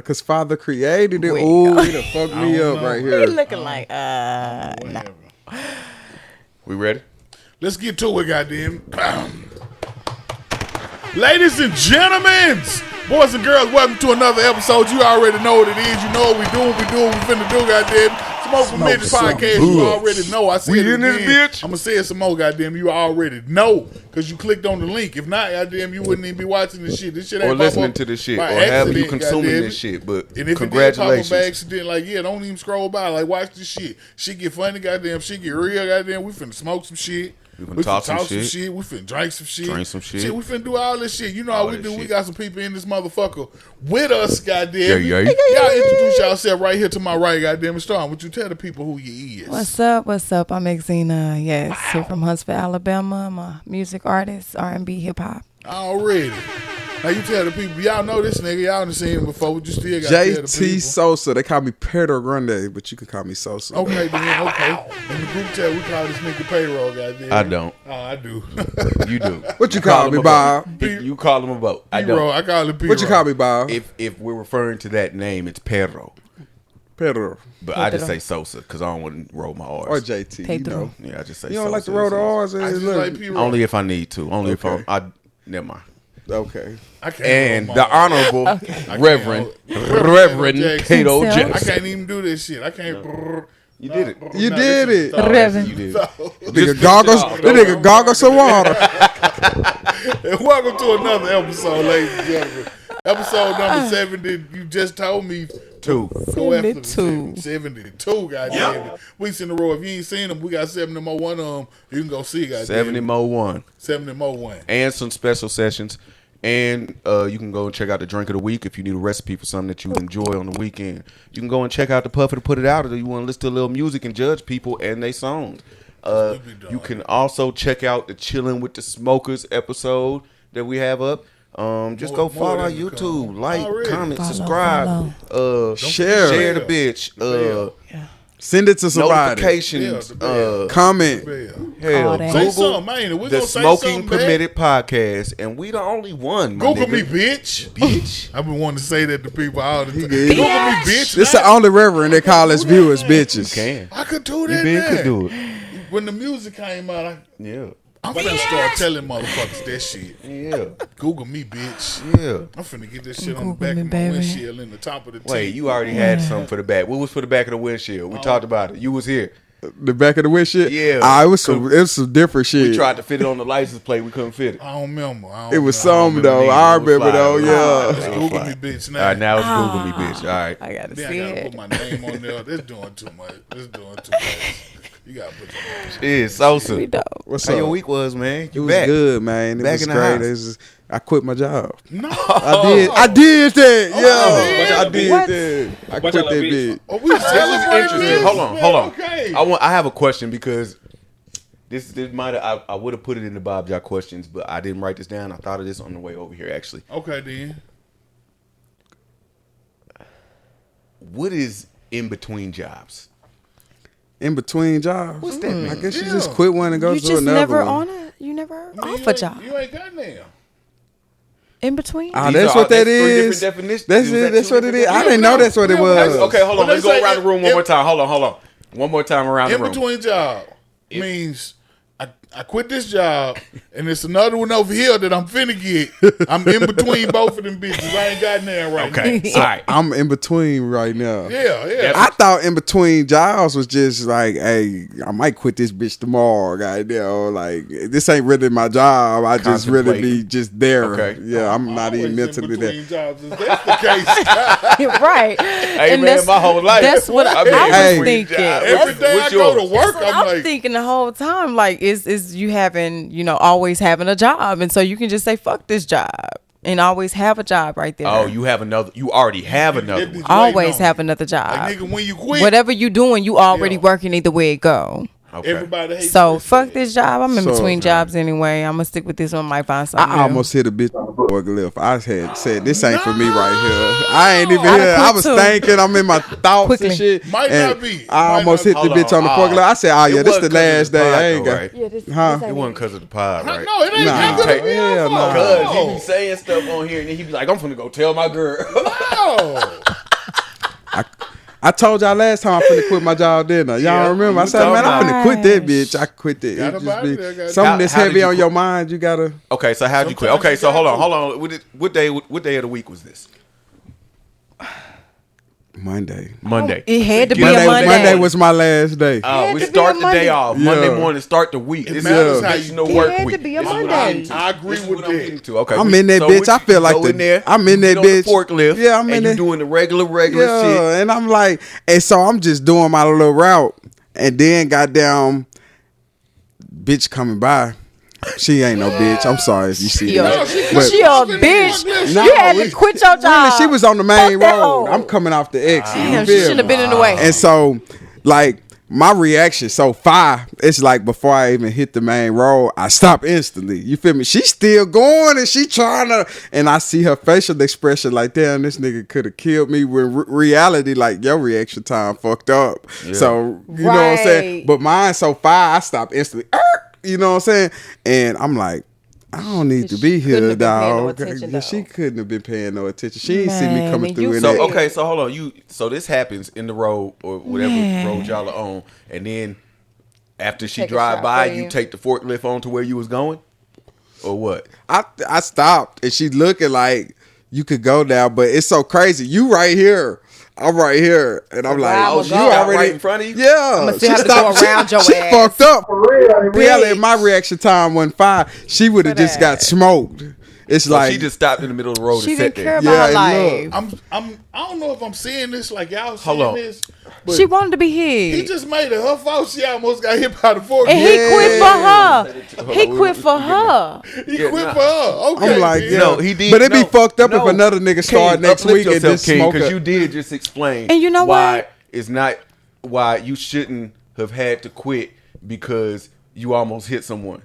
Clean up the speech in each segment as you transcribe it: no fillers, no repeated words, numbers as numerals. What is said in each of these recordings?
Cause Father created it. Wait. Ooh, he done fucked me up right He here. looking like Whatever. We ready? Let's get to it, goddamn. Ladies and gentlemen, boys and girls, welcome to another episode. You already know what it is. You know what we do. We finna do, goddamn. Smoke for Midget podcast. You already know. I said it in this again. bitch. I'm gonna say it some more, goddamn. You already know because you clicked on the link. If not, goddamn, you wouldn't even be watching this shit. This shit ain't Or pop listening up to this shit. Or by having you accident, consuming goddamn this it. shit. But And if congratulations. it did pop up by accident, like, yeah, don't even scroll by. Like, watch this shit. Shit get funny, goddamn. Shit get real, goddamn. We finna smoke some shit. We finna talk some shit. We finna drink some shit. Drink some shit. We finna do all this shit. You know All how we that do. We shit. got some people in this motherfucker with us, goddamn. Yeah. Y'all introduce yourself right here to my right, goddamn. Starting with you. Tell the people who you is. What's up? I'm Xena. Yes, here from Huntsville, Alabama. I'm a music artist, R&B, hip hop. Already. Now you tell the people. Y'all know this nigga. Y'all done seen him before. But you still got to tell the JT people. Sosa. They call me Pedro Grande, but you can call me Sosa. Okay, then. Okay. In the group chat, we call this nigga payroll, goddamn. I don't. Oh, I do. You do. What you call me, him a Bob? boat. You call him a boat. I Payroll. don't. I call it payroll. What you call me, Bob? If we're referring to that name, it's Pedro. Pedro But I just say Sosa because I don't want to roll my R's. or JT. You Pedro. know. Yeah, I just say You don't Sosa. like to roll the R's? I just Look. like payroll. Only if I need to. Only if Okay. never mind. Okay. I can't And roll my the R's. Honorable I Reverend can't. Cato Himself. I Jackson. can't even do this shit. I can't. You did it. You did it. Reverend. You did. Nigga goggles. That nigga goggles some water. And welcome to another episode, ladies and gentlemen. Episode number 70. You just told me Two. go after the 72. 72, goddamn it. Weeks in a row. If you ain't seen them, we got 70 more one of them. You can go see, goddamn 70 it. more one. 70 more one. And some special sessions. And you can go and check out the drink of the week if you need a recipe for something that you enjoy on the weekend. You can go and check out the Puff It to Put It Out, or you want to listen to a little music and judge people and their songs. You can also check out the Chilling with the Smokers episode that we have up. Just go More follow our than to YouTube, come. like, Already. comment, Follow, subscribe, Share. the bitch, Send it to somebody. notifications, Yeah, the Comment. hell, All that. Say Google something, man. We the gonna say Smoking something back. Permitted podcast, and we the only one. My Google nigga. me, bitch. bitch. I've been wanting to say that to people all the time. did. Google me, bitch. This the only reverend they call us viewers bitches. Can I could do you that. been now. could do it? When the music came out, Yeah, I'm finna start telling motherfuckers that shit. yeah, Google me, bitch. yeah. I'm finna get this shit on the Google back me, of my baby. windshield in the top of the Wait, teeth. you already had something for the back. What was for the back of the windshield? We talked about it. You was here. The back of the windshield. Yeah. It was some different shit. We tried to fit it on the license plate. We couldn't fit it. I don't remember. It was I don't some though. remember I neither. It was remember though. fly. Yeah. Let's Google me, bitch. Now, All right, now it's Google me, bitch. All right. I gotta then see I gotta it. put my name on there. That's doing too much. That's doing too much. You gotta put your name. Yeah, Sosa. We don't. What's How up? your week was, man? It You was back? good, man. It Back was in the great. house. It's just, I quit my job. No. I did that. Yeah, I did What? that. I Watch quit out, that bitch. bitch. Oh, we celebrating Interesting. this? Hold on, Man, hold on. Okay. I have a question because this might I would have put it in the Bob Jock questions, but I didn't write this down. I thought of this on the way over here actually. Okay, then. What is in between jobs? In between jobs. What's that mean? I guess you Yeah. just quit one and go You to just another never one. on it. You never Man, off you a ain't- job. You ain't got there. In between. Ah, These that's are- what that that's three is. different definitions? That's Is it. that That's two what it is. different I didn't know that's what it was. Okay, hold on. But Let's they go say around the room one in- more time. Hold on. One more time around the In room. between job means I quit this job and it's another one over here that I'm finna get. I'm in between both of them bitches. I ain't got there right Okay, now. all right. I'm in between right now. Yeah. I thought in between jobs was just like, hey, I might quit this bitch tomorrow, goddamn. Like this ain't really my job. I just really be just there. Okay. Yeah, I'm not even Always in mentally there. between jobs. If that's the case, Right. Hey And man, that's- my whole life. That's what I been was Hey. thinking. every day I What's go to yours? work, That's what I'm I'm like, thinking the whole time. Like, is you having, always having a job, and so you can just say fuck this job and always have a job right there. Oh, you have another. You already have another It- one. it- always waiting on have you. another job. like nigga, when you quit, Whatever you doing, you already Yeah. working either way it go. Okay. everybody hates So this fuck shit. this job. I'm in So, between jobs anyway. I'm gonna stick with this one. Might find something. I new. almost hit a bitch on the forklift. I had said this ain't for me right here. I ain't even I'd here. have I quit was too. thinking. I'm in my thoughts Quickly. and shit. Might and not be. I Might almost not hit be. the bitch on the forklift. I said, oh yeah, It this the wasn't 'cause of last the day. pod, I ain't though, got. right? Yeah, this Huh? It wasn't because of the pod, right? No, it ain't Nah. nothing. Take- hell no. Cause he be saying stuff on here and then he be like, I'm finna go tell my girl. No. I told y'all last time I finna quit my job, didn't I? Y'all Yeah, remember? I you said, man, I'm talking finna quit that bitch. I quit that. Got It up just out be of there, goddamn. something that's How did heavy you on quit? your mind. You gotta. Okay, so how'd you quit? Sometimes Okay, you so hold gotta on. What day of the week was this? Monday. Monday. It had to be Monday, a Monday. Monday was my last day. had We to be start a the day Monday. off. Yeah. Monday morning, start the week. It This matters is how you National do it. Work It had Week. to be a This is what Monday. I'm getting to. I agree This is with what I'm that. getting to. Okay, I'm in that so bitch. what I you feel like go the- in there. I'm in you that get on the bitch. forklift. Yeah, I'm in and you there. doing the regular shit. Yeah, and I'm like, and so I'm just doing my little route, and then goddamn, bitch coming by. She ain't no bitch. I'm sorry if you see Yo, that. she- But- she a bitch. No, You had we- to quit your job. Really, she was on the main Fuck that road. hoe. I'm coming off the exit. you Damn, she feel shouldn't have me? been in the way. And so, like, my reaction so far, it's like before I even hit the main road, I stop instantly. You feel me? She's still going and she trying to, and I see her facial expression like, damn, this nigga could have killed me. When reality, like, your reaction time fucked up. So, you know what I'm saying? Right. But mine so far, I stop instantly. You know what I'm saying? And I'm like, I don't need to be She couldn't here, have been paying no dog. attention, Yeah, she though. couldn't have been paying no attention. She ain't see me Man, coming and through you in so- that. Okay, so hold on. So this happens in the road or whatever road y'all are on, and then after she Take a drive shot by, for you you. take the forklift on to where you was going, or what? I stopped and she looking like you could go now, but it's so crazy. You right here. I'm right here. And I'm like, where I'ma oh, go? you already right in front of you? Yeah. I'ma still have to go around your she ass. fucked up. For real. In reality, Bitch. my reaction time wasn't 5. She would have For just got that. smoked. It's So like she just stopped in the middle of the road She and sat didn't care there. about her Yeah, and life. I don't know if I'm seeing this like y'all Hold seeing on. this. But She wanted to be he hit. just made it her fault. She almost got hit by the fork. And he Yeah. quit for her. He quit for her. He Yeah, quit nah. for her. Okay. I'm like, then. yeah. No, he did. But it'd be no, fucked up no. if another nigga start King, next uplift week and yourself, just smoke because it. you did just explain. And you know why what? it's not why you shouldn't have had to quit because you almost hit someone.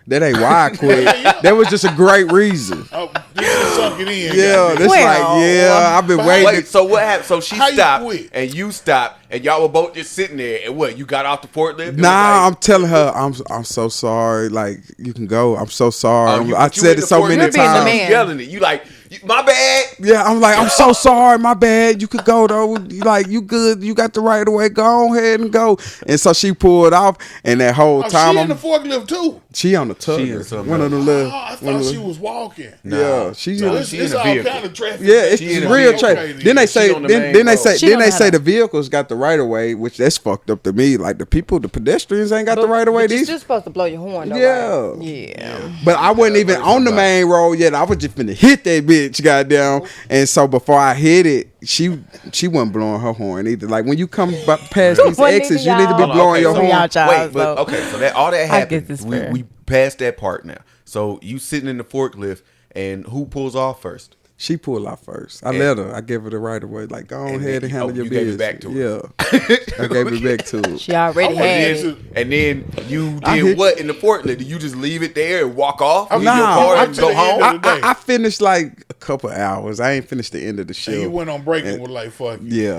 That ain't why I quit. That was just a great reason. Oh, this is sunk it in. Yeah, goddamn. that's Well, like, yeah, I've been but waiting. Wait, so what happened? So she How you stopped quit? and you stopped and y'all were both just sitting there and what? You got off the forklift? It was Nah, like, I'm telling her, I'm so sorry. Like, you can go. I'm so sorry. oh, you- I but you said in it the so forklift, many You're being the times. man. yelling it. You like, my bad. Yeah, I'm like, I'm so sorry. My bad. You could go though. Like, you good. You got the right of way. Go ahead and go. And so she pulled off, and that whole Oh, time she in the I'm, forklift too. she on the She tugger. in something One of the Oh, little. I one thought of she the- was walking. Yeah, she's Nah, in. It's, she in it's a all vehicle. kind of traffic. Yeah, it's She in a real vehicle. trade. Then they She say, on the then main they road. say, She then don't they know say how the to- vehicles got the right of way, which that's fucked up to me. Like the people, the pedestrians ain't got the right of way. But you're These, still supposed to blow your horn, though, Yeah. right? Yeah. but I wasn't even on the main road yet. I was just finna hit that bitch, goddamn. And so before I hit it, she wasn't blowing her horn either. Like when you come past these Wasn't exits, even you need to be y'all. Hold on, blowing okay, your so horn. y'all jobs, Wait, but though. okay, so that all that I happened. guess it's fair. We passed that part now. So you sitting in the forklift, and who pulls off first? She pulled out first. I let her. I gave her the right of way. Like, go And ahead then and handle you your gave business. it back to her. Yeah, I gave it back to her. She already I had wanted it. And then you I did hit- what in the forklift? Did you just leave it there and walk off? I'm Leave your Nah, car I and to go the end home? of the day. I finished like a couple hours. I ain't finished the end of the show. And you went on break and And- was like, fuck you. Yeah,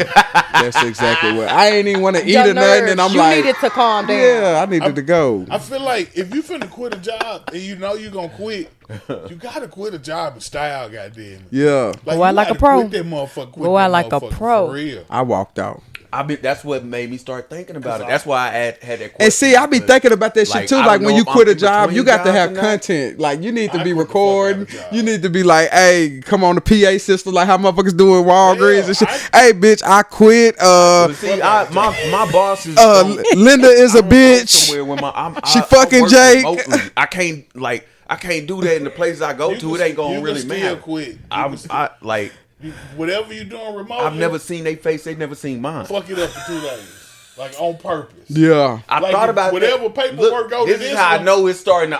that's exactly what. I ain't even want to eat Your or nothing, and nerves, I'm you like, needed to calm down. yeah, I needed to go. I feel like if you finna quit a job and you know you're gonna quit, you gotta quit a job in style, goddamn. Yeah, Like, Go out you like a gotta pro. Quit that motherfucker. Quit Go that out like a motherfucker pro. For real. I walked out. That's what made me start thinking about it. That's why I had that question. And see, I be because, thinking about that shit like, too. I Like don't when know you if I'm quit a in job, between you got to jobs have or not. content. Like you need to I be quit the fuck out of recording. job. You need to be like, hey, come on the PA system, like how motherfuckers do in Walgreens Yeah, and shit. Hey, bitch, I quit. But see, my boss is Linda is a I'm bitch. somewhere when She I fucking work Jake. remotely. I can't do that in the places I go You to. can- It ain't you gonna can really still matter. quit. You I'm can still- I like Whatever you doing remote, I've never seen their face. They've never seen mine. fuck it up for 2 days, like on purpose. Yeah. I Like, thought about whatever that. paperwork go to This this is how I one. know it's starting.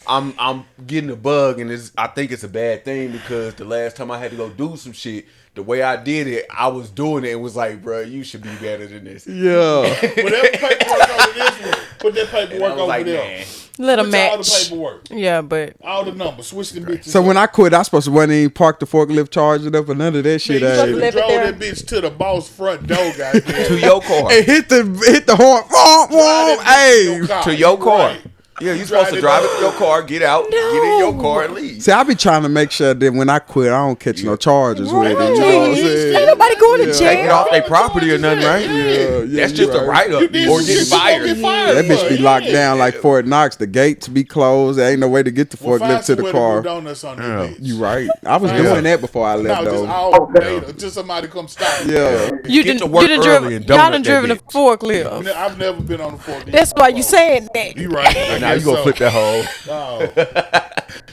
I'm getting a bug, and I think it's a bad thing because the last time I had to go do some shit, the way I did it, I was doing it. It was like, bro, you should be better than this. Yeah. Whatever paperwork go to this one, put that And I paperwork was over like, there. man. Let Put them all the match. paperwork, Yeah, but all the numbers, switch the bitches. So when I quit, I supposed to went in, park the forklift, charge it up, and none of that shit. you supposed to should Hey. live have it drove there. that bitch to the boss front door, goddamn. To your car. And hit the horn. Womp, womp. Drive that bitch Hey. car. To your You car. right. Yeah, you're supposed to drive it to your car, get out, get in your car, and leave. See, I be trying to make sure that when I quit, I don't catch no charges with it. You know what I'm Right. saying? Ain't nobody going to Yeah. Taking jail. off their property or nothing, right? Yeah, That's you just a right. write-up You did or some getting shit, you gonna fired. get fired. That bitch be for. locked Yeah. down like Fort Knox. The gates be closed. There ain't no way to get the Well, find forklift to the somewhere car. do donuts on that bitch. You right. I was Yeah. doing that before I left No, just though. all day until somebody come stop. Yeah. You Get done, to work you done early driven, and y'all donut done that driven a bitch. forklift. I've never been on the forklift. That's why you saying that. You right. Now you gonna flip that hole. No.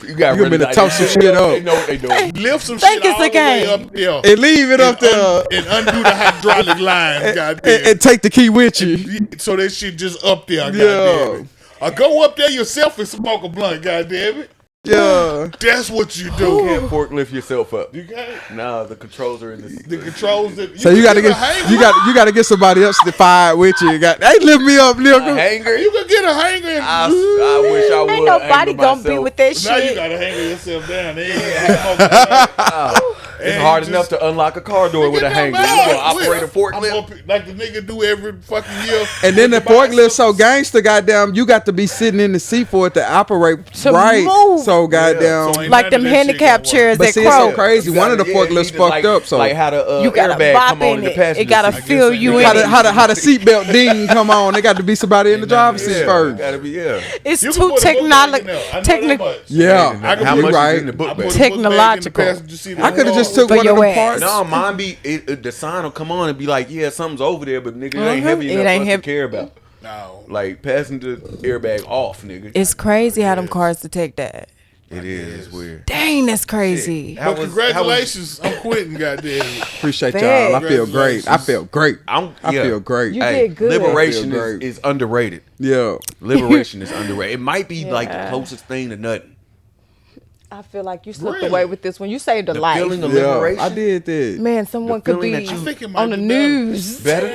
You got You gonna toss some shit up. They know what they doing. Lift some Think shit it's all a the way game. up there. And leave it up there. And undo the hydraulic lines, goddamn. And take the key with you. So that shit just up there, Yeah. goddamn it. Or go up there yourself and smoke a blunt, goddamn it. Yeah. That's what you You do. can't forklift yourself up. You can't. Nah, the controls are in The controls that So you gotta can get a hanger. you gotta get somebody else to fight with you. Hey, lift me up, a nigga. hanger. You can get a hanger. And I wish I would. Ain't nobody angle gonna be myself. with that now you shit. gotta hanger yourself down. They ain't It's hard enough to unlock a car door with a hanger. You gonna operate a forklift? like the nigga do every fucking year. And then the With bicycles. forklift so gangster, goddamn, you got to be sitting in the seat for it to operate To right. move. So goddamn. So ain't Like none them of that shit handicap gonna chairs But that see, it's so crow. crazy. One of the Yeah, forklifts you need to, fucked like, up. So like how the You gotta airbag bop come on in in the it. passenger It gotta seat. feel you in how it. the seatbelt ding come on? They got to be somebody in the driver's seat Yeah, first. gotta be It's You can too put a book bag in technological. there. I know that Technical. much. Yeah, I can How put- much right. is in the book I bag? put a book bag in the Technological. passenger seat. I could have just For took one your of the ass. parts. No, mine be the sign will come on and be like, yeah, something's over there, but nigga, it ain't Mhm. heavy It enough ain't for us heavy. to care about. No. Like passenger airbag off, nigga. It's crazy how them cars detect that. It is. It's weird. Dang, that's crazy. How But was- congratulations, I'm quitting, goddamn. Appreciate Facts. y'all. I feel great. I feel great. I feel great. You Hey, did good. liberation I feel great. is underrated. Yeah. Liberation is underrated. It might be like the Yeah. closest thing to nothing. I feel like you slipped Really? away with this one. You saved a The life. feeling of Yeah. liberation. I did that. Man, someone The could feeling be that you- I think it might on the be better. news. Better,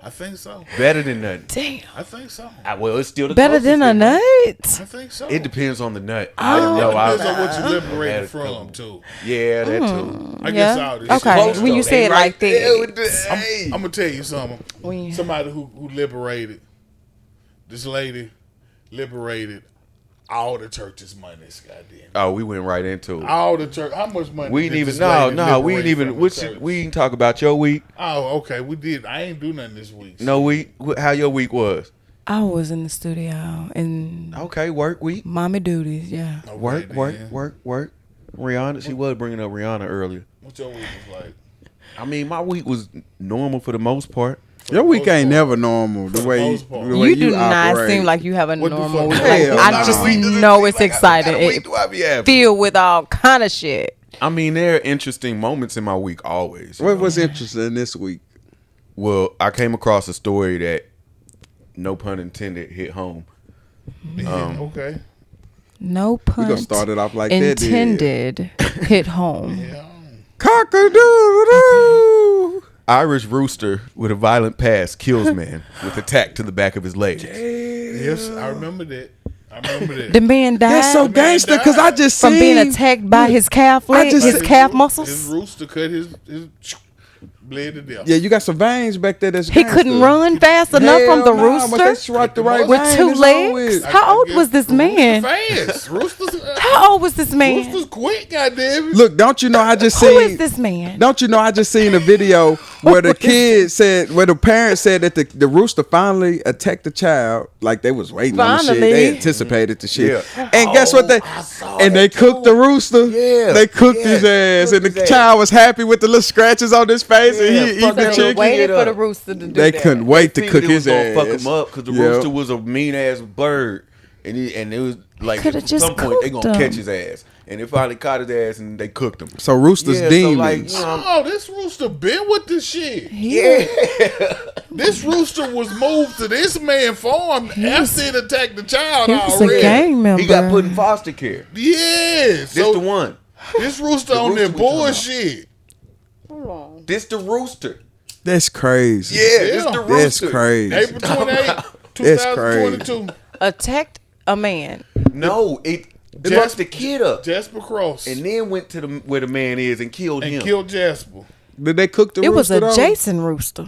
I think so. better than nothing. Damn. I think so. Well, it's still the Better closest than a thing. nut. I think so. It depends on the nut. Oh. I don't know. Depends on what you had liberated a from, couple. too. Yeah, that too. I guess Yeah. all this Okay. shit. Close, When you though. say They it right like that. there with the- hey. I'm gonna tell you something. When- Somebody who liberated, this lady liberated all the church's monies. Goddamn, Oh, we went right into it. all the church. How much money? We did didn't even this no lady no we liberate didn't from even the church? we didn't talk about your week. Oh, okay. We did. I ain't do nothing this week. No week. How your week was? I was in the studio and Okay, work week. mommy duties. Yeah. Okay, Work, then. work. Rihanna, she was bringing up Rihanna earlier. What your week was like? I mean, my week was normal for the most part. Your week most ain't part. never normal. The the way most part. the way You do not operate. seem like you have a What the normal fuck? week. Hell Like, I no. just Week know it's exciting. It do I be having? filled with all kind of shit. I mean, there are interesting moments in my week always. What was interesting this week? Well, I came across a story that, no pun intended, hit home. Okay. No We pun gonna start it off like that. then. intended. Hit home. Yeah. Cock-a-doodle-doo. Irish rooster with a violent past kills man with attack to the back of his leg. Yes, I remember that. I remember that. The man died That's so man gangster because I died. just from seen being attacked by his calf leg, just- his calf His muscles. rooster cut his bled to death. Yeah, you got some veins back there. That's He couldn't run fast enough from the rooster Struck the right with vein, 2 it's legs. always- How old was this man? Fast. Roosters. How old was this man? Roosters quick. Goddamn it. Look, don't you know I just Who is seen? this man? Don't you know I just seen a video where the kid said, where the parents said that the rooster finally attacked the child, like they was waiting on the shit. Finally. They anticipated the shit. Yeah. And guess what they? I saw And that they cooked the too. rooster. Yeah. They cooked Yeah. his ass, and Cooked the his child was happy with the little scratches on his face, and Yeah, he eat fuck the that They little chicken. waited it for the up. rooster to do They that. couldn't wait to Figured cook it was his gonna ass. fuck him up because the Yep. rooster was a mean ass bird, and it was like Coulda at just some point they cooked gonna him. catch his ass, and they finally caught his ass and they cooked him. So roosters Yeah, so demons. like, you know, Oh, this rooster been with this shit. Yeah. This rooster was moved to this man farm after it attacked the child He was a already. gang member. he got put in foster care. Yeah. This So the one. this rooster The on rooster that we talking about. bullshit. This the rooster. That's crazy. Yeah, this Yeah. the That's rooster. crazy. April 28, That's 2022. Attacked a man. No, it Jasper- locked the kid up, Jasper Cross. and then went to where the man is and killed and him. killed Jasper. Did they cook the It was rooster a though? Jason rooster.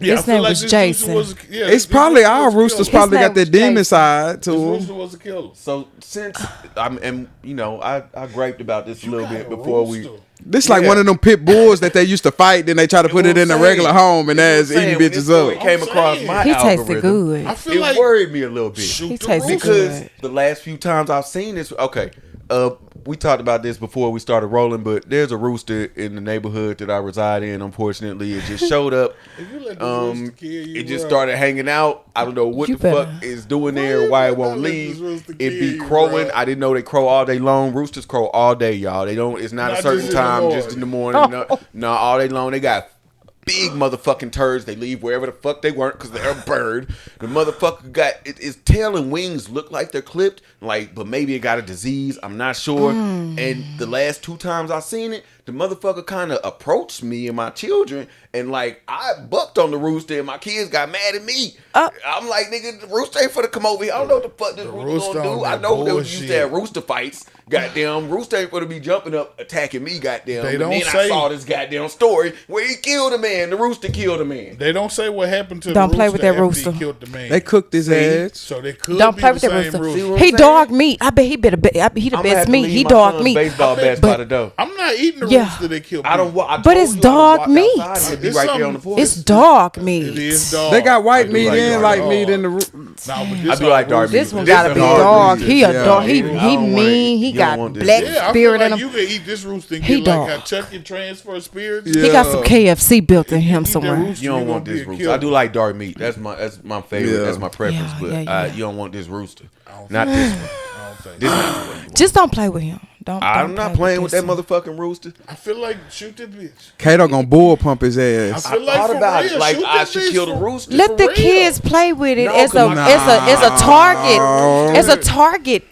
Yeah, His I feel name like was this Jason. rooster was, It's probably our roosters probably His got name that was demon Jason. side to This them. rooster was a killer. So since I griped about this a little got bit a before we. rooster. This like Yeah. one of them pit bulls that they used to fight, then they try to put it in a regular home, and that's eating bitches It up. came I'm across saying. my He tasted algorithm, good. I feel It like worried me a little bit. shoot He the tasted rooster. Because good. the last few times I've seen this, okay, we talked about this before we started rolling, but there's a rooster in the neighborhood that I reside in. Unfortunately, it just showed up. If you let the rooster kill you, It just bro. started hanging out. I don't know what You the fuck better. is doing Why there, you why it better won't let leave. this rooster It kill be you, crowing. bro. I didn't know they crow all day long. Roosters crow all day, y'all. They don't. It's not Not a certain just in the time, morning. just in the morning. No, all day long. They got big motherfucking turds. They leave wherever the fuck they weren't because they're a bird. The motherfucker got its tail and wings look like they're clipped, but maybe it got a disease. I'm not sure. And the last 2 times I seen it, the motherfucker kind of approached me and my children, and I bucked on the rooster, and my kids got mad at me. I'm like, nigga, the rooster ain't finna come over here. I don't know what the fuck this rooster rooster gonna on do. I that know they used bullshit. to have rooster fights. Goddamn, rooster ain't finna be jumping up attacking me. Goddamn. They And don't then I say- saw this goddamn story where he killed a man. The rooster killed a man. They don't say what happened to Don't the play rooster with that after rooster. he killed the man. They cooked his ass. So they could Don't be play the with that same rooster. See what I'm He saying? dog meat. I bet he better. He the I'm gonna have best to meat. leave He my dog son's meat. baseball bats by the door. I'm not eating the Yeah. rooster that killed I don't. me. wa- I But told it's you I dog walk meat. outside and it'd be It's right there on the something- porch. It's dog It meat. is dog. They got I white do meat like and dog like meat. meat in the. Nah, but I this do like all dark rooster. This one This gotta is be hard dog. rooster. He a Yeah. dog. He I don't wanna- mean. He you don't got want this black shit. Yeah, I feel spirit in like him. you can eat this rooster and He get like dog. how Chucky transfer spirits. Yeah. He got some KFC built in him Eat that somewhere. rooster, You don't gonna want be this a rooster. killer. I do like dark meat. That's my favorite. Yeah. That's my preference. Yeah, but yeah. you don't want this rooster. don't Not this one. I don't think. This not the one you want. Just don't play with him. Don't. I'm not playing with this that one. motherfucking rooster. I feel like shoot that bitch. Kato gonna bull pump his ass. I feel like Thought for about real, it. Like shoot I that should bitch kill the for- rooster. Let For the real. kids play with it No, as a 'cause as a target. No. As a target,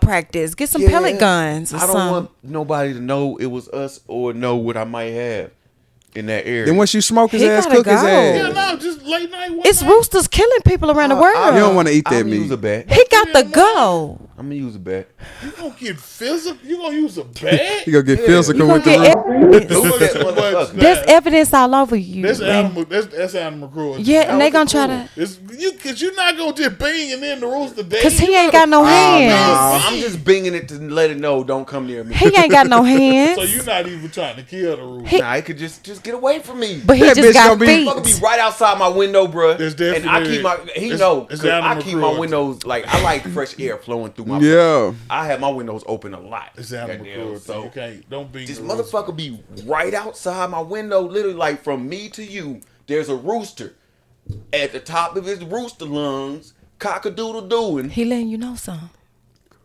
practice. Get some Yeah. pellet guns or I don't something. want nobody to know it was us or know what I might have in that area. Then once you smoke his He ass, gotta cook his go. Yeah, ass. no, just late night. one It's night. roosters killing people around the world. You don't want to eat that I'm gonna use a meat. bat. He got the go. I'm gonna use a bat. You gonna get physical? You gonna use a bat? You gonna get Yeah. physical You gonna with the get rooster. evidence. Who's that Too much motherfucker? now. There's evidence all over you. That's man. animal. That's animal cruelty. Yeah, and they Animal gonna try cruelty. It's, cause you're not gonna just bang and then the rooster dead. Cause he You ain't gotta- got no Oh, hands. I'm just binging it to let it know don't come near me. He ain't got no So hands. you're not even trying to kill the rooster. Nah, it could just get away from me. But he That just bitch got gonna be- feet. Fucker be right outside my window, bruh. There's And I keep my it's- know it's 'cause I animal keep my cruelty. windows I like fresh air flowing through my Yeah. I have my windows open a lot. It's animal Goddamn, cruelty. so You can't. Don't be this the rooster. motherfucker be right outside my window, literally like from me to you. There's a rooster at the top of his rooster lungs, cock-a-doodle doing. He letting you know something.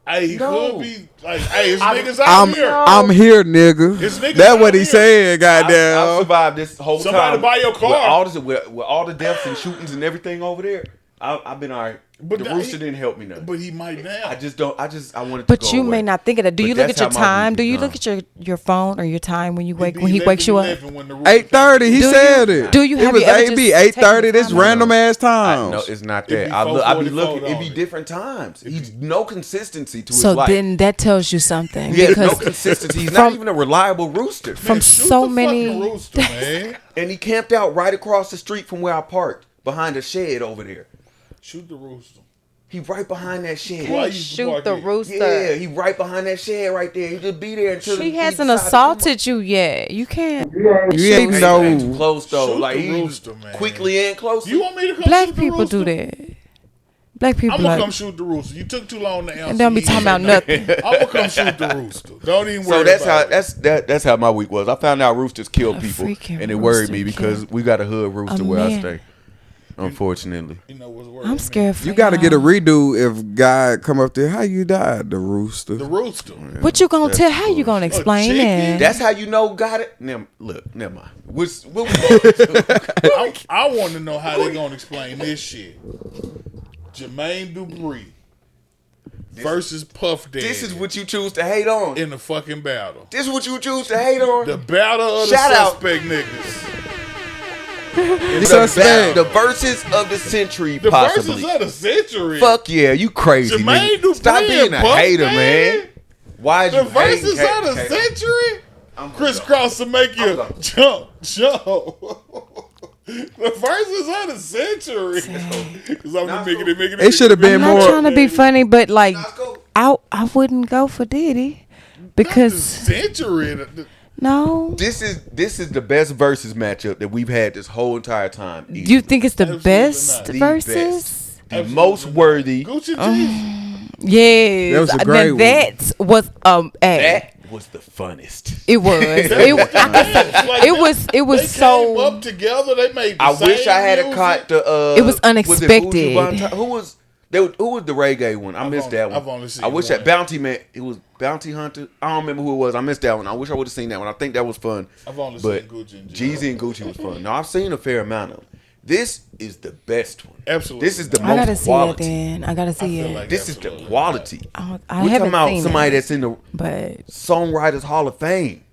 Hey, he No. could be like, hey, it's niggas out I'm here. I'm here, nigga. It's niggas That's out what he here. said. I've Goddamn. survived this whole Somebody time. buy your car. With all the deaths and shootings and everything over there. I've been all right. But the that- rooster didn't help me none. But he might now. I just don't. I wanted to But go you away. may not think of that. Do But you look that's at your how my time? week Do you is look at your phone or your time when you wake when he wakes you up? 8:30. He Do you- said it. do you It have was you ever AB just 8:30. taken the This time out? random ass times. No, it's not It'd that. be I be 4:44 looking. It on be it. different times. He's no consistency to his So life. then that tells you something He has no because consistency. He's from- not even a reliable rooster. from Shoot so the many. fucking rooster, man. And he camped out right across the street from where I parked, behind a shed over there. Shoot the rooster. He right behind that shed. Why Can't you shoot park the it? rooster. Yeah, he right behind that shed right there. He just be there until She he hasn't decide to assaulted you yet. You can't. You ain't come. Ain't no. too close though. Shoot like the he rooster, man. quickly and close. You want me to come Black shoot the people rooster? do that. Black people I'm gonna like, come shoot the rooster. You took too long to answer. and don't be You talking ain't about say nothing. I'm gonna come shoot the rooster. Don't even worry. So that's how about it. that's how my week was. I found out roosters kill A people, freaking and it worried rooster me because kill we got a hood rooster a where I man. stay. Unfortunately, You know what's worse. I'm scared for You got to get a y'all. redo if God come up there. How you died? The rooster. The rooster. What you gonna tell? How you gonna explain chicken? that? that's how you know got it. Never mind. What we going to? I want to know how they gonna explain this shit. Jermaine Dupri versus Puff Daddy. This is what you choose to hate on. in the fucking battle. This is what you choose to hate on. The battle of the Shout out. suspect niggas. The suspect. The verses of the century, The possibly. verses of the century. Fuck yeah, you crazy, Jermaine nigga. Dupri Stop being and a Puff hater, Daddy? man. Why is The you verses hating? of the century. I'm Crisscross to make you I'm jump. The verses of the century. Because I'm making it. It should have been I'm not more. trying to be funny, but like, Let's go. I wouldn't go for Diddy The because century. no. This is the best versus matchup that we've had this whole entire time. You think it's the Absolutely best not. The versus? best. The Absolutely most not. worthy. Gucci Jeezy. Yes, That was a great one. That was That was the funnest. It was. It was They so. came up together. They made. The I wish same I had a music. caught the. It was unexpected. Who was the reggae one? I missed that one. I've only seen I wish one. that Bounty Man. It was Bounty Hunter. I don't remember who it was. I missed that one. I wish I would have seen that one. I think that was fun. I've only but seen Gucci and Jeezy and Gucci was fun. No, I've seen a fair amount of them. This is the best one. Absolutely. This is the I gotta most see quality. it then. I gotta see feel it. like This is the absolutely quality. I We're haven't talking about seen somebody it, that's in the but Songwriters Hall of Fame.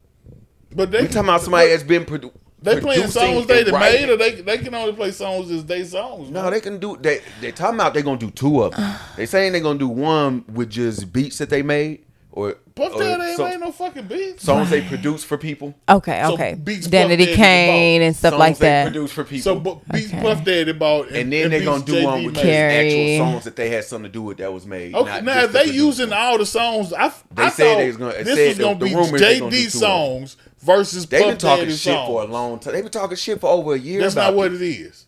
But they We're talking about somebody that's been They playing producing songs they and done writing. made, or they can only play songs as they songs. No, man. they can do. They talking about they gonna do two of them. They saying they gonna do one with just beats that they made or Puff or Daddy ain't some- made no fucking beats. songs they produce for people. okay, So okay. Beats Puff Danity Daddy Kane bought. and stuff Songs like they that. produce for people. So Beats Okay. Puff Daddy bought, and then they're gonna Beats do one JD with made. just Carrie. actual songs that they had something to do with that was made. Okay, not now just if the they produced using one. all the songs, I They said thought they was gonna- it this said was gonna the be rumors they gonna do JD two of them. songs versus They've Puff been talking Daddy shit songs. for a long time. They've been talking shit for over a year. That's about not what this. it is.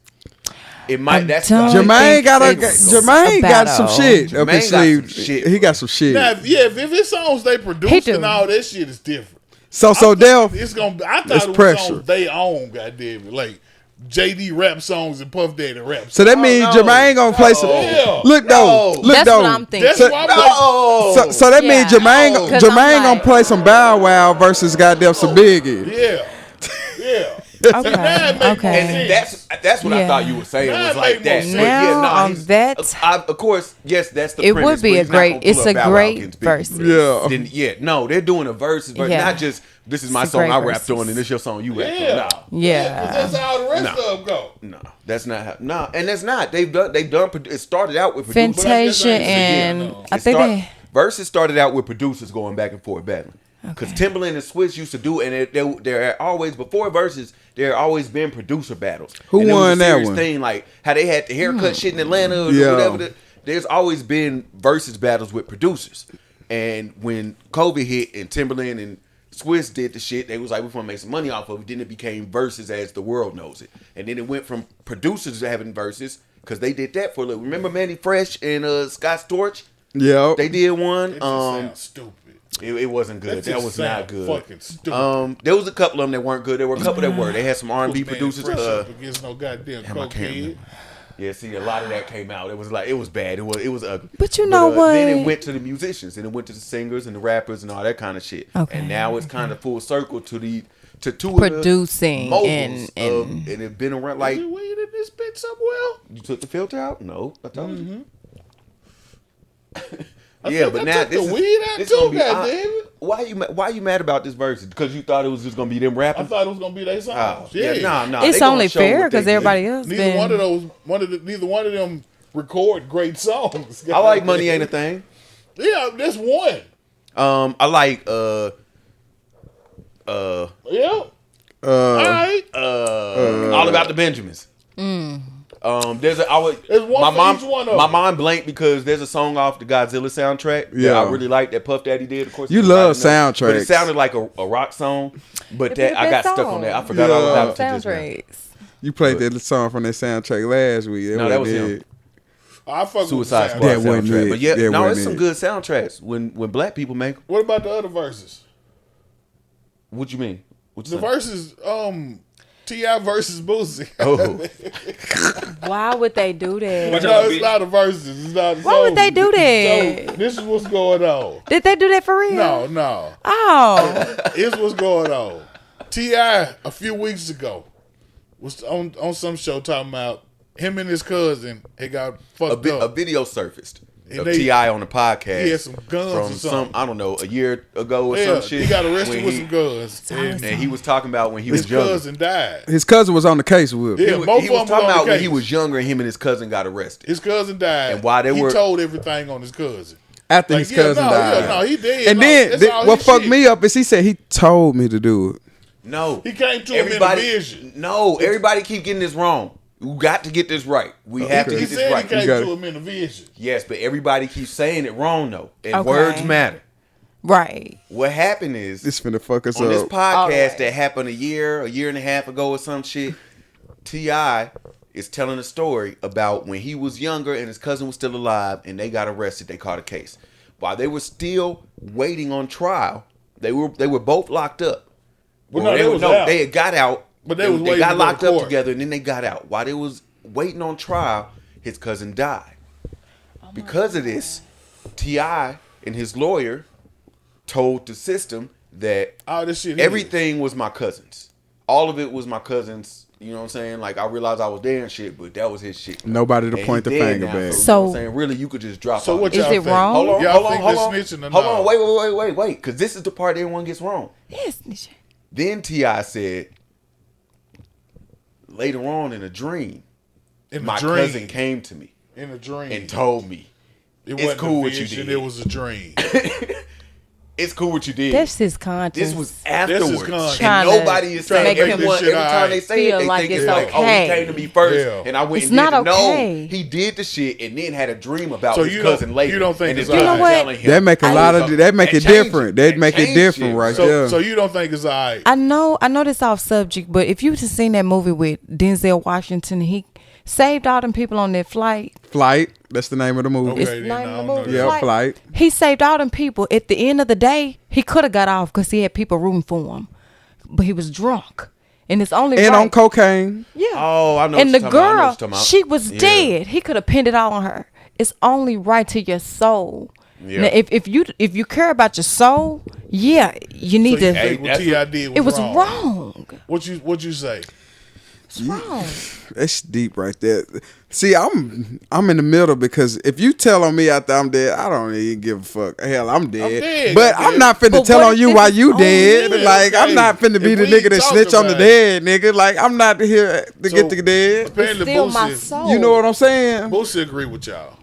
It might. I'm That's telling the- you. Jermaine got it's Jermaine a got some battle. shit up Jermaine his got sleeve. some shit. He got some shit. Now, if it's songs they He produced do. and all that shit is different. So Def, It's gonna. I It's thought it was pressure. songs they own. Goddamn it, like JD rap songs and Puff Daddy rap. so that means no. Jermaine gonna play some. Yeah. Look though, No. look That's though. what I'm thinking. That's So- why I'm like, So that means Yeah. Jermaine No. 'Cause I'm Jermaine gonna like- play some Bow Wow versus goddamn some Biggie. yeah. Okay, Now it make okay. more And sense. that's what I Yeah. thought you were saying Now was it like make more that. sense. But yeah, Now, nah, he's- that's- of course, yes, that's the It premise, would be but a he's not great- gonna pull it's up a Bow Wow great against Biggie. versus. Yeah. Then no, they're doing a versus, Yeah. not just this is my It's a song great I rapped versus. on and this your song you rapped Yeah. on. Yeah. 'Cause that's how the rest No. of them go. No, that's not how. No, and that's not. They've done. It started out with producers. Fantasia I guess I and ain't I It think start- they. Versus started out with producers going back and forth battling. Because Okay. Timbaland and Swizz used to do, and there are always before verses, there are always been producer battles. Who And it was won a that serious one? Thing like how they had the haircut shit in Atlanta or Yeah. whatever. There's always been versus battles with producers. And when COVID hit and Timbaland and Swizz did the shit, they was like, we want to make some money off of it. Then it became versus as the world knows it, and then it went from producers having verses because they did that for a little. Remember Manny Fresh and Scott Storch? Yeah. They did one. It just sounds stupid. It wasn't good. That That just was not sound good. fucking stupid. There was a couple of them that weren't good. There were a couple that were. They had some R&B Man, producers. fresh up against no goddamn I can't cokehead. remember. Yeah, see, a lot of that came out. It was bad. It was ugly. But you know Then what? it went to the musicians, and it went to the singers and the rappers and all that kind of shit. Okay, And now it's kind of full circle to two Producing of the and- moguls and- and it's been around Is like it weed in this bitch somewhere? you took the filter out. No, I told you. I Yeah, think but I now took the this is weed out this too, gonna be- goddamn. Why you mad about this verse? Because you thought it was just gonna be them I rapping? thought it was gonna be their songs. Oh, yeah, nah. It's they gonna only show fair what they because did. everybody else Neither been. neither one of them record great songs. I like Money Ain't a Thing. Yeah, that's one. I like Yeah. All right. All About the Benjamins. There's There's one for each one of my them. mind blanked because there's a song off the Godzilla soundtrack that Yeah. I really like that Puff Daddy did. Of course, You everybody love knows. but soundtracks. it sounded like a rock song. But It'd be that the I got best stuck on song. that. I forgot Yeah. all about it just now. Soundtracks. You played that song from that soundtrack last week. No, that was him. did. I fuck Suicide with Squad the That soundtrack. wasn't soundtrack. it. But yeah, That no, wasn't it's some it. good soundtracks when black people make 'em. What about the other verses? What you mean? What you The saying? verses, T.I. versus Boosie. Oh, Why would they do that? No, it's not a verses. It's not a Why would song. they do that? So, this is what's going on. Did they do that for real? No. Oh, Here's what's going on. T.I. a few weeks ago was on some show talking about him and his cousin had got fucked a up. video surfaced And of they- T.I. on the podcast. He had some guns from or something. I don't know, a year ago or Yeah, some shit. he got arrested when with he- some guns. And And he was talking about when he his was younger. cousin died. His cousin was on the case with him. Yeah, He, both he of was them talking was on about the when he case. was younger and him and his cousin got arrested. His cousin died. And while they he were- told everything on his cousin. After Like, his yeah, cousin no, died. yeah, no, he did. And No, then that's all what his fucked shit. me up is he said he told me to do it. No. He came to him in a vision. No, everybody keep getting this wrong. We got to get this right. We have to He get this said right. he came got to it. him in a vision. Yes, but everybody keeps saying it wrong though. And Okay. words matter. Right. What happened is This finna fuck us on this up. podcast Alright. that happened a year and a half ago or some shit, T.I. is telling a story about when he was younger and his cousin was still alive and they got arrested. They caught a case. While they were still waiting on trial, they were both locked up. Well, Or no, they was out. they had got out. But they was they waiting got to go to locked up court. together and then they got out. While they was waiting on trial, his cousin died. Because of this, T.I. and his lawyer told the system that All this shit. everything was my cousin's. All of it was my cousin's. You know what I'm saying? Like, I realized I was there and shit, but that was his shit. Nobody to And point he the dead finger now, back. You know So- what I'm saying? Really, you could just drop So out. what Is y'all it think? wrong? Hold on, Y'all hold on, think hold they on. snitching or Hold not? on, wait. Because this is the part everyone gets wrong. Yes. Then T.I. said, later on in a dream, In my a dream. cousin came to me In a dream. and told me, it it's wasn't cool a what you vision, did. It was a dream. it's cool what you did. That's his conscience. This was afterwards. conscience. And Tryna nobody is make saying him everyone, shit every time alright. they say it, Feel they like think it's it's like, oh, okay. he came to me first, Yeah. and I went It's and did not it. okay. No, he did the shit and then had a dream about So his you cousin don't- later. you don't think and it's his cousin alright? You know what? telling him. That make a lot of that make it changed different. That make it changed different right So, there. so you don't think it's all right? I know this off subject, but if you just seen that movie with Denzel Washington, he saved all them people on that flight. Flight. That's the name of the movie. Okay. It's then, the name I of the don't know movie. that. Yeah, Flight. He saved all them people. At the end of the day, he could have got off because he had people rooting for him, but he was drunk, and it's only And right. on cocaine. Yeah. Oh, I know. And what the you're talking about. I know girl, what you're talking about. she was Yeah. dead. He could have pinned it all on her. It's only right to your soul. Yeah. Now, if you care about your soul, yeah, you need So you to. think what that's T.I. did was It was wrong? wrong. What you say? It's wrong. That's deep right there. See, I'm in the middle because if you tell on me after I'm dead, I don't even give a fuck. Hell, I'm dead. dead, But goddamn. I'm not finna But tell what on if you this while is you only dead. you? Like, I'm Okay. not finna be If the we nigga that talk snitch on the about dead, nigga. Like, I'm not here to get the dead. Apparently, Still my Boosie, soul. You know what I'm saying? Boosie agree with y'all.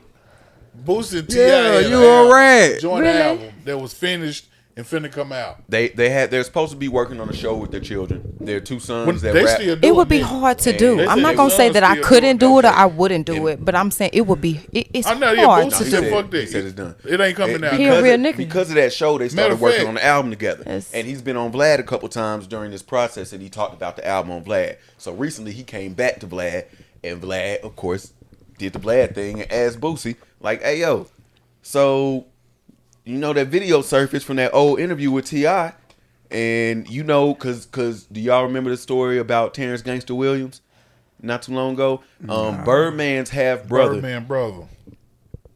Boosie and T.I. Yeah, had you an album, alright. joint Really? album that was finished and finna come out. They're supposed to be working on a show with their children. Their two sons When that they rap. still doing It would be it. hard to And do. they I'm said not they gonna say was that I still couldn't doing do it or okay. I wouldn't do And- it, but I'm saying it would be. It's I know, yeah, hard Boosie to said do. fuck that. He said it's done. It ain't coming out. He a real nigga. Because of that show, they Matter started of working fact- on the album together. Yes. And he's been on Vlad a couple times during this process, and he talked about the album on Vlad. So recently, he came back to Vlad, and Vlad, of course, did the Vlad thing and asked Boosie, like, "Hey, yo, so you know that video surfaced from that old interview with T.I., and you know, cause do y'all remember the story about Terrence Gangster Williams not too long ago? Birdman's half brother, Birdman brother.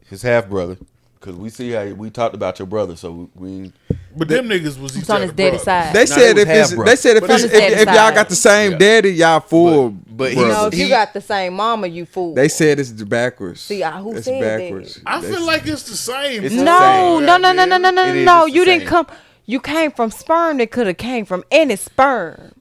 his half brother, because we see how we talked about your brother, so we But them niggas was each It's on other his daddy brothers. side. They Nah, said it if was it's, half-brother. they said if But it's, on his daddy if y'all side. got the same Yeah. daddy, y'all full. but You know, brothers. if you he- got the same mama, you fool. They said it's backwards. See, who it's said that? backwards. I feel like it's the same. It's bro. the No, same. no, no, no, no, no, It no, is, no. it's the You didn't same. come. You came from sperm that could have came from any sperm,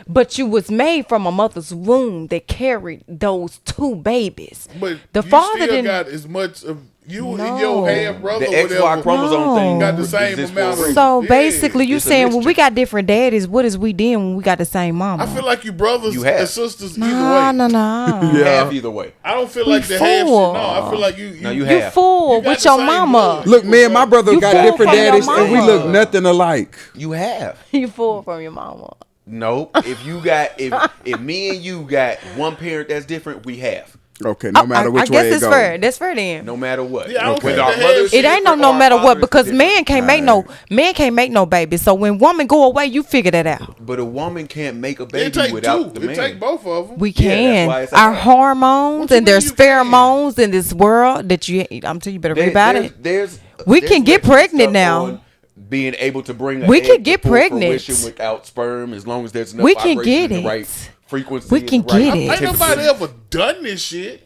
but you was made from a mother's womb that carried those two babies. But the you father still didn't. got as much of you and No. your half brother. the XY whatever. chromosome No. thing Got the same exists for a amount of- reason. So Yeah, basically, you it's a saying when we mixture. got different daddies, what is we did when we got the same mama? I feel like you brothers You have. and sisters either Nah, way. no, no. Yeah. half either way. I don't feel We like the half shit. fool. No, I feel like you. No, you You have. fool You got with the your same mama. blood. Look, me and my brother You got fool different from your daddies, and we mama. look nothing alike. You have. You fool from your mama. Nope. If you got if me and you got one parent that's different, we have. Okay, no matter which I guess way it it's goes. fair. That's fair then. No matter what. Yeah, I don't With think our the mothers, half- It ain't no different, our matter what fathers, because different. man can't make no baby. So when woman go away, you figure that out. But a woman can't make a It baby take without two. the It man. take both of them. We Yeah, that's can. why it's Our like- hormones What you and there's mean you can? pheromones in this world that I'm telling you better read about it. There's We can get research pregnant stuff now. on Being able to bring We egg can to get full pregnant. fruition without sperm, as long as there's enough We can vibration get in the it. right frequency. We and can the right get it. Ain't temperature. nobody ever done this shit.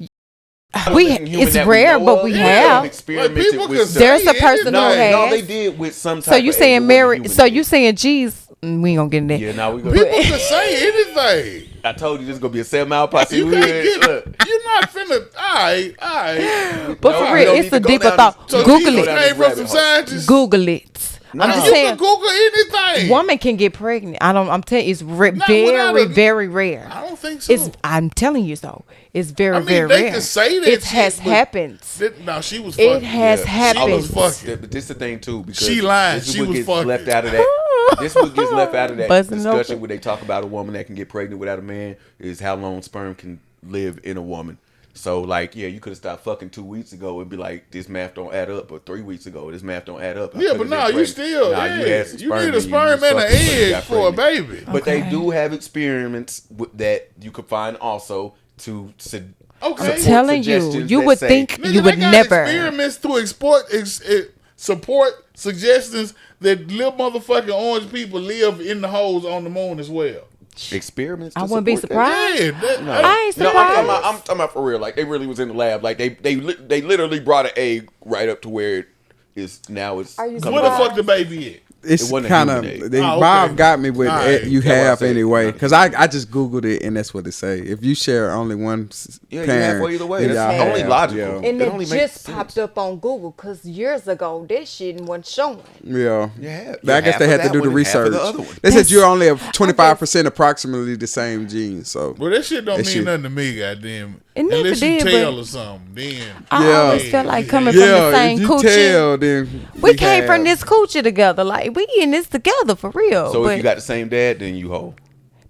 It's rare, but we have. Like, people can say There's a person anything. who has. No, they did with some type So you of egg, it saying wasn't Mary? human So egg. you saying geez? We ain't gonna get in there. Yeah, now we go. People can say anything. I told you this is gonna be a 7 mile posse. You We can't had- get. look. You're not finna. Alright. But No, for we real, don't it's need a to go deeper down thought. this- So Google Jesus it. down came this from rabbit some hole. scientists. Google it. I'm just You saying, can Google anything. woman can get pregnant. I'm telling you, it's without very, a- very rare. I don't think so. I'm telling you so. It's very, I mean, very they rare. can say that It shit, has but happened. No, she was fucking. It has She happened. was fucking. But this is the thing too, because She lying. This is She what was gets fucking. left out of that. This is what gets left out of that Busting it discussion open. where they talk about a woman that can get pregnant without a man is how long sperm can live in a woman. So like, yeah, you could have stopped fucking 2 weeks ago and be like, this math don't add up, or 3 weeks ago, this math don't add up. I Yeah, could've but been no, you pregnant. still. Nah, Yeah, had some you sperm need in a you, sperm you and an sucked it, you got egg for a pregnant. baby. But they Okay. do have experiments that you could find also to Okay. I'm Support telling you, suggestions you that would say- think Nigga, you would they got never. experiments to support suggestions that little motherfucking orange people live in the holes on the moon as well. experiments. I to wouldn't be support that. surprised. Yeah, that, No. I ain't No, surprised. I'm talking about for real. Like they really was in the lab. Like they literally brought an egg right up to where it is now. It's Are you coming where the surprised? fuck the baby at? It's It wasn't a kind human egg. of Oh, okay. Bob got me with All right. you That's why I have said anyway not because I just googled it and that's what it say. If you share only one Yeah, you parent, halfway either way. then That's y'all only have, logical. Yeah, And It it only makes just sense. popped up on Google because years ago this shit wasn't showing. yeah. Yeah, But I guess half they of had to that do the one and half of research. the other one. They said That's- you only have 25% approximately the same genes. So Well, that shit don't That mean shit- nothing to me, goddamn. It never Unless you did, tell but- or something, then. I Yeah. always felt like coming from the yeah, same if you coochie. tell, then We came have- from this coochie together. Like we in this together for real. So but if you got the same dad, then you hoe.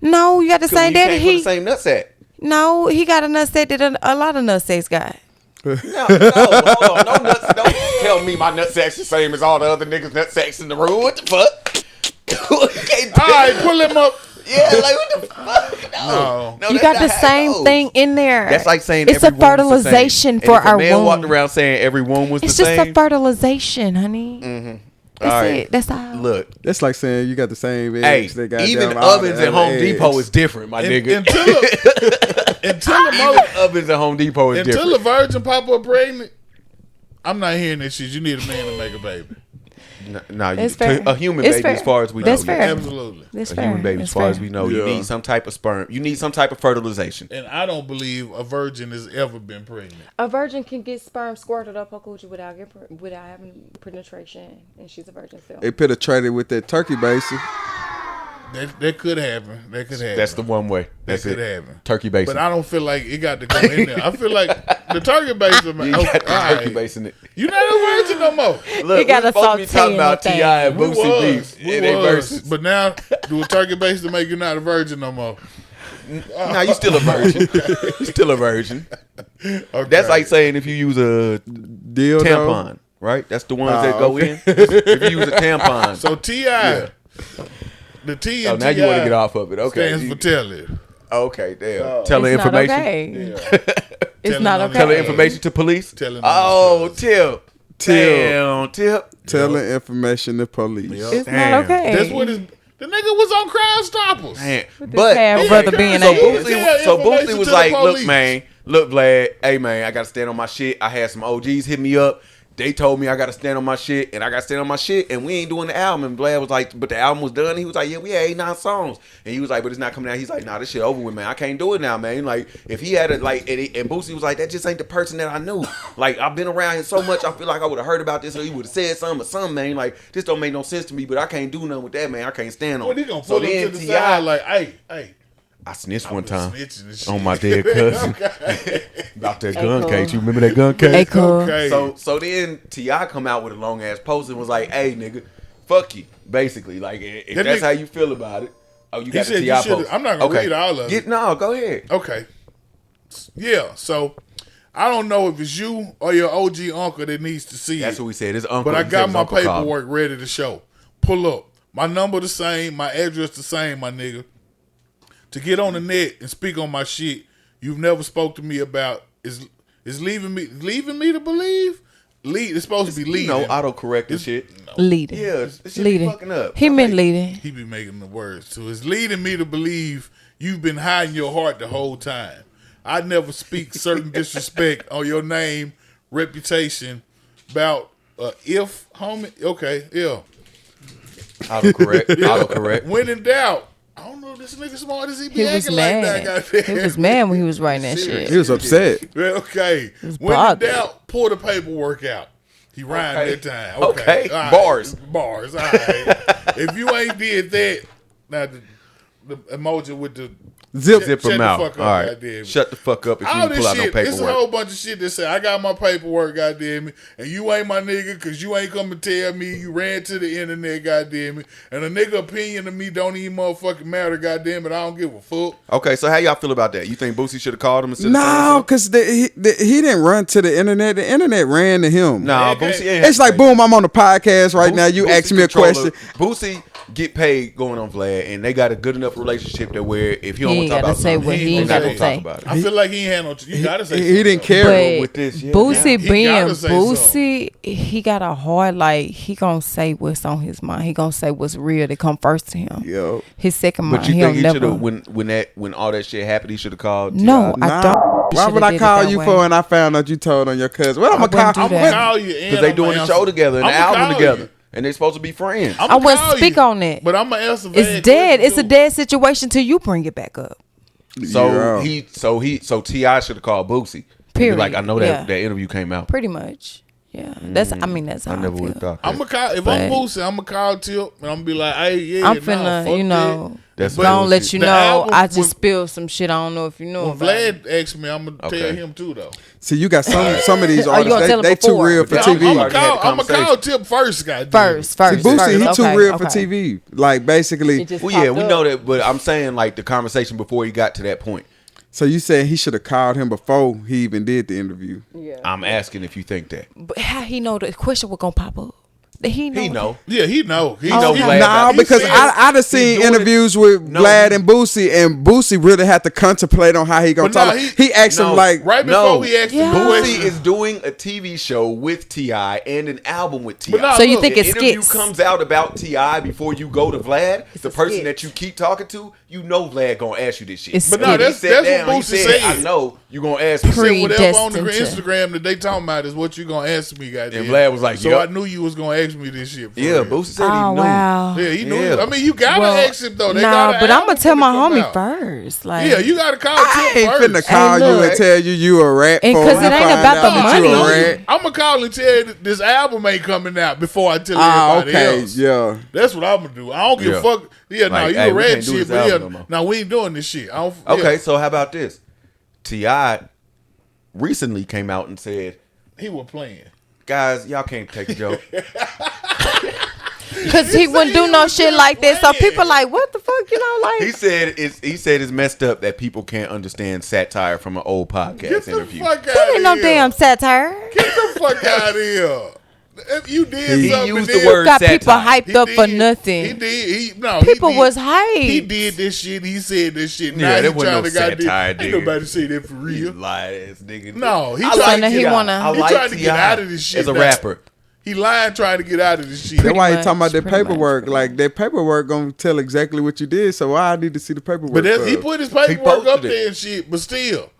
no, you got the same you daddy. came from He the same nutsack. no, he got a nutsack that a lot of nutsacks got. No, hold on. No nuts. Don't tell me my nutsack's the same as all the other niggas' nutsacks in the room. What the fuck? You can't All right, pull him up. Yeah, like what the fuck? No. No. You that's got not the how it same goes. thing in there. That's like saying it's a every womb was the same. fertilization And for if a our man walked womb. around saying every womb was It's the just same. a fertilization, honey. That's All right. it. That's all. Look, That's like saying you got the same hey, eggs. They got even them all ovens the at Home other Depot eggs. is different, my nigga. Until a Even mother, ovens at Home Depot is until a different. virgin pop up pregnant, I'm not hearing that shit. You need a man to make a baby. Nah, It's fair. a human It's baby, fair. as far as we That's know, fair. Absolutely. That's a fair. human baby, That's as far as fair. we know, you Yeah. need some type of sperm. You need some type of fertilization. And I don't believe a virgin has ever been pregnant. A virgin can get sperm squirted up her coochie without having penetration, and she's a virgin still. They penetrated with that turkey basin. That could happen. That could happen. That's the one way. that That's could it. happen. Turkey basin. But I don't feel like it got to go in there. I feel like the turkey basin. you got the turkey basin it. You're not a virgin no more. Look, He got we're a supposed to be talking saute about in the T.I. and We Boosie Beats we in their was. verses. But now, do a turkey basin make you not a virgin no more? Nah, you still a virgin. You still a virgin. Okay. That's like saying if you use a Dildo. tampon, right? That's the ones that go okay. in. If you use a tampon. So T.I. The T Oh, in now you want to get off of it. Okay. stands for tell it. Okay, damn. Tell the It's not information. okay. It's Telling not on okay. Tell the information to police. Telling Oh, on tip. Damn, tip. Telling information to police. It's Damn. not okay. That's what the nigga was on Crime Stoppers. Man. This But half brother being so ass. Boosie, so Information Boosie was to the like, look, police. man, look, Vlad, hey, man, I got to stand on my shit. I had some OGs hit me up. They told me I got to stand on my shit, and I got to stand on my shit, and we ain't doing the album. And Vlad was like, but the album was done. He was like, yeah, we had 8, 9 songs. And he was like, but it's not coming out. He's like, nah, this shit over with, man. I can't do it now, man. Like, if he had it, like, and Boosie was like, that just ain't the person that I knew. Like, I've been around him so much, I feel like I would have heard about this, or he would have said something or something, man. Like, this don't make no sense to me, but I can't do nothing with that, man. I can't stand on Well, it. he gonna So pull him to then the T.I. side like, hey. I snitched one been time snitching and shit. on my dead cousin about that gun cool. case. You remember that gun case? Hey, cool. Okay. So then T.I. come out with a long ass post and was like, "Hey nigga, fuck you." Basically, like if That that's nigga- how you feel about it. Oh, you got said the you T.I. should've- post. I'm not gonna read all of it. No, go ahead. Okay. Yeah, so I don't know if it's you or your OG uncle that needs to see That's it. what we said. His uncle. But I he said got his my uncle called him. paperwork ready to show. Pull up. My number the same, my address the same, my nigga. To get on the net and speak on my shit you've never spoke to me about is leaving me to believe? It's supposed to be You leading. know, autocorrect and shit. Leading. Yeah, this shit be Leading. fucking up. He meant leading. He be making the words too. It's leading me to believe you've been hiding your heart the whole time. I never speak certain disrespect on your name, reputation, about if homie. Okay, yeah. Autocorrect. Autocorrect. When in doubt, I don't know if this nigga smart as he be He was acting like mad. that. Goddamn. He was mad when he was writing that He shit. was upset. Okay. was When in bothered. doubt, pull the paperwork out. He rhymed Okay. that time. Okay. All right. Bars. Bars. All right. If you ain't did that, now the emoji with the Zip. Zip shut him the out. fuck up, All right. goddamn. Shut the fuck up if you All pull this out no shit, it's a paperwork. whole bunch of shit that say I got my paperwork, goddamn it, and you ain't my nigga because you ain't come to tell me you ran to the internet, goddamn it, and a nigga opinion of me don't even motherfucking matter, goddamn it. I don't give a fuck. Okay, so how y'all feel about that? You think Boosie should have called him instead of No, because he didn't run to the internet. The internet ran to him. Nah, Okay. Boosie ain't It's like, boom, I'm on the podcast right now. You ask me a question. Boosie get paid going on Vlad, and they got a good enough relationship that where if he don't He want ain't to talk gotta about say something, what he they ain't not gotta gonna talk say. about it. I feel like he ain't had no. You gotta say He didn't care. But with this, yeah. Boosie He being gotta say Boosie, he got a heart. Like he gonna say what's on his mind. He gonna say what's real that come first to him. Yo. His second But mind. you He think don't he should never. have when all that shit happened, he should have called? No, T.I.? I don't. Why Shoulda would I did it call that you way. for and I found out you told on your cousin? What I'm I gonna wouldn't call? do I'm that. gonna call you Because they doing the show together and the album together, You. and they supposed to be friends. I wouldn't speak on it. But I'm gonna answer. It's dead. It's a dead situation till you bring it back up. So Yeah. T.I. should have called Boosie. And be Period. like, I know that Yeah. that interview came out. Pretty much. Yeah. That's. I mean, that's how I never would have feel. thought that. I'm gonna call if But- I'm Boosie. I'm gonna call Tip and I'm gonna be like, hey, yeah, I'm nah, finna, fuck you know, That's But- don't let bullshit. you The know. album I just when- spilled some shit. I don't know if you know When about it. Vlad asked me, I'm gonna Okay. tell him too though. See, you got some of these Oh, you gonna artists. tell him They too before? real for Yeah, TV. I'm Already had the gonna call conversation. Tip first, goddamn. First. See, Boosie, he too Okay, real for okay. TV. Like basically, It just Well, yeah, popped we up. know that, but I'm saying like the conversation before he got to that point. so you saying he should have called him before he even did the interview? Yeah. I'm asking if you think that. But how he know the question was gonna pop up? He know. He know. Yeah, he know. He know he- Vlad No, about- because he said- I done seen doing it- interviews with No, Vlad he- and Boosie really had to contemplate on how he gonna But talk. nah, He asked him no, like, right before he asked Yeah. the Boosie question. is doing a TV show with T.I. and an album with T.I. But nah, So you look, think the it's interview skits? comes out about T.I. before you go to Vlad, the a person skit. that you keep talking to, you know Vlad gonna ask you this shit. It's But skit. no, He that's sat what down, he Boosie said, said. I know you gonna ask me. Said whatever on the Predestined to. Instagram that they talking about is what you gonna ask me, goddamn. And Vlad was like, so yup. I knew you was gonna ask me this shit. For Yeah, real. Boosie said he Oh knew. wow. Yeah, he knew. Yeah. I mean, you gotta Well, ask him though. They nah, got but I'm gonna tell my homie first. first. Like, Yeah, you gotta call I Tip ain't first. finna call Hey, you look. and tell you a rat. And for 'cause when it I ain't find about out the that money. you a rat. I'm gonna call and tell you this album ain't coming out before I tell Ah, everybody okay, else. yeah. That's what I'm gonna do. I don't give a Yeah. fuck. Yeah, no, Like, you hey, a we red can't do shit, this but yeah, album no more. no, we ain't doing this shit. I don't. Okay, Yeah. so how about this? T.I. recently came out and said, He was playing. guys, y'all can't take a joke. cause he wouldn't do no shit like that. So people like, what the fuck, you know, like. He said it's messed up that people can't understand satire from an old podcast Get the interview. fuck out That of ain't no here. damn satire. Get the fuck out of here. If you did He something, used then- the word Got satire. people hyped He up for did. nothing. He did. He People he did. was hyped. He did this shit. He said this shit. Yeah, Now that he wasn't trying no to goddamn. satire, Ain't nigga. nobody say that for You real. lied ass nigga. No, he I trying like he T.I. wanna- I He like trying to get T.I. out of this shit as a now. rapper. He lying trying to get out of this shit. That's why he much, talking about that pretty much, paperwork. pretty Like that paperwork gonna tell exactly what you did. So why I need to see the paperwork? But that's, for? he put his paperwork posted up it. there and shit. But still,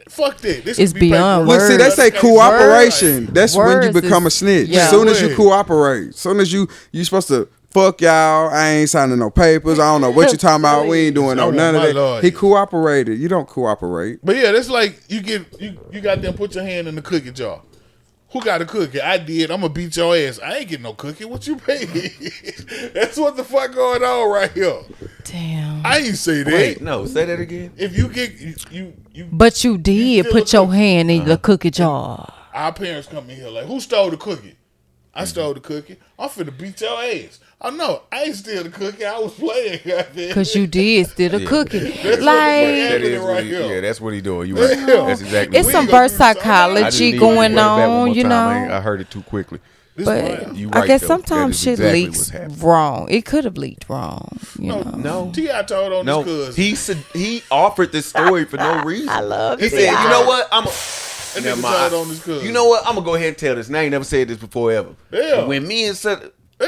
fuck that. This It's could be beyond paperwork. Look, see, they say Words. cooperation. That's when you Words become a is- snitch. yeah. As soon as you Word. cooperate, as soon as you supposed to fuck y'all. I ain't signing no papers. I don't know what you talking about. We ain't doing I no want none of my that. lawyer. He cooperated. You don't cooperate. But yeah, that's like you got them put your hand in the cookie jar. Who got a cookie? I did. I'm gonna beat your ass. I ain't getting no cookie. What you pay? That's what the fuck going on right here. Damn. I ain't say that. Wait, no, say that again. If you get you But you did still put a your cookie. hand in the cookie jar. our parents come in here like, who stole the cookie? I stole the cookie. I'm finna beat your ass. I know. I ain't steal the cookie. I was playing. Goddamn. Cause you did steal the Yeah. cookie. That's what the Like That is what right he, here. yeah, that's what he doing. You right. Yeah. That's exactly. it's We some ain't gonna verse do something. I psychology didn't need going to run it back one on, more you time. know. I heard it too quickly. This But wild. You I right, guess though. sometimes That is shit exactly leaks what's happening. wrong. It could have leaked wrong. You know. No, T.I. told on no. his cousin. He offered this story for no reason. I love He it. said, "You know what? I'm a." That Never nigga mind. told on his cousin. You know what? I'm gonna go ahead and tell this. And I ain't never said this before ever. Yeah. When me and said, He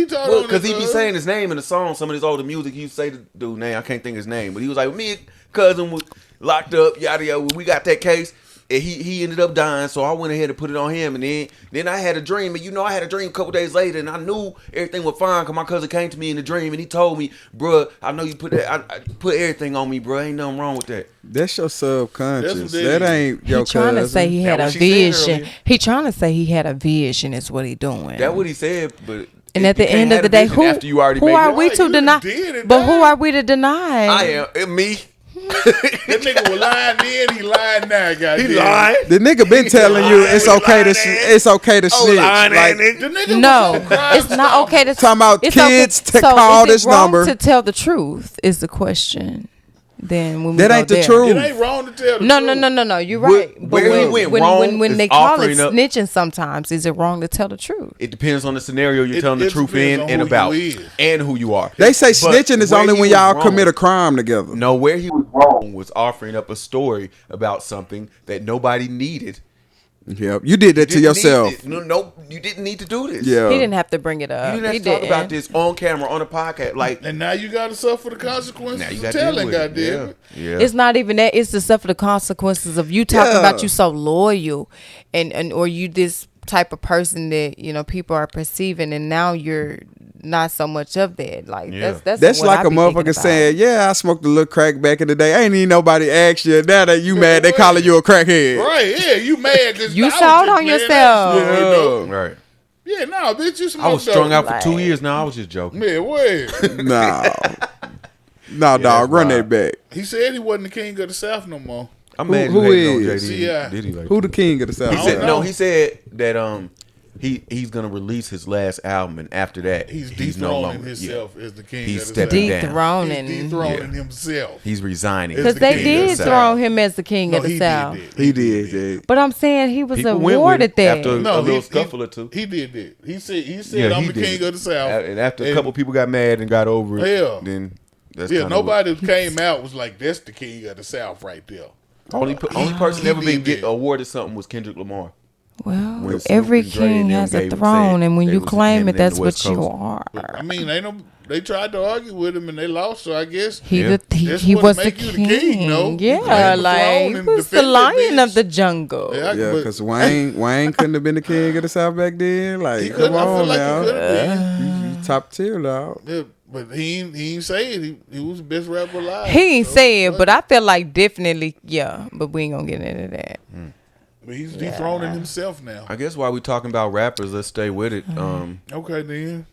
told on because his he be cousin. saying his name in the song. Some of his older music, he used to say the dude name. I can't think of his name, but he was like, "Me and cousin was locked up. Yada yada. When we got that case, he ended up dying, so I went ahead and put it on him. And then I had a dream, and I had a dream a couple days later, and I knew everything was fine because my cousin came to me in the dream, and he told me, "Bruh, I know you put that, I put everything on me, bruh. Ain't nothing wrong with that." That's your subconscious. That's what that That ain't your He trying to cousin. say he had That a what she said vision. earlier. He trying to say he had a vision. Is what he doing. That's what he said, but. And at the end of the day, who after you already who made are it? we Right, to you deny? did it, But who man. are we to deny? I am me. That nigga was lying then, he lying now, goddamn. He lying. The nigga been telling you it's lying, okay to lying it's okay to snitch. lying Like, nigga. The nigga No, was on Crime it's not okay to Talking about it's kids Okay. to call is it this wrong number. to tell the truth is the question. Then when we That go ain't the there. truth. It ain't wrong to tell the No, truth. no. You're Where- right. But where he went wrong when is they call it offering up- snitching, sometimes is it wrong to tell the truth? It depends on the scenario you're It- telling the it truth depends in on and who about, you is. and who you are. They say But snitching is where only he when was y'all wrong- commit a crime together. No, where he was wrong was offering up a story about something that nobody needed. Yep. You did that to Didn't yourself. need it. No, you didn't need to do this. Yeah. He didn't have to bring it up. You didn't have He to talk didn't. about this on camera on a podcast. Like And now you gotta suffer the consequences now you of got to telling, deal with goddamn it. it. Yeah. It's not even that. It's the stuff of the consequences of you talking Yeah. about you so loyal, and or you this type of person that people are perceiving, and now you're not so much of that. Like Yeah. That's what like I a be thinking motherfucker about. saying, "Yeah, I smoked a little crack back in the day. Ain't even nobody asked you. Now that you mad, they calling you a crackhead." Right, yeah, you mad because You sold on yourself. Right. Yeah, nah, bitch, you smoked I was strung dope. out for 2 years now. I was just joking. Man, wait. No, dog, run that's that back. He said he wasn't the king of the South no more. I'm Who- mad who you hating on is? JD. Yeah. Did he like Who the king of the South? He said know. no. He said that he's gonna release his last album, and after that He's no dethroning longer himself as the king He's of the stepping South. down. Dethroning. He's dethroning himself. He's resigning. Because the they king of did the South. throw him as the king No, of the he South. did that. He did, yeah. But I'm saying he was People went with awarded it that. after a little scuffle or two. He did that. He said Yeah, I'm he the did king it. of the South. And after a couple people got mad and got over it, Yeah. then that's Yeah, kinda nobody who came out was like, that's the king of the South right there. only person he ever been did that. awarded something was Kendrick Lamar. Well, When Snoop every and Dre and king them has a gave him throne, said and when they you was claim him it, and that's the what West you Coast. are. I mean, they tried to argue with him and they lost, so I guess He Yeah. That's he what was the make you the king. king, though. You Yeah, claim the throne like and he was the defend it, lion bitch. of the jungle. Yeah, Yeah, but because Wayne couldn't have been the king of the South back then. he Like, could, come I feel on like now. he could have been. You top tier, dog. Yeah, but he ain't say it. He was the best rapper alive. He ain't so, say it, but I feel like definitely, yeah. But we ain't gonna get into that. But he's dethroning himself now. I guess while we talking about rappers, let's stay with it. Okay, then.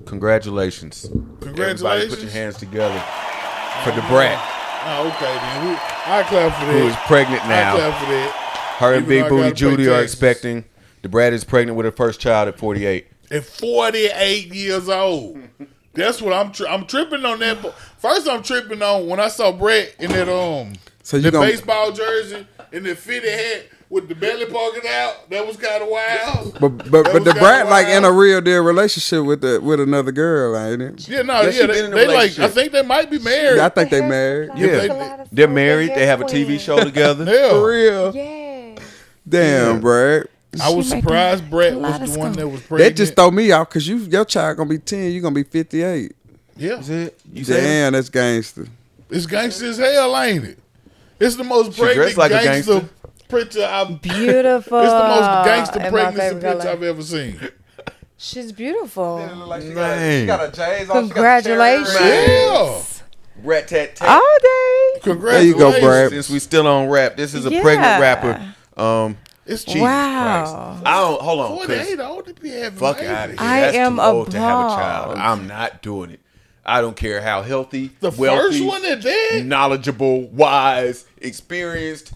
Congratulations. Congratulations. Everybody put your hands together for the brat Oh, okay, then. I clap for that. who is pregnant I now. clap for that. Her and Even Big though I Booty gotta pay Judy are taxes. expecting. The brat is pregnant with her first child at 48. At 48 years old. That's what I'm tripping on that. First, I'm tripping on when I saw Brett in that So you the gonna- baseball jersey and the fitted hat with the belly poking out. That was kind of wild. But That but was the kinda brat like in a wild. real deal relationship with another girl, ain't it? Yeah, no, Yeah, she yeah, been in a they like. relationship. I think they might be married. Yeah, I think they married. Yeah, they're married. They have a TV show together. Yeah. For real. Yeah. Damn, Brad. I was She making surprised Brett was the one kaleidoscope. that was pregnant. That just throw me off because your child gonna be 10, you gonna be 58. yeah, Is it? You said Damn, that's gangster. it's gangster as hell, ain't it? It's the most She pregnant dressed like a gangster gangster. picture I've. Beautiful. It's the most gangster And my pregnancy favorite picture color. I've ever seen. She's beautiful. Man. a J's Congratulations. Yeah. Rat tat tat. All day. Congratulations. you go, Brad. Since we still on rap, this is a Yeah. pregnant rapper. It's Jesus Wow. Christ. I don't hold on. 'cause 48 old to be having Fuck babies. out of here. I That's am too old to have a appalled. child. I'm not doing it. I don't care how healthy, The wealthy, first one that did. knowledgeable, wise, experienced,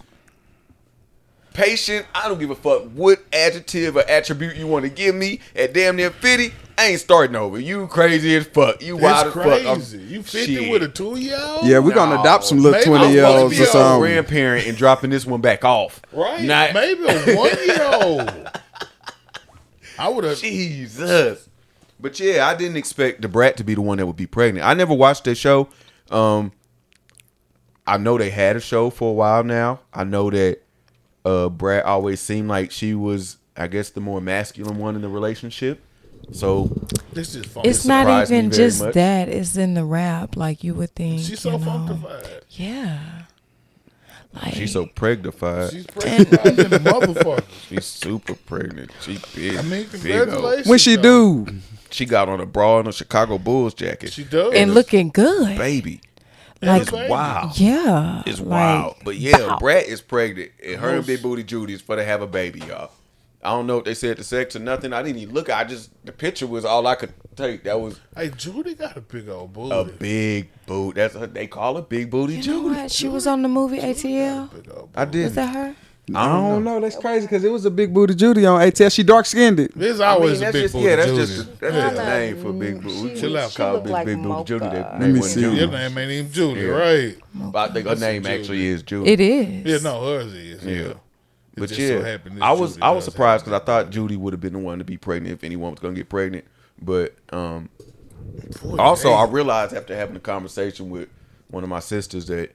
patient. I don't give a fuck what adjective or attribute you want to give me. At damn near 50, I ain't starting over. You crazy as fuck. You wild It's as fuck. I'm- crazy. You 50 Shit. with a 2-year-old? Yeah, we're gonna No. adopt some little Maybe 20-year-olds I'm or supposed to be a a something. grandparent and dropping this one back off. Right. Not, Maybe a 1-year-old. I would have. Jesus. But yeah, I didn't expect the brat to be the one that would be pregnant. I never watched that show. I know they had a show for a while now. I know that Brat always seemed like she was, I guess, the more masculine one in the relationship. So This is funny. It's not surprised me even very just much. that. It's in the rap. Like you would think. She's so you know. funkified. Yeah. Like She's so pregnified. She's pregnant than a motherfucker. She's super pregnant. She big. I mean, big congratulations. When she though. do? She got on a bra and a Chicago Bulls jacket. She does. And looking good. Baby. Like, It's wild. yeah. It's like, wild. But yeah, bow. Brat is pregnant. And her and Big Booty Judy is for to have a baby, y'all. I don't know if they said the sex or nothing. I didn't even look. The picture was all I could take. That was Hey, Judy got a big old booty. a big boot. That's they call her Big Booty You know Judy. what? She was on the movie ATL. Big old I booty. did. Is that her? I don't know. That's crazy because it was a big booty Judy on ATL. She dark skinned it. There's always a big booty. that's Judy. just the name for Big Booty. Chill out. She Call look Big, like Big Booty Mocha. Judy. That Let name me wasn't see. Judy. Your name ain't even Judy, Yeah. right? But I think her name Judy. actually is Judy. It is. Yeah, no, hers is. Yeah. It But just yeah, so happened that I was Judy I was does surprised have because I thought Judy would have been the one to be pregnant if anyone was going to get pregnant. But Boy, also, I damn. realized after having a conversation with one of my sisters that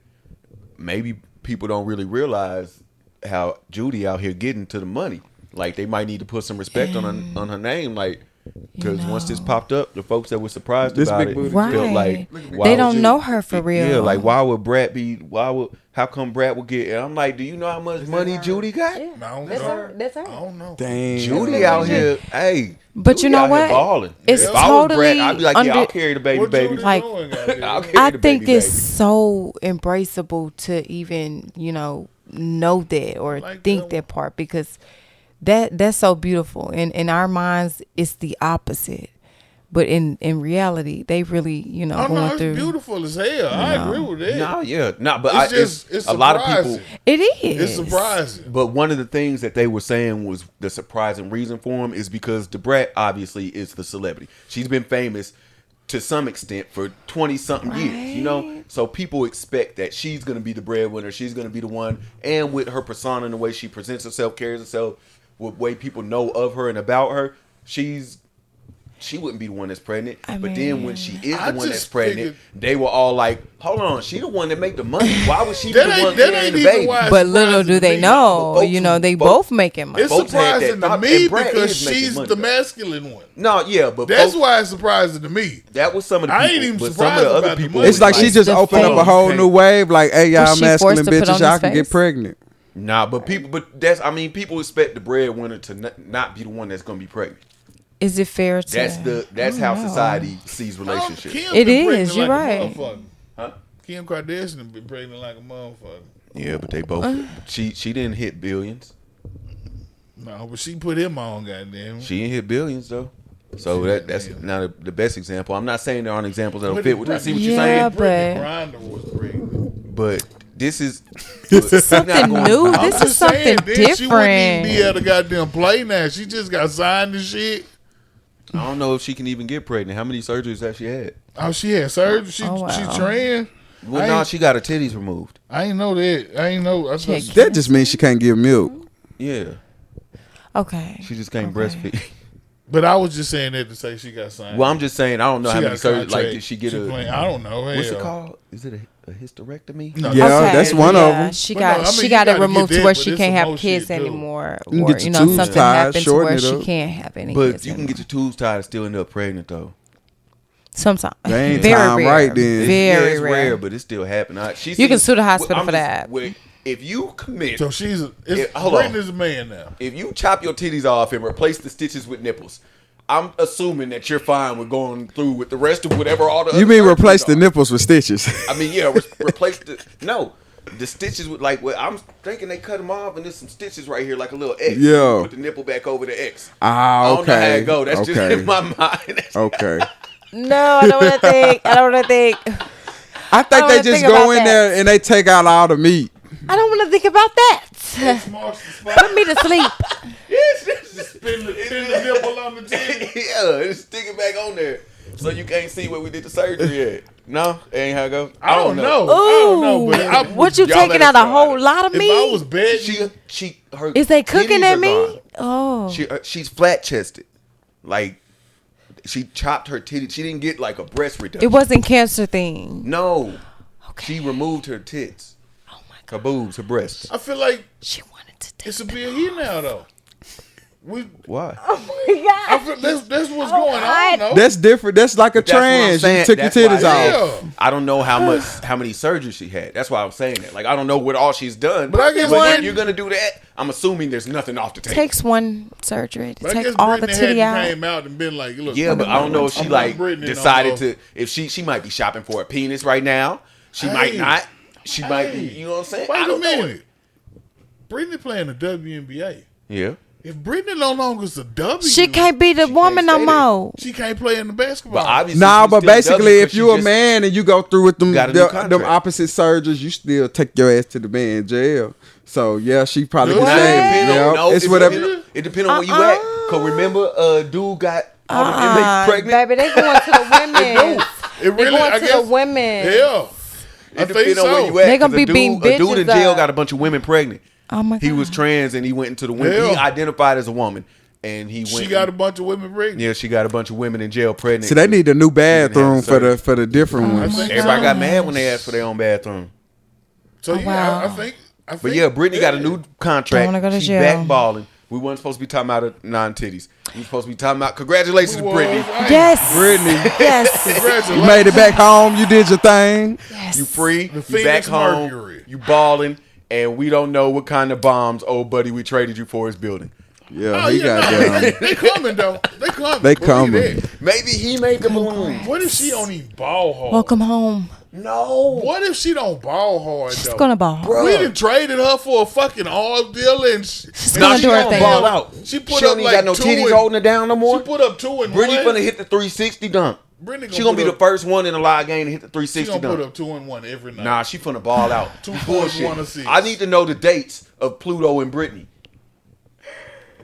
maybe people don't really realize how Judy out here getting to the money. Like they might need to put some respect on her name, like because once this popped up, the folks that were surprised This about big it booty felt Right. like They why would don't you- know her for real. Yeah, like why would Brat be? How come Brat would get? And I'm like, do you know how much money Judy got? I don't That's know. her. That's I her. don't know. Dang. Judy out here, hey. But you Judy know out here what? balling. It's If I was totally Brat, I'd be like, yeah, I'll under- carry the baby, What baby. Judy Like- doing out there? I'll carry I the think baby, it's baby. so embraceable to even, know that or Like think that. that part because that's so beautiful. And in our minds, it's the opposite. But in reality, they really, Oh, no, going it's through. beautiful as hell. I agree with that. No, yeah, no, but It's just, it's a lot of people. surprising. It is. It's surprising. But one of the things that they were saying was the surprising reason for him is because the Brat obviously is the celebrity. She's been famous to some extent for 20 something years, So people expect that she's going to be the breadwinner. She's going to be the one. And with her persona and the way she presents herself, carries herself, with the way people know of her and about her, she wouldn't be the one that's pregnant. I But then when mean, she is I the one just that's pregnant, figured- they were all like, hold on, she the one that make the money. Why would she be That the ain't- one that carrying ain't the even baby? why it's But little surprising do to they me. know, Folks- they folks- both making money. It's Folks had that surprising to thought, me and Brat because is making she's money, the though. masculine one. No, yeah, but That's folks- why it's surprising to me. that was some of the people. I ain't even but some of surprised the other about the people. money. It's like she It's just the opened up a face. whole new wave. Like, hey, y'all Was she masculine forced to put on bitches, y'all his can get face? pregnant. Nah, but people expect the breadwinner to not be the one that's gonna be pregnant. Is it fair to? That's I how don't know. society sees relationships. Kim It been pregnant is, you're like a right. motherfucker. Huh? Kim Kardashian been pregnant like a motherfucker. Yeah, but they both. She didn't hit billions. No, but she put him on, goddamn. She didn't hit billions though. So that's not the best example. I'm not saying there aren't examples that'll fit. I see what you're Yeah, saying, but- Grinder was pregnant. but this is Something new. I'm This is just saying, something then she wouldn't even be different. able to goddamn play now. She just got signed and shit. I don't know if she can even get pregnant. How many surgeries has she had? Oh, she had surgery. She Oh, wow. trans. Well, no, she got her titties removed. I ain't know that. I ain't know. I Check. thought, That just means she can't give milk. Yeah, Okay. she just can't Okay. breastfeed. but I was just saying that to say she got signed. Well, I'm just saying I don't know She how got many a surgeries. Like, contract. did she get playing- I don't know. What's it Hell. called? Is it a hysterectomy? No. Yeah, Okay, that's one of them. She But got no, I mean, she you got it gotta removed get to that, where but she it's can't some have more kids shit, too. anymore, You can or get your tubes something tied, happens to shorten where it she up. can't have any But kids you can anymore. get your tubes tied and still end up pregnant though. Sometimes They ain't very time rare, right then. very it's rare. but it still happened. You can sue the hospital for that. If you commit, So she's hold on. Brittany's a man now. if you chop your titties off and replace the stitches with nipples, I'm assuming that you're fine with going through with the rest of whatever all the. You other mean surgeries replace the are. nipples with stitches? I mean, yeah, replace the stitches with I'm thinking they cut them off and there's some stitches right here like a little X. Yeah. Put the nipple back over the X. Ah, I don't know how okay. it go. That's just Okay. in my mind. Okay. No, I don't want to think. I don't want to think. I think I they wanna just think go about in that. there and they take out all the meat. I don't want to think about that. Put me to sleep. Spin the nipple on the titty. Yeah, just stick it back on there so you can't see where we did the surgery at. No, that ain't how it go. I don't know. Ooh, I don't know. But what you y'all taking let out us a know. whole lot of if I meat? was betting, Her Is they cooking titties at are me? gone. Oh, She's flat chested, like she chopped her titty. She didn't get like a breast reduction. it wasn't cancer thing. No, Okay. she removed her tits, Oh my her god, boobs, her breasts. I feel like she wanted to. it's a big he now though. Why? I feel that's what's going on. No? That's different. That's like a That's what I'm trans. You saying. took your That's why- titties off. Yeah. I don't know how many surgeries she had. That's why I'm saying that. Like I don't know what all she's done. But I guess if Brittany- you're gonna do that, I'm assuming there's nothing off the table. Takes one surgery to But I guess take all the Brittany titty hadn't out. came out and been like, look. Yeah, but I don't know if she I'm like not Brittany no decided more. to. If she might be shopping for a penis right now. She might Hey. not. She might be. Hey. You know what I'm saying? Wait I a don't know. minute. Brittany playing the WNBA. Yeah. If Brittany no longer is a W, She can't be the woman no stay there. more. She can't play in the basketball. But obviously, Nah, she's but still basically, W if 'cause you she a just- man and you go through with them Got a new them contract. opposite surgeries, you still take your ass to the man jail. So yeah, she probably What? can stay. Depend on- Yeah, no, it's it whatever. depend on- It depends on where you at. Cause remember, dude got all the inmates pregnant. Baby, they going to the women. It really, They going I to guess, the women. Yeah. I It think depends on where so. you at. They gonna 'cause be a dude, beating a dude in bitches jail up. got a bunch of women pregnant. Oh my God. He was trans and he went into the women. He Yeah. identified as a woman, and he went. She got a bunch of women pregnant. Yeah, she got a bunch of women in jail pregnant. So they need a new bathroom Didn't have for the different I ones. think Everybody so. got mad when they asked for their own bathroom. So yeah, wow. I think. But yeah, Brittany got a new contract. Don't wanna go to She jail. back balling. We weren't supposed to be talking about non-titties. We were supposed to be talking about congratulations, Well, Brittany. hey, Yes. Brittany, Yes. Congratulations. you made it back home. You did your thing. Yes. You free. The You Phoenix back home. Mercury. You balling, and we don't know what kind of bombs old buddy we traded you for is building. Yeah, Oh, he yeah, got no, down. they coming though. They coming. They Believe coming. that. Maybe he made the balloon. What if she don't even ball hard? Welcome home. No, What if she don't ball hard though? She's gonna ball. Bro. We done traded her for a fucking all deal and She's gonna do her gonna thing. ball out. She She put don't up even like got no 2 titties and- holding her down no more. She put up 2 and Brittany 1. finna hit the 360 dunk. Brittany She gonna be the put up- first one in the live game to hit the She 360 gonna put dunk. up 2 and 1 every night. Nah, she finna ball out. 2 points, 1 assist. I need to know the dates of Pluto and Brittany.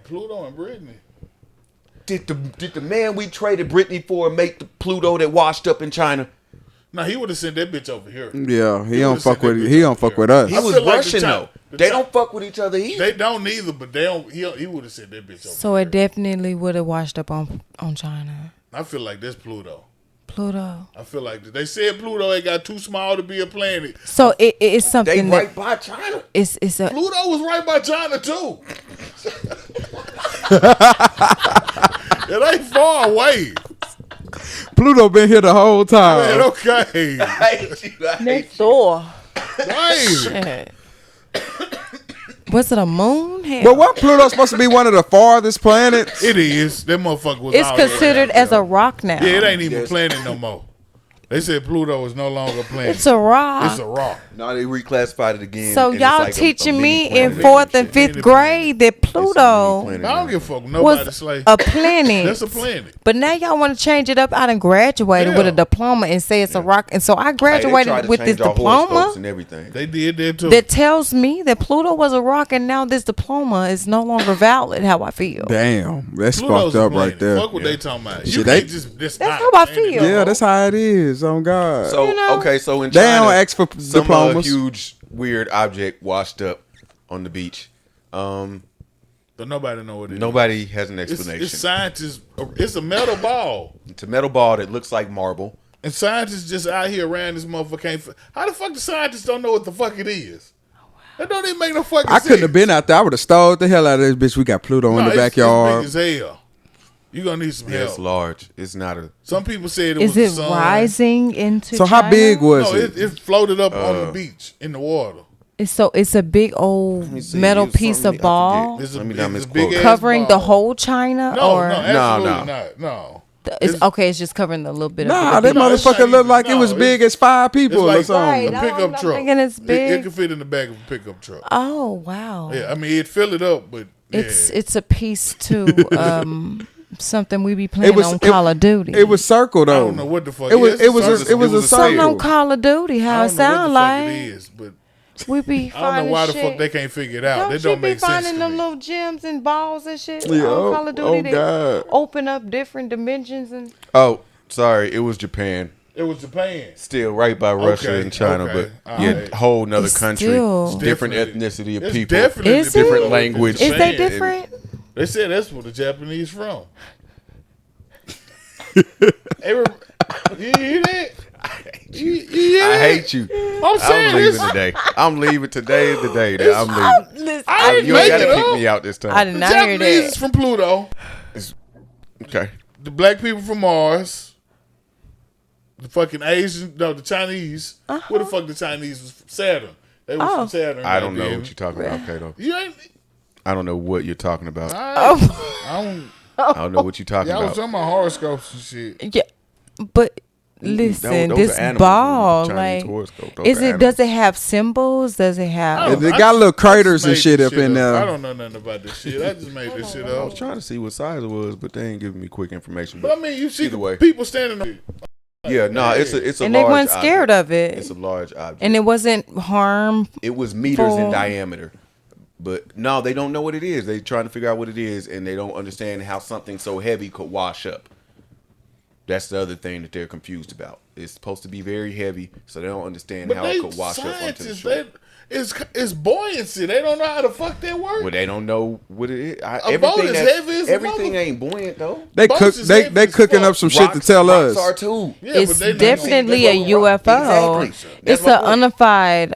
Pluto and Brittany. Did the man we traded Brittany for make the Pluto that washed up in China? Nah, he would have sent that bitch over here. Yeah, he He don't would've fuck sent that with bitch he don't over fuck here. with us. He I was feel like Russian the though. the They Chi- don't fuck with each other either. They don't either, but they don't. He would have sent that bitch over. So it definitely would have washed up on China. I feel like that's Pluto. Pluto. I feel like they said Pluto ain't got too small to be a planet. So it's They something right that by China. it's a Pluto was right by China too. It ain't far away. Pluto been here the whole Man, time. okay. I hate you. I hate next door. Dang. Was it a moon? Hell. But what Pluto supposed to be one of the farthest planets? It is. That motherfucker was It's all the way considered out as there. a rock now. Yeah, it ain't even a Yes. planet no more. They said Pluto is no longer a planet. It's a rock. It's a rock. No, they reclassified it again. So and it's y'all like a teaching mini me planet. in 4th and Mini 5th planet. grade that It's a mini Pluto planet I don't now. give a fuck. Nobody was slay. a planet. That's a planet. But now y'all want to change it up. I done graduated with a Yeah. diploma and say it's a rock. And so I Hey, they graduated tried to with change this our horoscopes diploma and everything. They did that too. that tells me that Pluto was a rock and now this diploma is no longer valid how I feel. Damn, that's Pluto's fucked a up planet. right there. Fuck what they talking about. Shit, You they- can't just. That's That's not how a I planet feel. no Yeah, more. that's how it is. On God. So You know? okay, so in They China, don't ask for some diplomas. huge weird object washed up on the beach. But nobody know what it is. Nobody has an It's explanation. scientists. It's a metal ball. It's a metal ball that looks like marble. And scientists just out here around this motherfucker can't. How the fuck the scientists don't know what the fuck it is? That don't even make no fucking sense. I couldn't have been out there. I would have stole the hell out of this bitch. We got Pluto in the backyard. It's big as hell. You gonna need some Yeah, help. it's large. It's not a. Some people said it Is was the it sun. rising into So how China? big was No, it? it floated up on the beach in the water. It's a big old me see. metal Use piece something- of I ball forget. It's a, Let me it's not a misquote. big ass covering the ball. whole China, No, or no, absolutely no. not. No. it's okay. It's just covering the little bit Nah, of that it. No, it's motherfucker not looked even- like it was no, big as 5 people like- or something. Right, A I'm pickup truck. thinking it's It big. can fit in the back of a pickup truck. Oh wow! Yeah, I mean it'd fill it up, but It's a piece to something we be playing on it- Call of Duty. It was circle I though. don't know what the fuck. It was. Yeah, It was. it's It was a something on circle. Call of Duty. How I it don't know sound what the fuck like it is, but we be I don't finding know why the shit. fuck they can't figure it out. Don't That you don't be make sense finding to them me. little gems and balls and shit Yeah, on Call of Duty oh, that God. open up different dimensions and Oh, sorry, it was Japan. It was Japan. Still right by Russia Okay, and China, okay, but all yeah, right. whole nother It's country, still- different Definitely. ethnicity of It's people. definitely Is it? Different language. is they Japan. different? They said that's where the Japanese from. Hey, you hear that? hate you. Yeah. I hate you. I'm saying I'm leaving this. today. I'm leaving. Today is the day that I'm leaving. Listen, I didn't You make ain't gotta it kick up. me out this time. I did The not hear Japanese is that. from Pluto. Okay. The black people from Mars. The fucking Asian, no, the Chinese. Where the fuck the Chinese was from? Saturn. They was from Saturn. I don't know goddamn. what you're talking about, Kato. You ain't. I don't know what you're talking about. I don't. I don't know what you're talking Y'all was about. talking about horoscopes and shit. Yeah, but listen, Those this are animals, ball, Chinese like, horoscope. Those is are it? animals. Does it have symbols? Does it I have? don't- They I got just- little craters I just and made shit this up in there. I don't know nothing about this shit. I just made this shit I was up. trying to see what size it was, but they ain't giving me quick information. But I mean, you see Either way. people standing on. Yeah, no, it's a And large they weren't scared object. of it, It's a large object. and it wasn't harm. It was meters in for- diameter. But no, they don't know what it is. They trying to figure out what it is, and they don't understand how something so heavy could wash up. That's the other thing that they're confused about. It's supposed to be very heavy, so they don't understand But how they it could wash up onto the scientists. shore. It's buoyancy. They don't know how the fuck that works. Well, they don't know what it is. A boat is heavy as a everything mother- ain't buoyant though. They Boats cook. is They heavy as cooking fuck. up some shit to tell rocks us. are too. Yeah, It's but they not- definitely a that's what- UFO. Exactly. It's That's my an point. unified.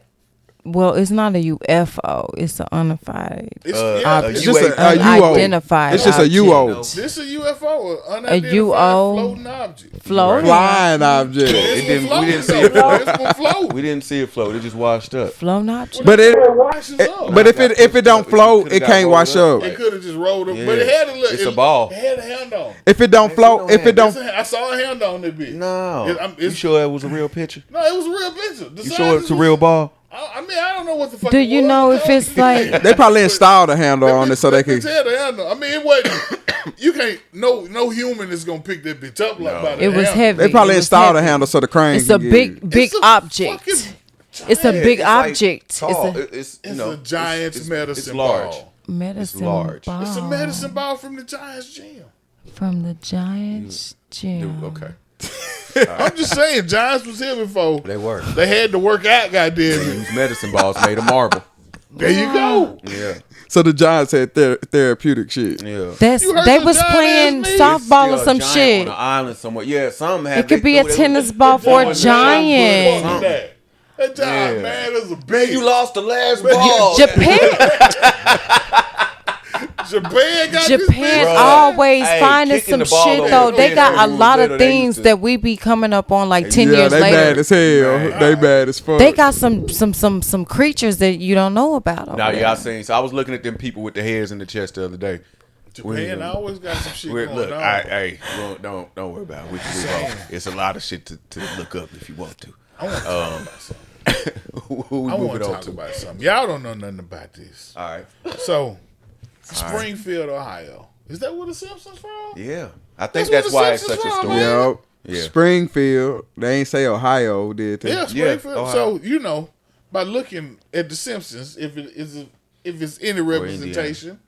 Well, it's not a UFO. It's an unified. It's, Object. It's just a UAP. UO. Unidentified It's just a object. UO. This is a UFO, unidentified UO. floating object. Floating. Flying object. It's didn't- gonna we didn't float, see it though. float. It's gonna float. We didn't see it float. It just washed up. Floating object. But it. washes up. But if it don't float, could've it got can't rolled wash up. up. It could have just rolled up, Yeah. but it had a little. It's a ball. It had a hand on. If it don't float, if it don't. I saw a hand on that bitch. No, It's- you sure it was a real picture? No, it was a real picture. The You sure it's scientists a real ball? I mean, I don't know what the fuck. Do it you was. know if it's like? They probably installed a handle on it so they could. Tell the handle. I mean, it wasn't. You can't. No human is gonna pick that bitch up like by the It was handle. heavy. They probably It was installed a heavy. handle so the crane. It's a can big, get it. big It's a object. fucking It's a Yeah, big it's like object. tall. It's a It's you It's know, a giant's it's medicine large. ball. medicine large. ball It's a medicine ball from the Giants gym. from the Giants gym. Okay, I'm just saying, Giants was here before. they were. They had to work out, goddamn it. These medicine balls made of marble. There you go. Yeah, So the Giants had therapeutic shit. yeah. That's You heard they the was giant playing ass nigga? softball or Still a some giant shit. on an island somewhere. Yeah, some have. It could be a tennis ball for a giant. Fuck that. That giant Yeah. man is a Man, big. you lost the last ball. Japan, Japan got Japan Bruh. always Hey, finding kicking some the ball shit over though. the They head got a was lot better of than things used to. that we be coming up on like 10 Yeah, years they bad later. as hell. They bad as fuck. They got some creatures that you don't know about. over Now there. y'all seen? So I was looking at them people with the heads in the chest the other day. Japan always got some shit We're, going look, on. hey, don't worry about it. We can move on. It's a lot of shit to look up if you want to. I want to talk about something. Who we I want moving to on talk to? about something. Y'all don't know nothing about this. All right. So, Springfield, Ohio. Is that where the Simpsons from? Yeah, I think That's that's where why the it's such a Simpsons story. from, Yep. Yeah. Springfield. They ain't say Ohio, did they? Yeah, Springfield. Ohio. So you know, by looking at the Simpsons, if it's any representation,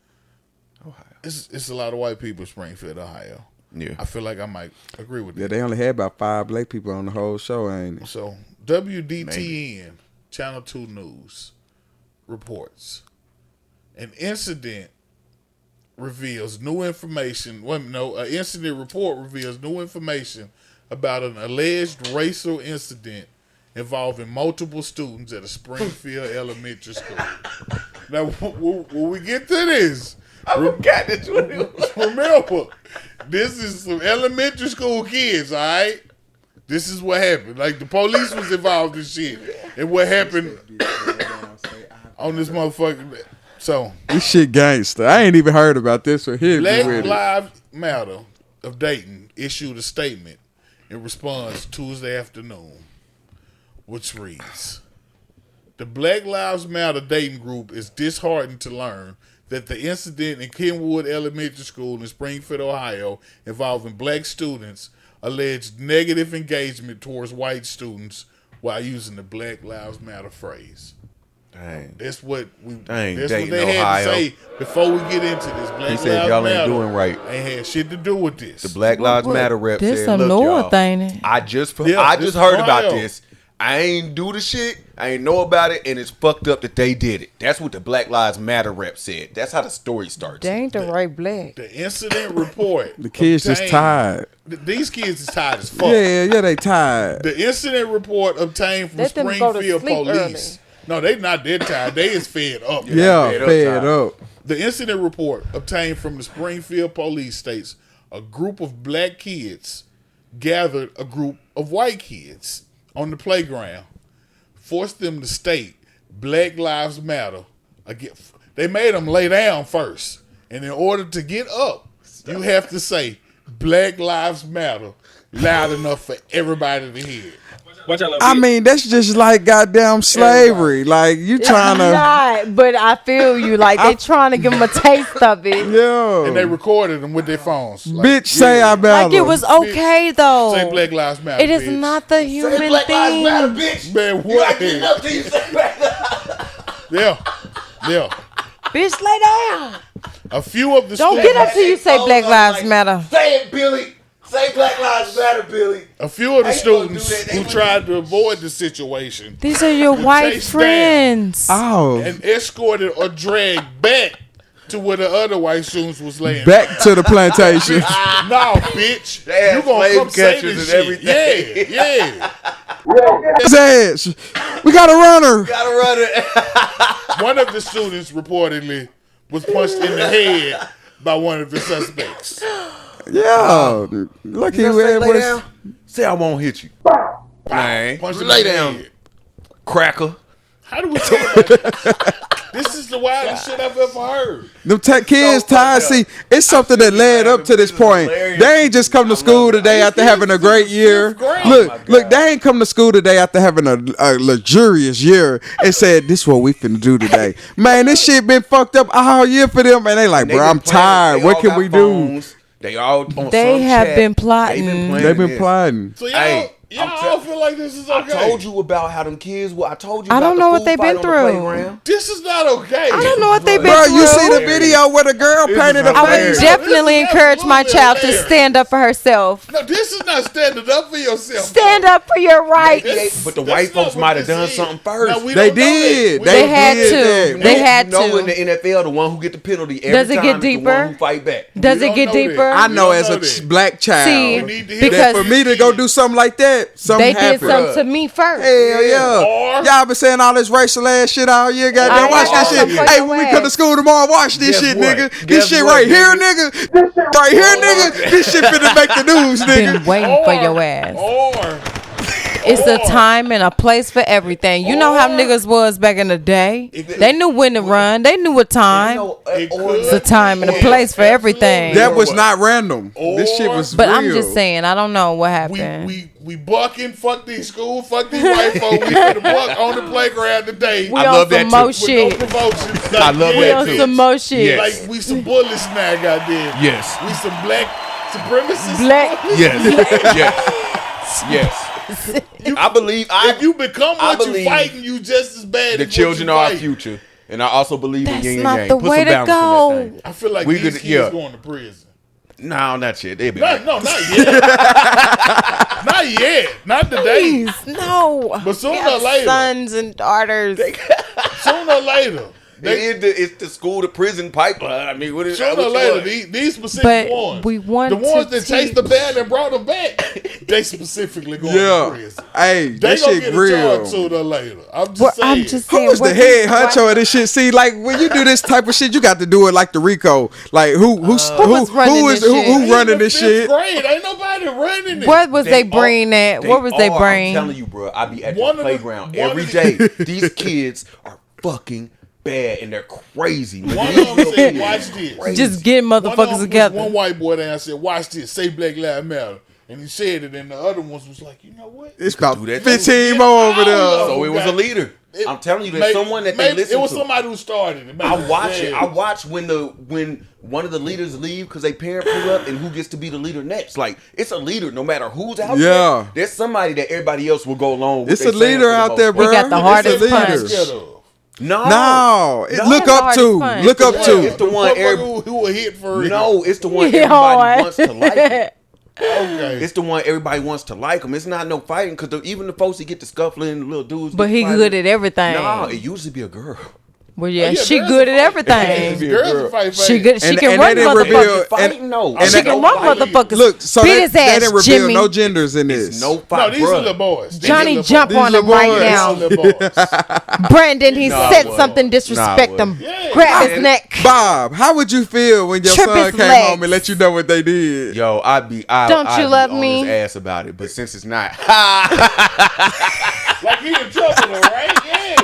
it's a lot of white people in Springfield, Ohio. Yeah. I feel like I might agree with Yeah, that. they only had about 5 black people on the whole show, ain't it? So WDTN, Channel 2 News, reports an incident reveals new information. An incident report reveals new information about an alleged racial incident involving multiple students at a Springfield elementary school. Now, when we get to this, Forgot that you. remember, this is some elementary school kids, all right? This is what happened. Like, the police was involved in shit. And what happened on this motherfucker. So, This shit gangster. I ain't even heard about this one. Hit me Black with it. Lives Matter of Dayton issued a statement in response Tuesday afternoon, which reads, the Black Lives Matter Dayton group is disheartened to learn that the incident in Kenwood Elementary School in Springfield, Ohio, involving black students alleged negative engagement towards white students while using the Black Lives Matter phrase. Dang. That's what we. Dang, that's Dayton, what they had Ohio. to say before we get into this. Black He said Lives y'all ain't Matter doing right. Ain't had shit to do with this. The Black Lives Matter rep This said, a "Look, North, y'all, ain't it? I just Yeah, I this just heard about Ohio. this. I ain't do the shit. I ain't know about it, and it's fucked up that they did it. That's what the Black Lives Matter rep said. That's how the story starts. They ain't the right black. The incident report. The kids just obtained- tired. These kids is tired as fuck. Yeah, they tired. The incident report obtained from Let them go to Springfield sleep Police. No, they not dead tired. They is fed up. Yeah, fed up fed tired. up. The incident report obtained from the Springfield Police states a group of black kids gathered a group of white kids on the playground, forced them to state Black Lives Matter. Again, they made them lay down first, and in order to get up, you have to say Black Lives Matter loud enough for everybody to hear. I mean, that's just like goddamn slavery. Like you trying to, Not, but I feel you. Like they trying to give them a taste of it. And they yeah. recorded them with their phones. Like, Bitch, say I matter. Like it was okay though. say Black Lives Matter. It is bitch. not the human thing. bitch. Man, You what? like getting up till you say Black Lives. Yeah. Bitch, lay down. A few of the Don't students, get up till you say Black Lives Matter. Say it, Billy. Say Black Lives Matter, Billy. a few of the How you gonna do students that? They who wouldn't- tried to avoid the situation These are your Chase white down. friends. Oh, and escorted or dragged back to where the other white students was laying. back to the plantation. No, bitch. They had You gonna slave come say catchers this and shit. everything. Yeah. His ass. We got a runner. Gotta run it. One of the students reportedly was punched in the head by one of the suspects. Yeah, look You here. gonna say lay was down? Say I won't hit you. Man, Punched him lay in the down, head. cracker. How do we talk about this? This is the wildest shit I've ever heard. them kids fucked tired. up. See, it's something that led up to this point. hilarious. They ain't just come to school today after having a great year. Fifth grade. Look, they ain't come to school today after having a luxurious year and said, "This what we finna do today." Man, this shit been fucked up all year for them, and they like, bro, I'm tired. What can we do? They all on They some have chat. been plotting. They been this. plotting. So y'all, Hey, y'all I'm all feel like this is I okay. told you about how them kids. I told you. I about don't the know what food they've fight been on the through. playground. This is not okay. I don't know what they've been Bro, through. you see the video where the girl painted a I would hilarious. face? definitely This is encourage my absolutely child to hilarious. stand up for herself. No, this is not standing up for yourself. Stand up for your rights. But the That's white not folks what might have this done is. something first. No, we They don't know that. did. We They don't- had did to. that. They And had you know to. in the NFL, the one who get the penalty every Does it time get is the deeper? one who fight back. Does We it don't get know deeper? that. I know We as don't a know that. black child See, We need to hear because that for me to go do something like that, something they did happened. something to me first. Hell yeah. Or- Y'all been saying all this racial ass shit all year. Goddamn, I watch got this shit. something for Hey, your when we ass. come to school tomorrow, watch this Guess shit, what? nigga. Guess This shit what, right here, nigga? nigga. Right here, nigga. This shit finna make the news, Been nigga. waiting for your ass. Or It's a time and a place for everything. You know how niggas was back in the day. They knew when to run. They knew what time. it It's a could. time and a place for everything. That was not random. This shit was But real. I'm just saying, I don't know what We happened. we bucking. Fuck these schools. Fuck these white folk. We finna buck on the playground today. We I on love some that more too. With no shit. promotions. I love We that on too. some more shit. Yes. Like we some bullets now, goddamn. Yes. We some black supremacists. Black. Yes. yes. Yes. I believe If you become I what you believe fighting, you just as bad. the as children what are you our fighting. future, and I also believe in That's yin and not yang. the Put way some to balance in go. that thing. I feel like We these could- kids yeah. going to prison. No, not yet. They be No, not yet. Not yet. Not today. Please, no. But sooner We or have later. sons and daughters. Sooner or later. It's the school to prison pipeline. I mean, what is Sooner or what you later, want? these specific But ones, we want the ones to that chased the teach. band and brought them back, they specifically going to Yeah. prison. Hey, They that gonna shit get a real. charge sooner or later. I'm just Well, saying. I'm just Who saying. was the what head these honcho white- of this shit? See, like when you do this type of shit, you got to do it like the Rico. Like who was running this shit? who Ain't running the this fifth shit? Grade. Ain't nobody running it. What was they brain at? What was they I'm brain? telling you, bro. I be at One the of the- playground one every of day. the- These kids are fucking bad and they're crazy. One of them said, "Watch this." Just getting One of them motherfuckers was together. One white boy down said, "Watch this. Say Black Lives Matter." And he said it, and the other ones was like, "You know what?" It's about do that 15 too. more over Yeah. there. So it was a leader. I'm telling you, there's someone that they listen It was to. somebody who started it. I watch it. Yeah. I watch when one of the leaders leave because they parent pull up and who gets to be the leader next. Like it's a leader, no matter who's out Yeah. there. There's somebody that everybody else will go along with. It's a leader out there, bro. He got the It's a hardest leader. punch. Scared of. No, No. look up Hardest to. punch. Look up It's to. the one Motherfucker who will hit for real. No, it's the one Yeah, everybody hard. wants to like. Okay. It's the one everybody wants to like him. It's not no fighting because even the folks that get the scuffling, the little dudes. But get he fighting. good at everything. Nah, it usually be a girl. Well, yeah, Oh, yeah, she girls good will at fight. everything. Girls will fight. She good. She And- can and run they didn't reveal- motherfuckers. Fighting, no. and She they- can run motherfuckers. Look, so Beat they his didn't ass, reveal Jimmy. no genders in It's this. no No, fight, these are bruh. little boys. These Johnny, are little jump boys. on These him are right boys. now. These are little boys. Brandon, he Nah, said boy. something, disrespect Nah, him. boy. Yeah. Grab his neck. Bob, how would you feel when your Trip son his came legs. home and let you know what they did? Yo, I'd be Don't you love on me? his ass about it, but since it's not, Like he in trouble, though, right? Yeah.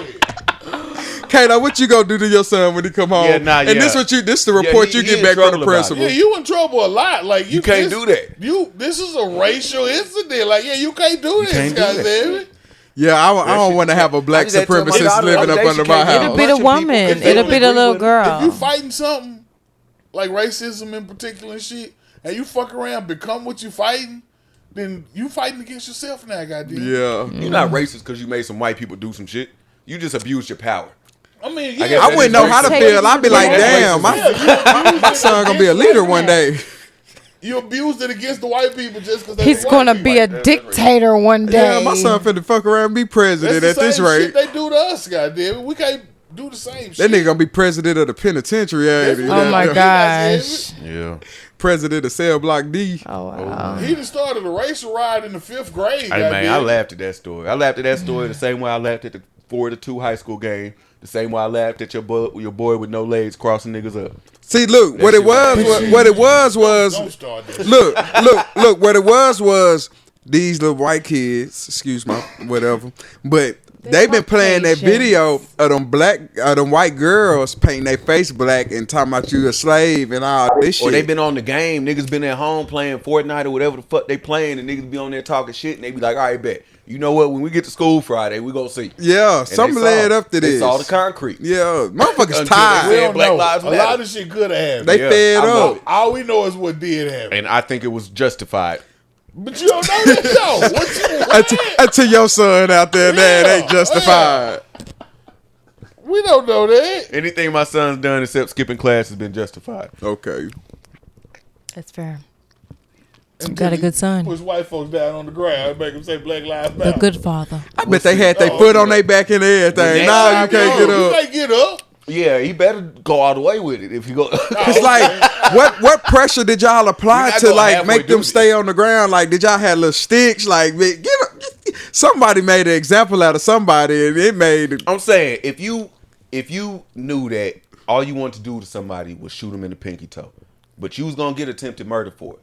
Kato, what you gonna do to your son when he come home? Yeah, nah, and yeah. this the report he you get in back from trouble the about it. principal. Yeah, you in trouble a lot. Like you can't do that. This is a racial incident. Like, yeah, you can't do this, can't do that. goddamn. Yeah, I don't want to have a black I just had to tell my supremacist daughter living the up other day, under she my can't get It'll house. be the bunch of people woman. because they It'll don't be the agree little with- girl. If you fighting something like racism in particular and shit, and you fuck around, become what you fighting, then you fighting against yourself now, goddamn. Yeah, You're not racist because you made some white people do some shit. You just abused your power. I mean, I yeah, guess I that wouldn't is know how to racist. feel. I'd be like, Yeah, damn, my son gonna be a leader one day. You abused it against the white people just because He's gonna be a dictator one day. Yeah, my son finna fuck around and be president That's at the this same rate. shit they do to us, goddamn it. We can't do the same That shit. nigga gonna be president of the penitentiary, ain't he? Oh my Goddamn. gosh. Yeah. President of Cell Block D. Oh wow. He done started a racial riot in the 5th grade. Hey man, I goddamn. laughed at that story. I laughed at that story the same way I laughed at the 4-2 high school game. The same way I laughed at your boy with no legs crossing niggas up. See, look, what it was, Don't start this. look, what it was these little white kids, excuse my whatever, but they been playing that video of them white girls painting their face black and talking about you a slave and all this shit. Or they been on the game. Niggas been at home playing Fortnite or whatever the fuck they playing, and niggas be on there talking shit, and they be like, all right, bet. You know what? When we get to school Friday, we gonna see. Yeah, And something they saw led it. up to They this. saw the concrete. Yeah, motherfuckers Until they We tired. said- don't Black know. Lives A Matter. lot of shit could have happened. They Yeah, fed I know. up. All we know is what did happen. And I think it was justified. But you don't know that though. What you Until your son out there, that Yeah, ain't justified. We don't know that. Anything my son's done except skipping class has been justified. Okay. That's fair. Got a good son. Push white folks down on the ground, make them say Black Lives A Matter. good father. I bet they had their Oh, foot okay. on their back and everything. Well, Nah, you next can't time, get You up. can't get up. Yeah, he better go all the way with it if he go. It's like, what pressure did y'all apply You're not to gonna like halfway make them do stay on the ground? Like, did y'all have little sticks? Like, man, somebody made an example out of somebody, and it made. I'm saying if you knew that all you wanted to do to somebody was shoot him in the pinky toe, but you was gonna get attempted murder for it,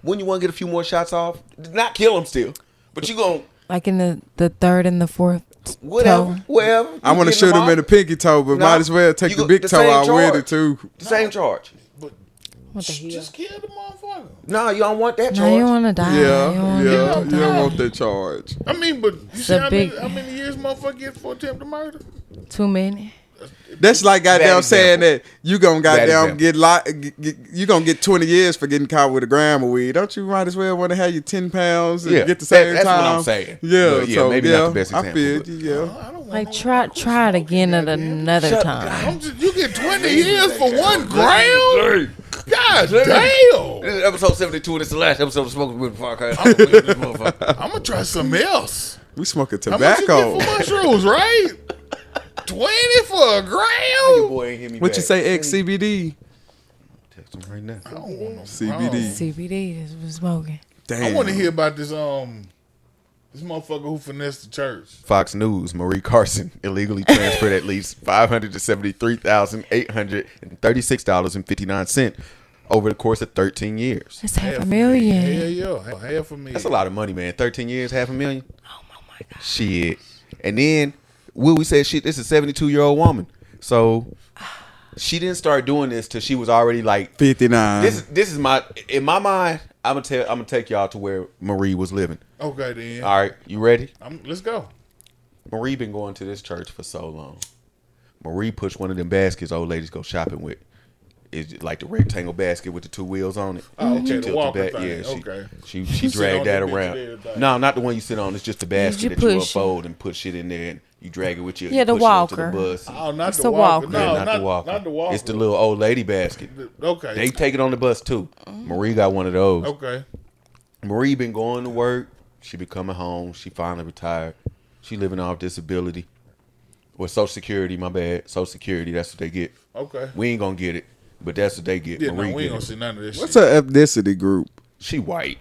wouldn't you want to get a few more shots off? Not kill him still, but you gonna Like in the third and the fourth. whatever, toe. wherever. I want to shoot him in the pinky toe, but No, might as well take you the go- big the toe same out with charge. it too. The same charge. What the hell? Just kill the motherfucker. No, you don't want that No, charge. you want to die. Yeah, You wanna yeah, die. you don't want that charge. I mean, but you It's see a how big- many years motherfucker get for attempted murder? Too many. That's like goddamn Bad saying example. that you gonna Bad goddamn example. you gonna get 20 years for getting caught with a gram of weed. Don't you might as well want to have your 10 pounds and Yeah, get the same that's time? what I'm saying. Yeah, But yeah, so maybe yeah, not the best I example, feel but- you, yeah. I don't want Like no try it again at another time. You get 20 years for 1 gram? God damn. This is episode 72, and it's the last episode of Smoking with the Podcast. I'm gonna try something else. We smoking How much you tobacco. get for mushrooms, right? 20 for a Your gram? boy ain't hit me What back. you say, ex CBD? Text him right now. I don't want no CBD. CBD is for smoking. Damn. I want to hear about this this motherfucker who finessed the church. Fox News, Marie Carson illegally transferred at least $573,836.59 over the course of 13 years. That's half a Hell million. yeah, half a million. That's a lot of money, man. 13 years, $500,000. Oh my God. Shit. And then Will, we said shit, this is a 72-year-old woman. So she didn't start doing this till she was already like 59. This is my in my mind, I'm gonna take y'all to where Marie was living. Okay, then. All right, you ready? Let's go. Marie been going to this church for so long. Marie pushed one of them baskets old ladies go shopping with. It's like the rectangle basket with the 2 wheels on it. Oh, okay, She the tilted walker back. thing. Yeah, Okay. she sit dragged on that that bitch around. and everything. No, not the one you sit on. It's just the basket you that you push it. unfold and put shit in there, and you drag it with you. Yeah, you the push it onto walker. the bus. Oh, not It's the the walker. walker. No, Yeah, not the walker. Not the walker. It's the little old lady basket. Okay. They take it on the bus too. Marie got one of those. Okay. Marie been going to work. She be coming home. She finally retired. She living off disability. Or Social Security, my bad. Social Security, that's what they get. Okay. We ain't gonna get it, but that's what they get. Yeah, no, Marie we ain't get gonna it. see none of this What's shit. her ethnicity group? She white.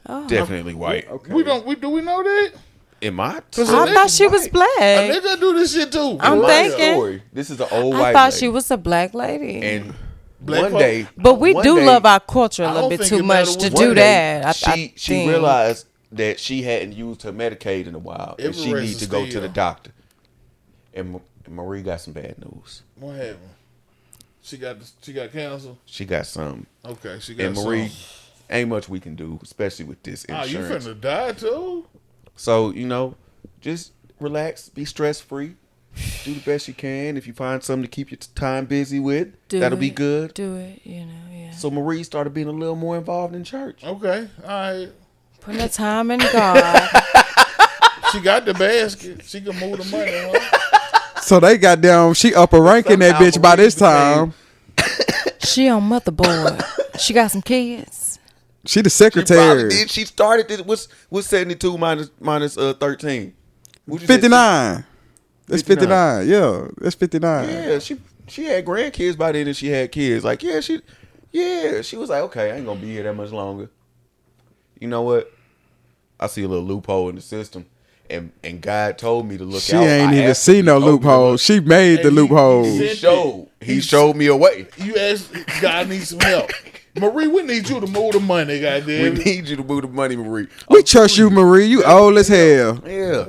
Oh. Definitely white. We do we know that? In my I thought she was A black. nigga do this shit too. I'm in my thinking. story, this is an old I white thought lady. she was a black lady. And Black one folk- day, But we one do day- love our culture a I little don't bit think too it matter much to what- do one day, that. she think. realized that she hadn't used her Medicaid in a while, and Every she race needs is to go to still- the doctor. And Marie got some bad news. What happened? She got cancer. She got some, Okay, she got and Marie, some. ain't much we can do, especially with this Ah, you insurance. finna die too? So just relax, be stress free, do the best you can. If you find something to keep your time busy with, Do that'll be it. good. Do it, yeah. So Marie started being a little more involved in church. Okay, all right. Putting the time in God. She got the basket. She can move the money. Huh? So they got down. She upper ranking that Somehow bitch by Marie this time. She on motherboard. She got some kids. She the She probably secretary. did. She started this. What's 72 minus 13? What'd you say? 59. That's 59. 59. Yeah, that's 59. Yeah, she had grandkids by then, and she had kids. Like, she was like, okay, I ain't gonna be here that much longer. You know what? I see a little loophole in the system, and God told me to look She out. ain't I even asked see him, no he told me to loophole. look. She made the Hey, loophole. he- He showed me a way. You asked God needs some help. Marie, we need you to move the money, We goddamn. need you to move the money, Marie. We trust you, Marie. You old as hell. Yeah.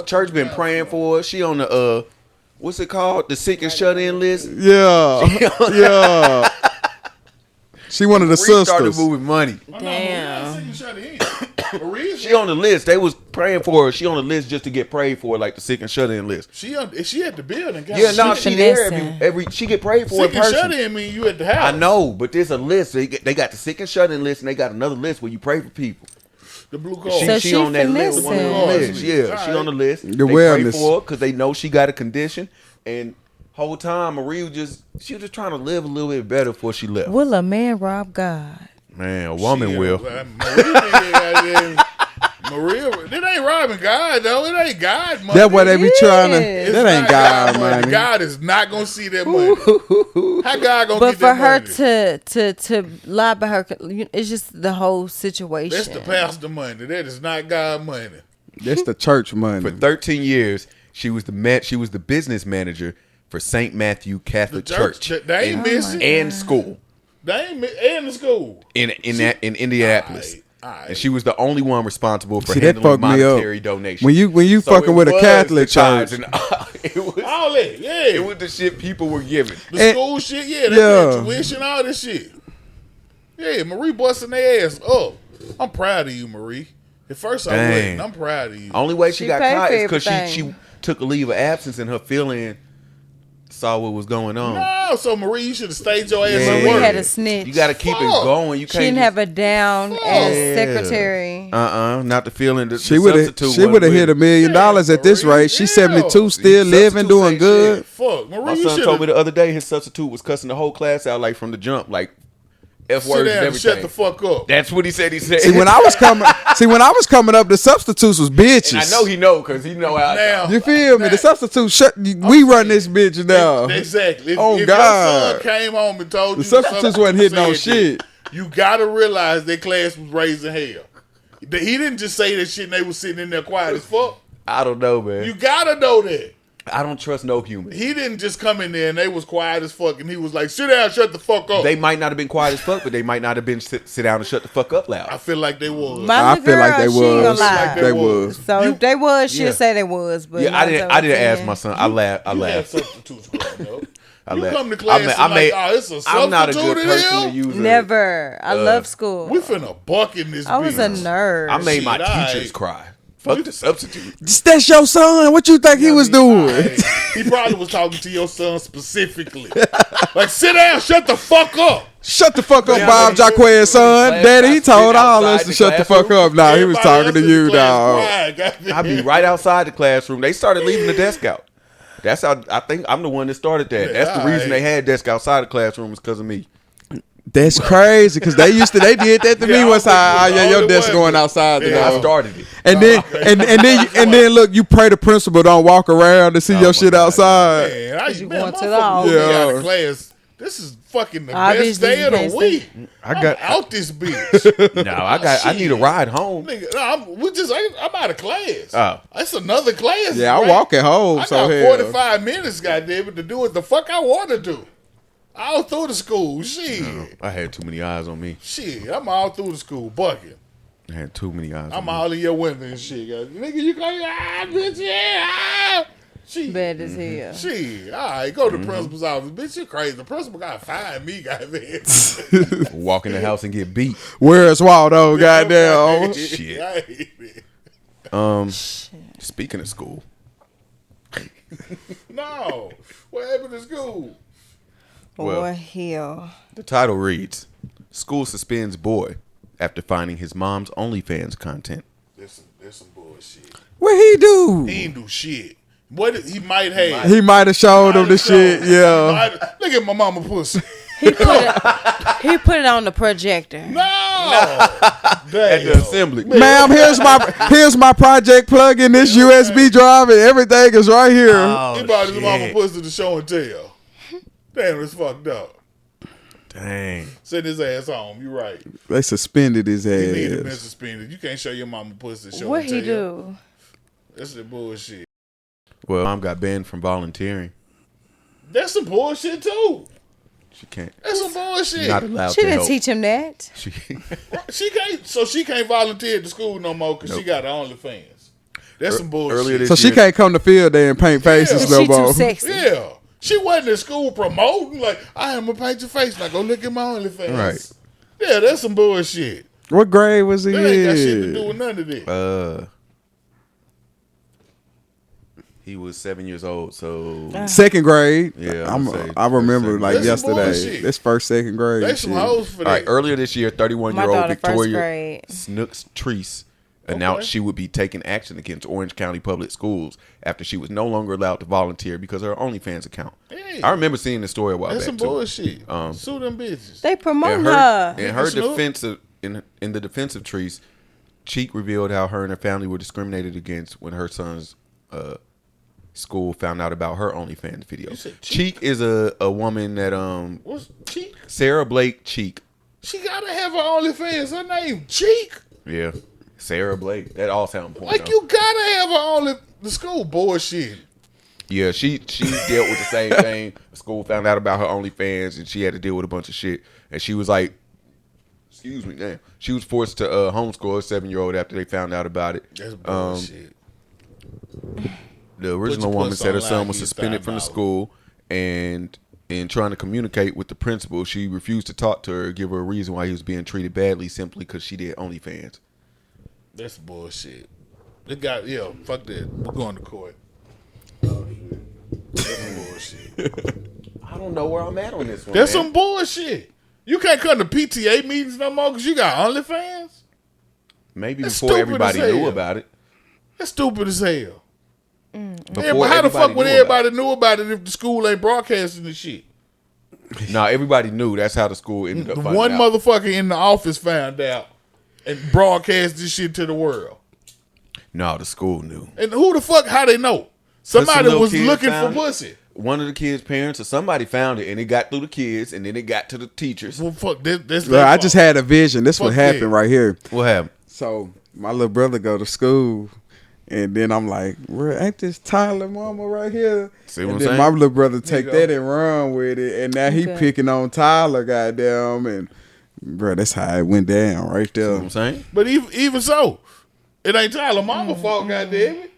Church been praying for her. She on the what's it called? The sick and shut in list. Yeah, yeah. She one of the Marie started sisters. moving money. Damn. Marie, She on the list. They was praying for her. She on the list just to get prayed for, like the sick and shut in list. she at the building. Yeah, no, She she there finessing. every she get prayed for in Sick and shut person. in mean you at the house. I know, but there's a list. They got the sick and shut in list, and they got another list where you pray for people. The blue card. So She she on that list. One of the finessing. lists. Yeah, she on the list. The They wellness. pray for her because they know she got a condition, and whole time Marie was just trying to live a little bit better before she left. Will a man rob God? Man, a woman Shit, will. Maria, it ain't robbing God though. It ain't God money. That's what they be trying to. Yes. It's That ain't not God money. God is not gonna see that money. How God gonna But get for that her money? to lie by her, it's just the whole situation. That's the pastor money. That is not God money. That's the church For money. 13 years, she was the business manager for St. Matthew Catholic Church, They ain't missing. and school They ain't in the school. in Indianapolis. Alright. And she was the only one responsible for See, that handling fucked me up. monetary donations. When you So fucking it with a was Catholic the tithes church, and it was All that, yeah. it was the shit people were giving. The And- school shit, yeah. They Yeah. pay tuition, all this shit. Yeah, Marie busting their ass up. I'm proud of you, Marie. At first I Dang. wasn't. I'm proud of you. Only way she She got paid caught for is because she everything. took a leave of absence and her feeling saw what was going on. No, so Marie, you should have stayed your ass Yeah. at We work. had a snitch. You got to keep it Fuck. going. You She can't. didn't have a down as Yeah. secretary. Not the feeling. The she would have substitute she wasn't would have with hit it. $1 million at this Marie, rate. She yeah. 72, still These living, substitutes doing ain't good. shit. Fuck, Marie, My you son should told me have the other day his substitute was cussing the whole class out like from the jump, like F sit words and down and everything. shut the fuck up. That's what he said. He said. See, when I was coming up, the substitutes was bitches. and I know he know because he know how. Now, You feel me? The substitutes we run this bitch now. Exactly. If, Oh, if God. your son came home and told The you substitutes wasn't hitting on said shit. that, you gotta realize their class was raising hell. He didn't just say that shit and they was sitting in there quiet as fuck. I don't know, man. You gotta know that. I don't trust no human. He didn't just come in there and they was quiet as fuck and he was like, sit down, shut the fuck up. They might not have been quiet as fuck, but they might not have been sit down and shut the fuck up I loud. feel like they was. My I little feel like girl, they she ain't gonna was. lie. They was. So if they was, she'll Yeah. say they was. But Yeah, I didn't ask my my son. I laughed. You had laughed. substitutes growing up. I You laughed. come to class and oh, it's a I'm not a substitute good in person to here? use. Never. I love school. We finna buck in this I was a bitch. nerd. I made my Shit, all teachers right. cry. Fuck the substitute. That's your son. What you think he was doing? Hey, he probably was talking to your son specifically. Like, sit down, shut the fuck up. Shut the fuck up, Yeah, Bob like, Jaquez, son. class, Daddy, he I told sit all us outside to the shut the fuck classroom. up. Nah, he was Everybody talking else to in the you, class dog. quiet, goddamn. I'd be right outside the classroom. They started leaving the desk out. That's how I think I'm the one that started that. That's the reason they had desk outside the classroom is because of me. That's crazy because they did that to me Yeah, one I was time. the Yeah, your only desk one. going outside. Yeah, today. I started it. And then look, you pray the principal don't walk around to see Oh your my shit God, outside. Man, you man, going to the motherfucker office. put me out Yeah. of class. This is fucking the Obviously, best day you of can't the week. I got- I'm out this bitch. No, I need a ride home. Nigga, I'm out of class. Oh. That's another class. Yeah, I right? walk at home. I so got hell. 45 minutes, goddamn, to do what the fuck I want to do. All through the school. Shit. I had too many eyes on me. Shit. I'm all through the school bucking. I had too many eyes on I'm me. all in your window and shit. Guys. Nigga, you call your bitch, yeah. Shit. Bad as hell. Shit. All right, go to the principal's office. Bitch, you crazy. The principal got to find me, goddamn. Walk in the house and get beat. Where's Waldo? Goddamn. Shit. I hate it. Speaking of school, No. What happened to school? Well- Boy, hell. the title reads, School Suspends Boy After Finding His Mom's OnlyFans Content. There's some bullshit. What he do? He ain't do shit. What he might have. He might have showed him the shit. Yeah. Look at my mama pussy. He put it on the projector. No. At the assembly. Ma'am, here's my project plug in this USB drive and everything is right here. He brought his mama pussy to show and tell. Damn, it's fucked up. Dang. Send his ass home. You right. They suspended his He need to been ass. suspended. You can't show your mama pussy to show What and tell. he do? That's the bullshit. Well, Mom got banned from volunteering. That's some bullshit too. She can't. That's some bullshit. Not allowed She to didn't help. teach him that. She, She can't volunteer at the school no more because she got her OnlyFans. That's some bullshit. earlier this So she year- can't come to field day and paint faces Is no she too more. sexy? Yeah. She wasn't in school promoting like I am gonna paint your face. Now go look at my OnlyFans. Right. Yeah, that's some bullshit. What grade was he That ain't got shit to do in? with none of this. He was 7 years old, so Second grade. Yeah, I'm, I'd say I remember second like grade. That's some yesterday. bullshit. This first, second grade. They some shit. hoes for all right. that. Earlier this year, 31-year-old My daughter, first Victoria grade. Snooks Treese announced she would be taking action against Orange County Public Schools after she was no longer allowed to volunteer because of her OnlyFans account. Hey. I remember seeing the story a while That's back some too. bullshit. Sue them bitches. They promote In her. her Snoop. defense of, in the defense of Treese, Cheek revealed how her and her family were discriminated against when her son's school found out about her OnlyFans video. said Cheek is a woman that What's Cheek? Sarah Blake Cheek. She gotta have her OnlyFans. Her name Cheek. Yeah. Sarah Blake. That all sound important. Like you gotta have her only the school bullshit. Yeah, she dealt with the same thing. The school found out about her OnlyFans and she had to deal with a bunch of shit. And she was like, excuse me, damn. She was forced to homeschool a 7-year-old after they found out about it. That's bullshit. The original your woman puss said her online, son was get suspended from the $5. school, and in trying to communicate with the principal, she refused to talk to her, give her a reason why he was being treated badly simply because she did OnlyFans. That's bullshit. They got fuck that. We're going to court. That's bullshit. I don't know where I'm at on this one. That's some bullshit. You can't come to PTA meetings no more because you got OnlyFans. Maybe That's before stupid everybody as hell. knew about it. That's stupid as hell. Before Yeah, but how the fuck would knew about everybody knew about it if the school ain't broadcasting the shit? it. No, everybody knew. That's how the school ended up finding One out. motherfucker in the office found out and broadcast this shit to the world. No, the school knew. And who the fuck? How they know? Somebody little was kid looking for found it. pussy. One of the kids' parents or somebody found it, and it got through the kids, and then it got to the teachers. Well, fuck this. Look, I just had a vision. This what Fuck happened yeah. right here. What happened? So my little brother go to school, and then I'm like, "Where ain't this Tyler mama right here?" See what and I'm then saying? my little brother take go. that and run with it, and now he Okay. picking on Tyler, goddamn, and bro, that's how it went down right You know there. what I'm saying? But even so, it ain't Tyler Mama fault. Goddamn it.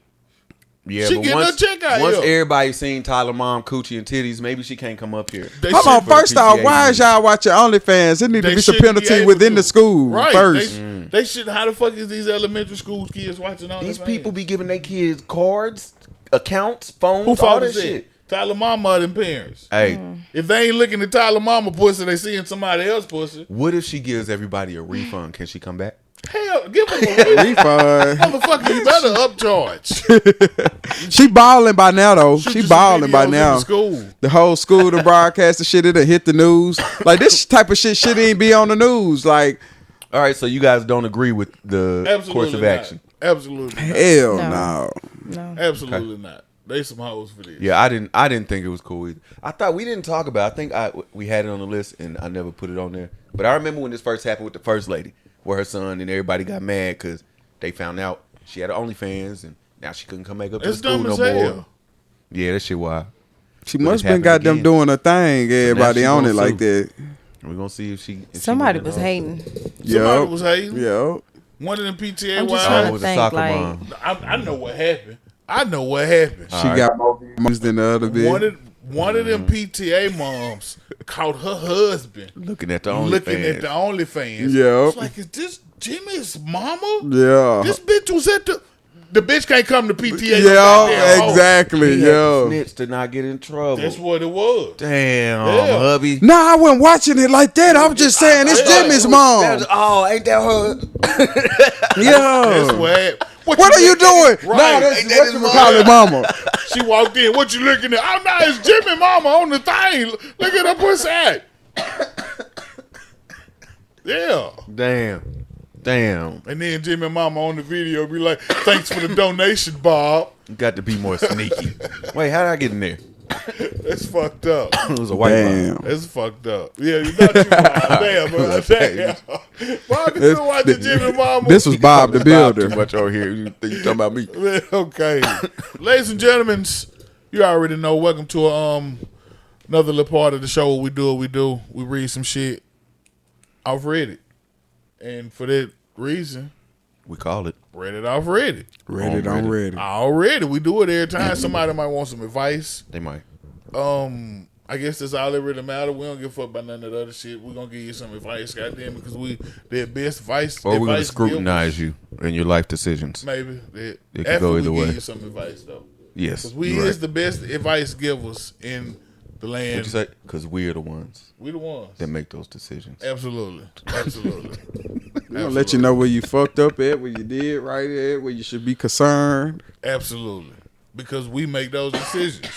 Yeah, She but getting her check out once here. everybody seen Tyler mom coochie and titties, maybe she can't come up here. They Hold should- on, first off, PTA why is y'all watching OnlyFans? It need to they be some shouldn't be penalty able within to. the school Right. first. They should. How the fuck is these elementary school kids watching all These this? people be giving their kids cards, accounts, phones, Who all fault that is it? shit. Tyler Mama or them parents. Hey, If they ain't looking at Tyler Mama pussy, they seeing somebody else pussy. what if she gives everybody a refund? Can she come back? Hell, give him a refund. motherfucker. You better upcharge. She balling by now though. Shoot She you some balling by videos in now. the school. The whole school to broadcast the shit. It'll hit the news. Like this type of shit ain't be on the news. Like All right, so you guys don't agree with the Absolutely course of not. action. Absolutely not. hell No. no. No. Absolutely not. They some hoes for this. Yeah, I didn't think it was cool either. I thought we didn't talk about it. I think we had it on the list and I never put it on there. But I remember when this first happened with the first lady, where her son and everybody got mad because they found out she had OnlyFans and now she couldn't come back up to It's the school dumb no as more. hell. Yeah, that shit wild. She But must it's been happening got them again. doing a thing. Everybody she on gonna it like sue. that. We're gonna see if she. Somebody went was on. hating. Somebody was hating. Yo. One of them PTA I'm just Oh, trying wives. it to was a think, soccer like- mom. I know what happened. I know what happened. She got more views than the other bitch. One of them PTA moms caught her husband Looking at the looking at the OnlyFans. OnlyFans. Yep. It's like, is this Jimmy's mama? Yeah. This bitch was at the bitch can't come to PTA. Yeah, no goddamn hoe. exactly. He had to Yo. snitch to not get in trouble. That's what it was. Damn, Yeah. hubby. Nah, I wasn't watching it like that. I was just saying it's Yeah. Jimmy's mom. Oh, ain't that her? That's Yeah. what happened. What are you doing? Right. Nah, that's Ain't what his you mama? call it, mama. She walked in. What you looking at? Oh, no, it's Jimmy mama on the thing. Look at her pussy at. Yeah. Damn. And then Jimmy mama on the video be like, thanks for the donation, Bob. You got to be more sneaky. Wait, how did I get in there? That's fucked up. It was a white Damn. line. That's fucked up. Yeah, you thought you damn, bro. Damn. Bob can still watch the Jimmy mama. This was Bob the Too Builder. much over here. You talking about me? Okay. Ladies and gentlemen, you already know. Welcome to another little part of the show where we do what we do. We read some shit off Reddit. And for that reason, We call it. Reddit off Reddit. Reddit on Reddit. Already. We do it every time. Somebody might want some advice. They might. I guess that's all that really matter. We don't give a fuck about none of the other shit. We're gonna give you some advice, goddamn, because we their best advice. Or we're going to advice scrutinize you in your life decisions. givers. Maybe. It could After go we either give way. you some advice though. Yes. Because we you're is right. the best advice givers in the land. What'd you say? Because we're the ones We the ones. that make those decisions. Absolutely. Absolutely. We're gonna let you know where you fucked up at, where you did right at, where you should be concerned. Absolutely. Because we make those decisions.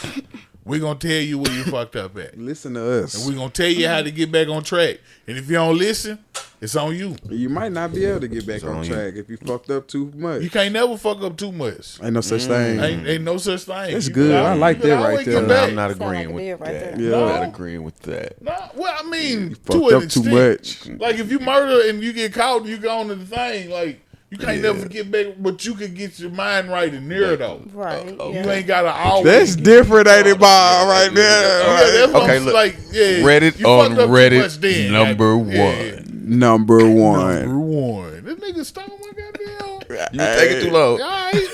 We're gonna tell you where you fucked up at. Listen to us. And we're gonna tell you how to get back on track. And if you don't listen, it's on you. You might not be able to get back on on you. track if you fucked up too much. You can't never fuck up too much. Ain't no such thing. Ain't no such thing. That's You good. can I always- like you can that right always there. get No, back. I'm not Sound like agreeing a with deal right that. there. Yeah. I'm No. not agreeing with that. No, well, I mean, fucked to an up too extent. much. Like if you murder and you get caught, and you go on to the thing. Like you can't never get back, but you can get your mind right and near though. Right. You yeah. ain't gotta always. That's get- different, ain't it, Bob? Right Yeah, there. that's what Okay, I'm look. like. Yeah, Reddit you on fucked up too Reddit, much then, number goddamn. one. Number one. Number one. This nigga stole my goddamn. You take it too low. All right.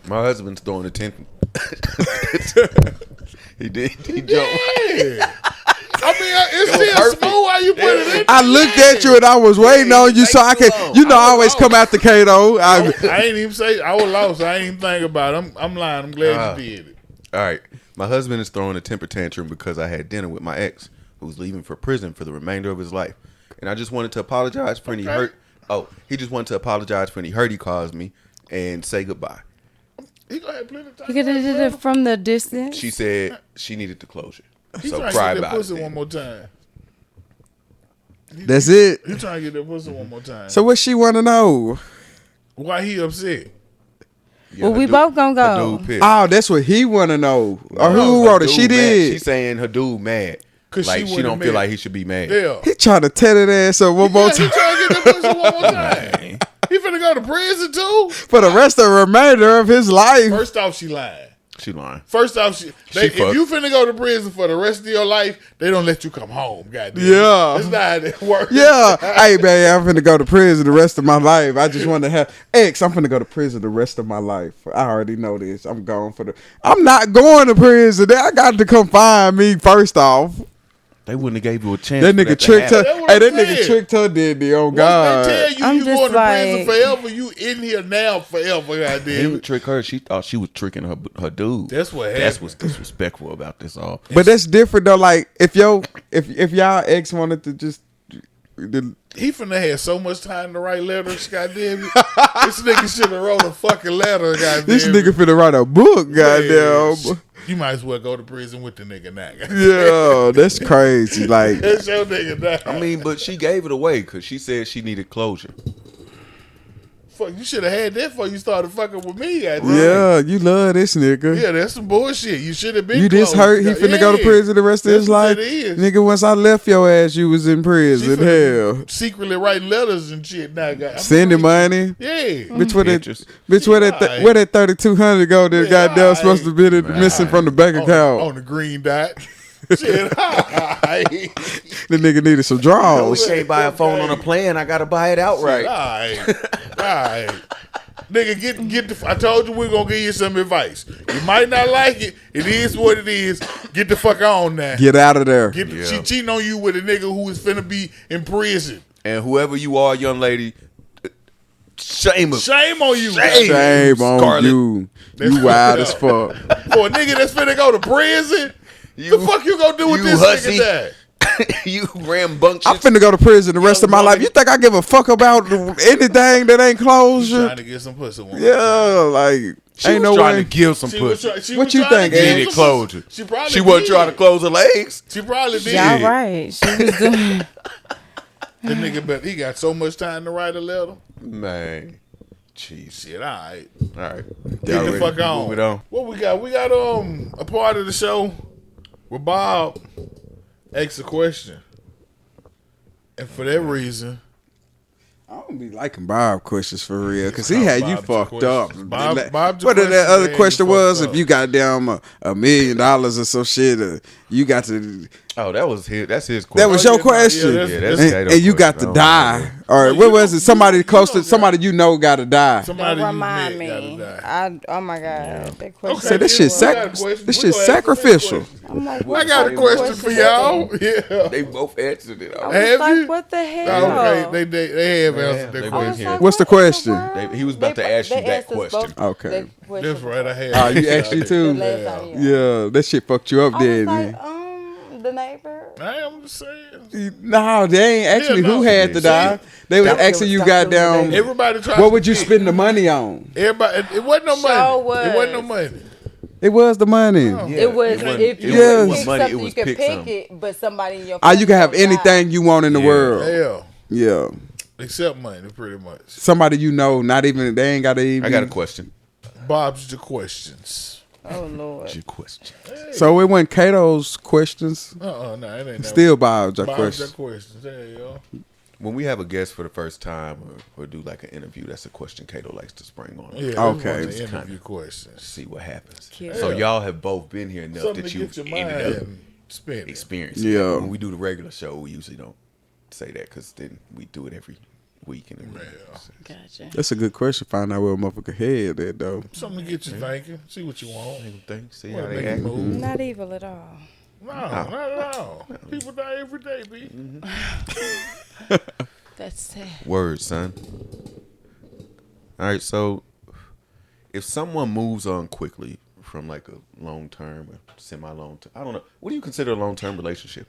My husband's throwing a 10. He did. He jumped. Yeah. I mean, it's was still perfect. smooth how you put it in. I looked at you and I was waiting on you so I can, you know, I always come after Kato. I ain't even say I was lost. I ain't even think about it. I'm lying. I'm glad you did it. All right. My husband is throwing a temper tantrum because I had dinner with my ex who's leaving for prison for the remainder of his life. And I just wanted to apologize for any hurt. Oh, he just wanted to apologize for any hurt he caused me and say goodbye. He gonna have plenty of time. You could have did it from the distance. She said she needed the closure. He So trying cry to get that about pussy it. one more time. That's it. He trying to get that pussy one more time. So what she want to know? Why he upset? Yeah, Well, her we both gonna her go. dude pissed. Oh, that's what he want to know. Or No, who her wrote it? dude She mad. did. She's saying her dude mad. 'Cause Like she she wouldn't don't feel admit. like he should be mad. Yeah. He trying to tear that ass up one more Yeah, he time trying to get that pussy one more time. He finna go to prison too. for the rest of the remainder of his life. First off, she lied. She lying. First off, if fucked. you finna go to prison for the rest of your life, they don't let you come home. Goddamn. Yeah. That's not how that works. Yeah. Hey, man, I'm finna go to prison the rest of my life. I just want to have X. I'm finna go to prison the rest of my life. I already know this. I'm not going to prison. I got to come find me first off. They wouldn't have gave you a chance. That for nigga to tricked her. That's what Hey, I'm that nigga saying. tricked her, did he? Oh Once God. they tell you I'm you just going to prison like- forever, you in here now forever, He goddamn. would trick her. She thought she was tricking her dude. That's what That's happened. what's disrespectful about this all. But that's different though. Like if y'all ex wanted to just He finna have so much time to write letters, goddamn it. This nigga should have wrote a fucking letter, goddamn this it. nigga finna write a book, Yeah. goddamn. You might as well go to prison with the nigga now. Yeah, that's crazy. Like That's your nigga now. I mean, but she gave it away because she said she needed closure. Fuck, you should have had that before you started fucking with me, goddamn. yeah, you love this nigga. Yeah, that's some bullshit. You should have been You this closed. hurt, he finna go to Yeah. prison the rest of his That's what life. it is. Nigga, once I left your ass, you was in She prison. finna Hell. secretly writing letters and shit now, guy. Sending money. Yeah. Bitch, where that, Interest. bitch, Alright. where that 3,200 go that Yeah, goddamn alright. supposed to be missing from the bank account? On the green dot. Shit, alright. The nigga needed some draws. Can't buy a phone on a plan. I gotta buy it outright. Alright. Nigga, get the. I told you we're gonna give you some advice. You might not like it. It is what it is. Get the fuck on now. Get out of there. She cheating on you with a nigga who is finna be in prison. And whoever you are, young lady, shame her. Shame on you. Shame on Scarlett. you. That's You wild as fucked fuck. For a nigga that's finna go to prison, You- the fuck you gonna do with you this hussy. nigga that? You rambunctious. I'm finna go to prison the rest of my life. You think I give a fuck about anything that ain't closure? Trying to get some pussy. One Yeah, like she ain't was no trying way. to give some She was pussy. try- she What was you trying to think, give Ed? Needed some pussy. closure. She probably She wasn't did. trying to close her legs. She probably did. Y'all right. She was doing. The nigga, but he got so much time to write a letter. Man, jeez. Shit, all right. All right, Get the fuck on. Move it on. What we got? We got a part of the show where Bob asks a question, and for that reason, I don't be liking Bob questions for real, cause he had you Bob's fucked up. questions. Bob's What that questions other had question you was? fucked If you got down $1 million or some shit, you got to. Oh, that was his. That's his That question. was Oh, your yeah, question, yeah, that's and, Kato's and you got to question. die. Or No, what you was don't- it? Somebody you close don't to somebody you know got to die. somebody Don't you remind met me. gotta die. Oh my god, that question. Say this shit we got a question. this We shit gonna ask the next sacrificial. question. I'm like, I what got a type of question for y'all. Yeah. They both answered it. I was Have like, you? what the hell? Okay, they have answered they that I was question. like, What's the what in question? world? He was about to ask you they that asked us question. both Okay. that question. That's right. I had. Oh, you actually too? The last time, Yeah, that shit fucked you up, I was didn't like, it? the neighbor. I am just saying. No, they ain't actually Yeah, no. who had to die. They was That was asking you Dr. goddamn. Levy. Everybody tried. What would you spend the money on? Everybody. It wasn't no money. Sure It wasn't no was. money. It was the money. Yeah, It was wasn't- if it you wasn't pick money, something, it was you can pick pick something. it, but somebody in your Ah, you can have family gonna anything you want in the Yeah. world. Hell, Yeah. except money, pretty much. Somebody you know, not even they ain't got to even. I got a question. Bob's the questions. die. Oh Lord. Your question. So it went Kato's questions. No, it ain't. Still Bob's Bob's questions. the questions. There you go. When we have a guest for the first time or do like an interview, that's a question Kato likes to spring on. Yeah. Okay. that's one of the interview questions. See what happens. Cute. So y'all have both been here enough Something that to you get your ended up mind spinning. experiencing. Yeah. When we do the regular show, we usually don't say that because then we do it every week. And Gotcha. That's a good question. Find out where a motherfucker head at though. Something to get you thinking. See what you want. see What how make they you act. move. Not evil at all. No, not at all. People die every day, B. That's sad. Words, son. All right, so if someone moves on quickly from like a long term or semi long term, I don't know. What do you consider a long term relationship?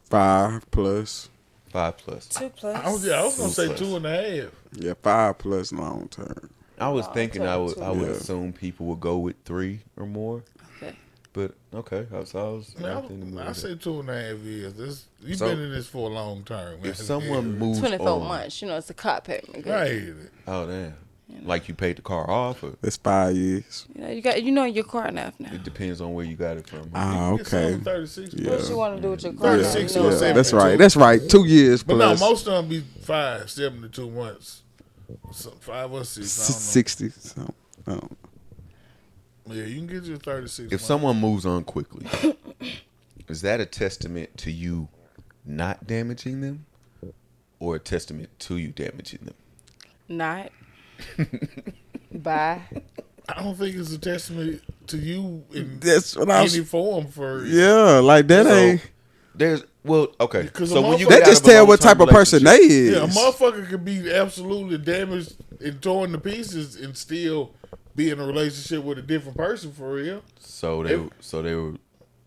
5+. 5+. 2+. I was gonna say 2.5. Yeah, 5+ long term. I was thinking I would Yeah. assume people would go with 3 or more, Okay. but okay. I was I say 2.5 years. You've So- been in this for a long time. if someone moves 24 on, months. You know, it's a car payment. Good. right, oh damn, like you paid the car off, or That's 5 years. You know your car enough now. it depends on where you got it from. Ah, Get some okay. 36. Yeah. What you want to do with your car? 36 now? or You know, Yeah, that's 72. right. That's right. 2 years But no, plus most of them be 72 months. 5 or 6. I don't know. 60. So, I don't know. Yeah, you can get your 36 If months. someone moves on quickly, is that a testament to you not damaging them, or a testament to you damaging them? Not. Bye. I don't think it's a testament to you in That's what I any was. form for Yeah, like that So, ain't. Okay. Because So a when you motherfucker- That get out just of a tell what long-term type of person they relationship- is. Yeah, a motherfucker could be absolutely damaged and torn to pieces and still be in a relationship with a different person for real. So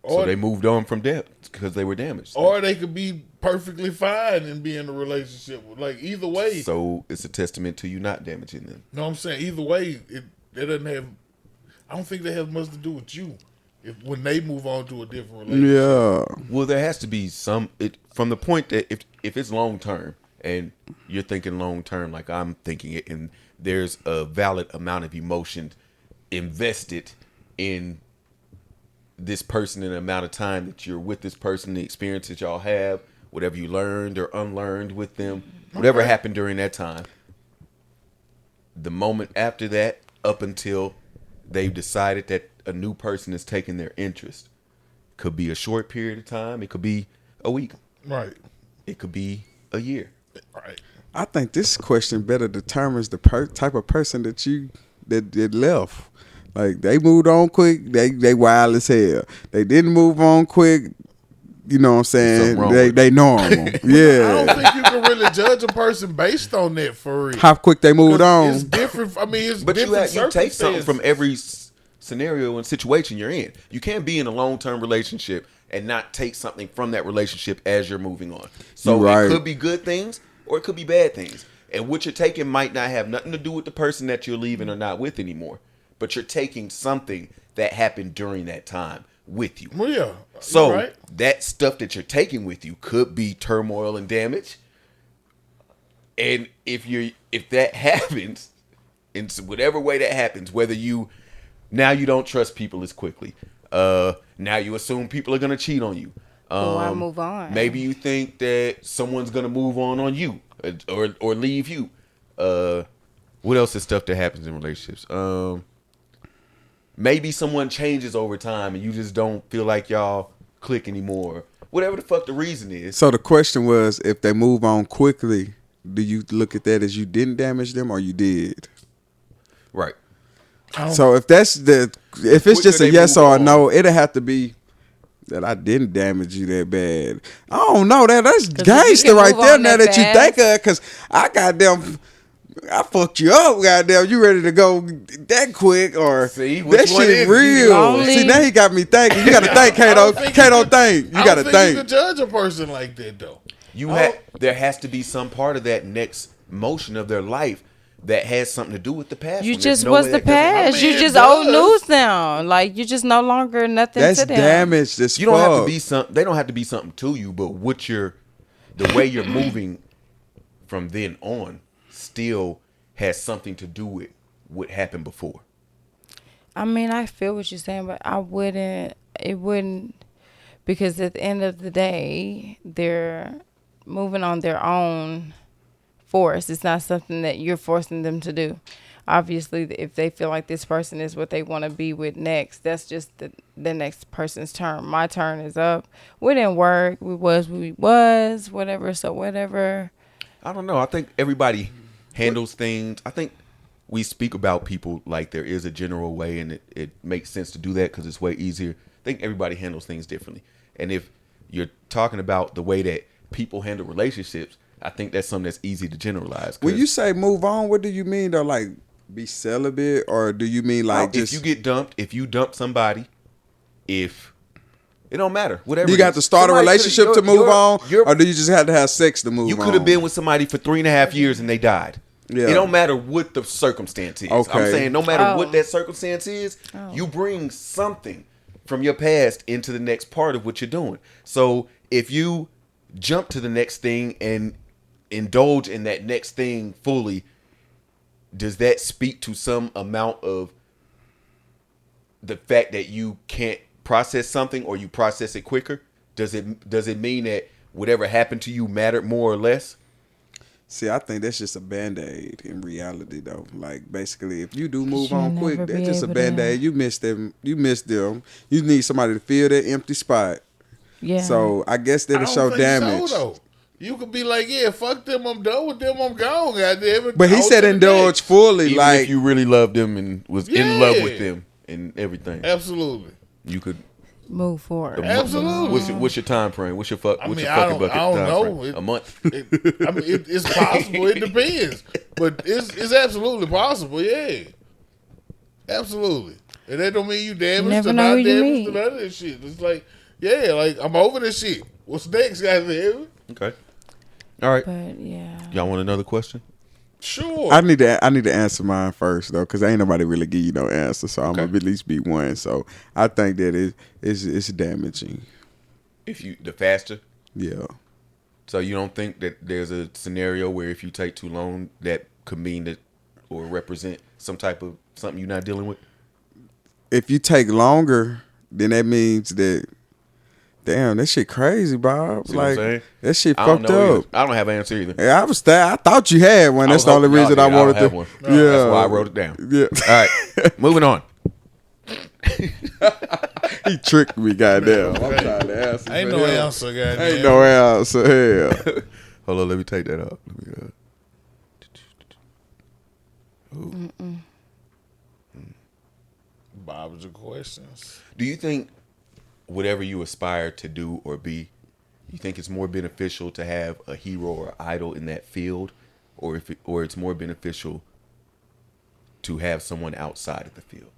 Or- they moved on from that because they were damaged. Or they could be perfectly fine and be in a relationship. Like either way, So it's a testament to you not damaging them. know what I'm saying? Either way, it doesn't have. I don't think that has much to do with you. When they move on to a different relationship. Yeah. Well, there has to be from the point that if it's long term and you're thinking long term like I'm thinking it, and there's a valid amount of emotion invested in this person in the amount of time that you're with this person, the experience that y'all have, whatever you learned or unlearned with them, whatever happened during that time. The moment after that, up until they've decided that a new person is taking their interest, could be a short period of time. It could be a week. Right. It could be a year. Right. I think this question better determines the type of person that left. Like they moved on quick, they wild as hell. They didn't move on quick. You know what I'm saying? Something wrong with They normal. I don't Yeah. think you can really judge a person based on that for real. How quick they moved on. It's different. I mean, it's But different. you take something circumstances. from every scenario and situation you're in. You can't be in a long-term relationship and not take something from that relationship as you're moving on. So You're right. it could be good things or it could be bad things. And what you're taking might not have nothing to do with the person that you're leaving or not with anymore. But you're taking something that happened during that time with you. Well, yeah. So You're right. that stuff that you're taking with you could be turmoil and damage. And if that happens, in whatever way that happens, whether now you don't trust people as quickly. Now you assume people are gonna cheat on you. Why move on? Maybe you think that someone's gonna move on you or leave you. What else is stuff that happens in relationships? Maybe someone changes over time and you just don't feel like y'all click anymore. Whatever the fuck the reason is. So the question was, if they move on quickly, do you look at that as you didn't damage them or you did? Right. So if it's quicker just a they yes move or a on. no, it'll have to be that I didn't damage you that bad. I don't know that's if you gangster can right move there. on Now that that you fast. think of, because I fucked you up. Goddamn, you ready to go that quick or See, which that one shit is it? real? Only- See, now he got me thinking. You got to think, I Kato. don't think Kato, you could- think. You I got to don't think you think. can judge a person like that though. There has to be some part of that next motion of their life that has something to do with the past. You when there's just no was way the that doesn't happen. past. I mean, you it just does. old news now. Like you just no longer nothing That's to them. damaged as You don't have to fuck. be they don't have to be something to you, but the way you're moving from then on still has something to do with what happened before. I mean, I feel what you're saying, but it wouldn't, because at the end of the day, they're moving on their own force. It's not something that you're forcing them to do. Obviously, if they feel like this person is what they want to be with next, that's just the next person's turn. My turn is up. We didn't work. We was, whatever. So whatever. I don't know. I think everybody handles things. I think we speak about people like there is a general way, and it makes sense to do that because it's way easier. I think everybody handles things differently. And if you're talking about the way that people handle relationships, I think that's something that's easy to generalize. When you say move on, what do you mean though? Like be celibate, or do you mean like if you get dumped, if you dump somebody, if it don't matter, whatever. you it got is. to start a Somebody relationship coulda- to move on, you're- or do you just have to have sex to move on? You could have been with somebody for 3.5 years and they died. Yeah. It don't matter what the circumstance is. Okay. I'm saying no matter Oh. what that circumstance is, you bring something from your past into the next part of what you're doing. So if you jump to the next thing and indulge in that next thing fully, does that speak to some amount of the fact that you can't process something or you process it quicker? Does it mean that whatever happened to you mattered more or less? See, I think that's just a band-aid in reality, though. Like, basically, if you do move you'll on quick, never that's be just a able to- band-aid. You miss them. You need somebody to fill that empty spot. Yeah. So, I guess I that'll don't show think damage. So, though. You could be like, yeah, fuck them, I'm done with them, I'm gone, goddamn. But he said indulge fully. Even Like, if you really loved them and was in love with Yeah. them and everything, Absolutely. you could. move forward. Absolutely. What's your time frame? What's your I what's mean, your I fucking don't, bucket I don't time know. frame? A month? It's possible. It depends, but it's absolutely possible. Yeah, absolutely. And that don't mean you damaged Never or know not who you damaged meet. or none of that shit. It's like, yeah, like I'm over this shit. What's next, goddamn? Okay. All right. But yeah, Y'all want another question? Sure. I need to answer mine first though, because ain't nobody really give you no answer. So I'm Okay. gonna at least be one. So I think that it's damaging. If you the faster. Yeah. So you don't think that there's a scenario where if you take too long, that could mean that or represent some type of something you're not dealing with? If you take longer, then that means that, damn, that shit crazy, Bob. See what I'm Like saying? that shit I don't fucked know up. either. I don't have an answer either. Yeah, I thought you had one. That's the only reason I wanted to. have one. Yeah, That's why I wrote it down. Yeah, All right, moving on. he tricked me, goddamn. I'm trying to answer. Ain't for no him. answer, goddamn. Ain't no answer. Hell. Hold on, let me take that out. Bob's your questions. Do you think whatever you aspire to do or be, you think it's more beneficial to have a hero or idol in that field, or or it's more beneficial to have someone outside of the field?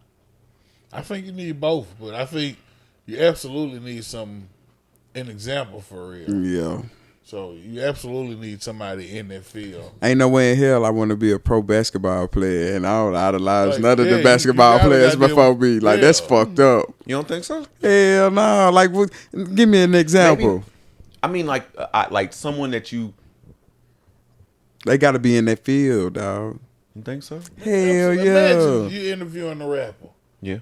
I think you need both, but I think you absolutely need an example for real. Yeah. So you absolutely need somebody in that field. Ain't no way in hell I want to be a pro basketball player, and I don't idolize Like, none of yeah, the you basketball gotta players goddamn- before me. Like that's yeah. fucked up. You don't think so? Hell no. Like, give me an example. Maybe. I mean, like someone that you They got to be in that field, dog. you think so? Hell yeah. Imagine you interviewing a rapper. Yeah.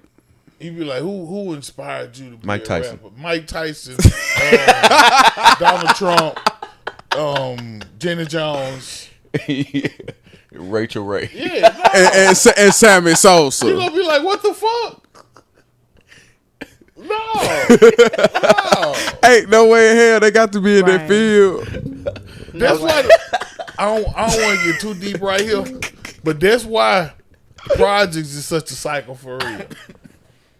You'd be like, who inspired you to be Mike a Tyson. rapper? Mike Tyson, Donald Trump, Jenny Jones. Rachel Ray. Yeah, no. And Sammy Sosa. You're going to be like, what the fuck? No. Ain't no way in hell they got to be in that Right. field. That's why I don't want to get too deep right here, but that's why projects is such a cycle for real.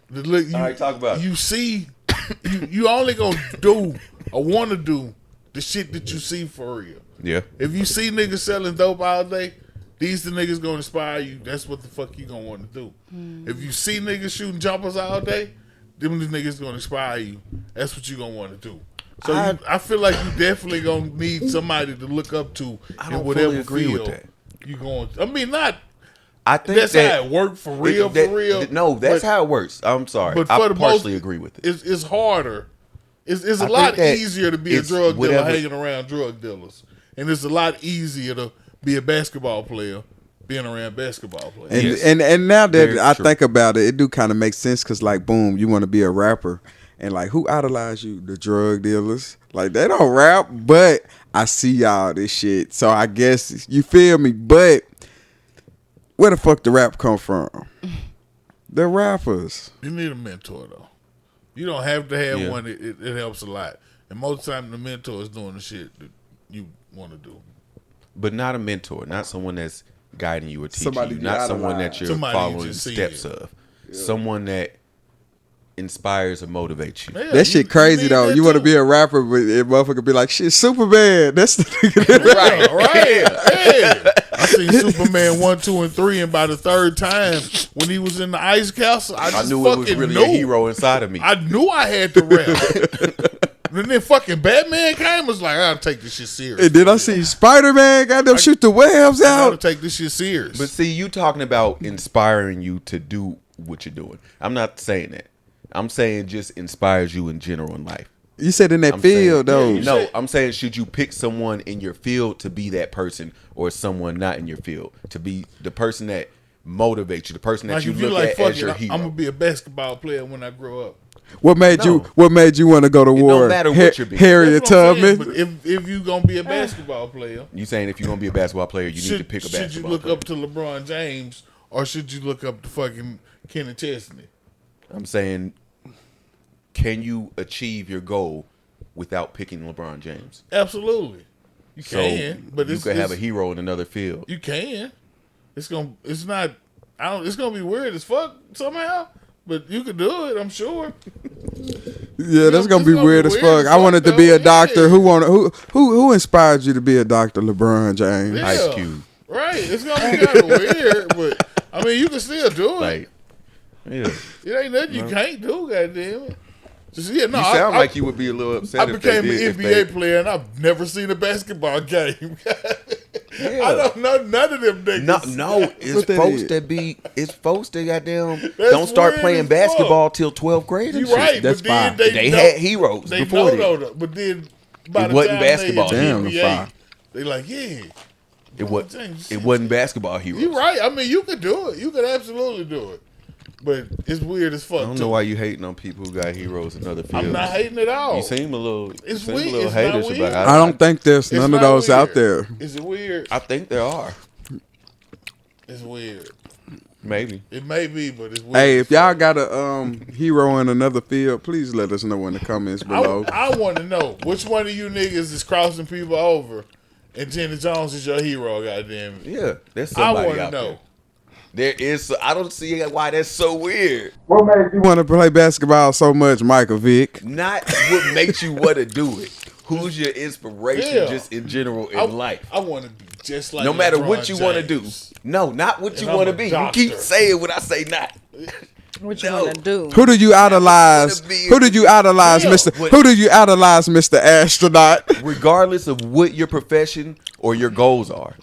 Look, you, All right, talk about it. you see, you only gonna do or want to do the shit that you see for real. Yeah. If you see niggas selling dope all day, these the niggas gonna inspire you. That's what the fuck you gonna want to do. If you see niggas shooting jumpers all day, them the niggas gonna inspire you. That's what you gonna want to do. So I feel like you definitely gonna need somebody to look up to I in don't whatever fully agree field with that. you going. I mean, not I think that's that how it worked for real. No, that's but- how it works. I'm sorry. But I for the partially most, agree with it. It's harder. It's I a lot think that easier to be a it's drug dealer whatever- hanging around drug dealers, and it's a lot easier to be a basketball player being around basketball players. And, Yes. and now that Very I true. think about it, it do kind of make sense because, like, boom, you want to be a rapper. And, like, who idolize you? The drug dealers. Like, they don't rap, but I see y'all this shit. So I guess, you feel me? But where the fuck the rap come from? The rappers. You need a mentor though. You don't have to have Yeah. one. It helps a lot. And most of the time, the mentor is doing the shit that you want to do. But not a mentor, not someone that's guiding you or teaching Somebody you, you not someone idolize. that you're Somebody you following just see steps it. of. Someone that inspires and motivates you. Yeah, That shit crazy, though. You want to be a rapper, but it motherfucker be like, shit, Superman. That's the nigga that right? Yeah. I seen Superman 1, 2, and 3, and by the third time when he was in the ice castle, I just knew it was fucking really knew. a hero inside of me. I knew I had to rap. And then fucking Batman came, was like, I gotta take this shit serious. And then I see Spider-Man got them shoot the webs I gotta out. take this shit serious. But see, you talking about inspiring you to do what you're doing. I'm not saying that. I'm saying just inspires you in general in life. You said in that I'm field, saying, though. you No, said- I'm saying should you pick someone in your field to be that person or someone not in your field to be the person that motivates you, the person that like you if you look like, at fuck as your it, hero. I'm gonna be a basketball player when I grow up. What made No. you want to go to war? don't matter what you're being. Harriet That's what I'm saying, Tubman. But if you gonna be a basketball player, You saying if you're gonna be a basketball player, you need to pick a should you basketball look player. up to LeBron James or should you look up to fucking Kenny Chesney? I'm saying, can you achieve your goal without picking LeBron James? Absolutely, you So can. But you it's, could have a it's- hero in another field. You can. It's not. I don't. It's gonna be weird as fuck somehow. But you could do it. I'm sure. Yeah, that's gonna It's be weird as fuck. I wanted to be a doctor. Who inspired you to be a doctor? LeBron James. Yeah. Ice Cube. Right. It's gonna be kind of weird, but I mean, you can still do it. Like, yeah. It ain't nothing you can't do, goddamn it. Just, yeah, no, You sound like you would be a little upset. I if they became did, an if NBA they- player, and I've never seen a basketball game. Yeah. I don't know none of them niggas. No, it's What that folks is? that be, it's folks that goddamn don't start weird playing as basketball fuck. till 12th grade. And You shit. right, That's but then fine. They know- had heroes They before know then. though, but then by It the wasn't time basketball. they in Damn, the the NBA, fire. they like, yeah. It was. James, It wasn't basketball heroes. You right. I mean, you could do it. You could absolutely do it. But it's weird as fuck. I don't too. know why you hating on people who got heroes in other fields. I'm not hating at all. You seem a little. It's you seem weird. a little It's not haterish weird. about it. I don't think there's It's none of not those out weird. there. Is it weird? I think there are. It's weird. Maybe. It may be, but it's weird. Hey, as if y'all fuck. got a hero in another field, please let us know in the comments below. I want to know which one of you niggas is crossing people over, and Jenny Jones is your hero. Goddamn it! Yeah, there's I somebody want to out know. there. There is. I don't see why that's so weird. What made you want to play basketball so much, Michael Vick? Not what makes you want to do it. Who's your inspiration, Yeah. just in general in I, life? I want to be just like No matter LeBron what you want to do. James. No, not what And you I'm want to a be. doctor. You keep saying what I say not. What you No. want to do? Who do you idolize? wanna be- Who did you idolize, Yeah, Mister? but- Who do you idolize, Mr. Astronaut? Regardless of what your profession or your goals are,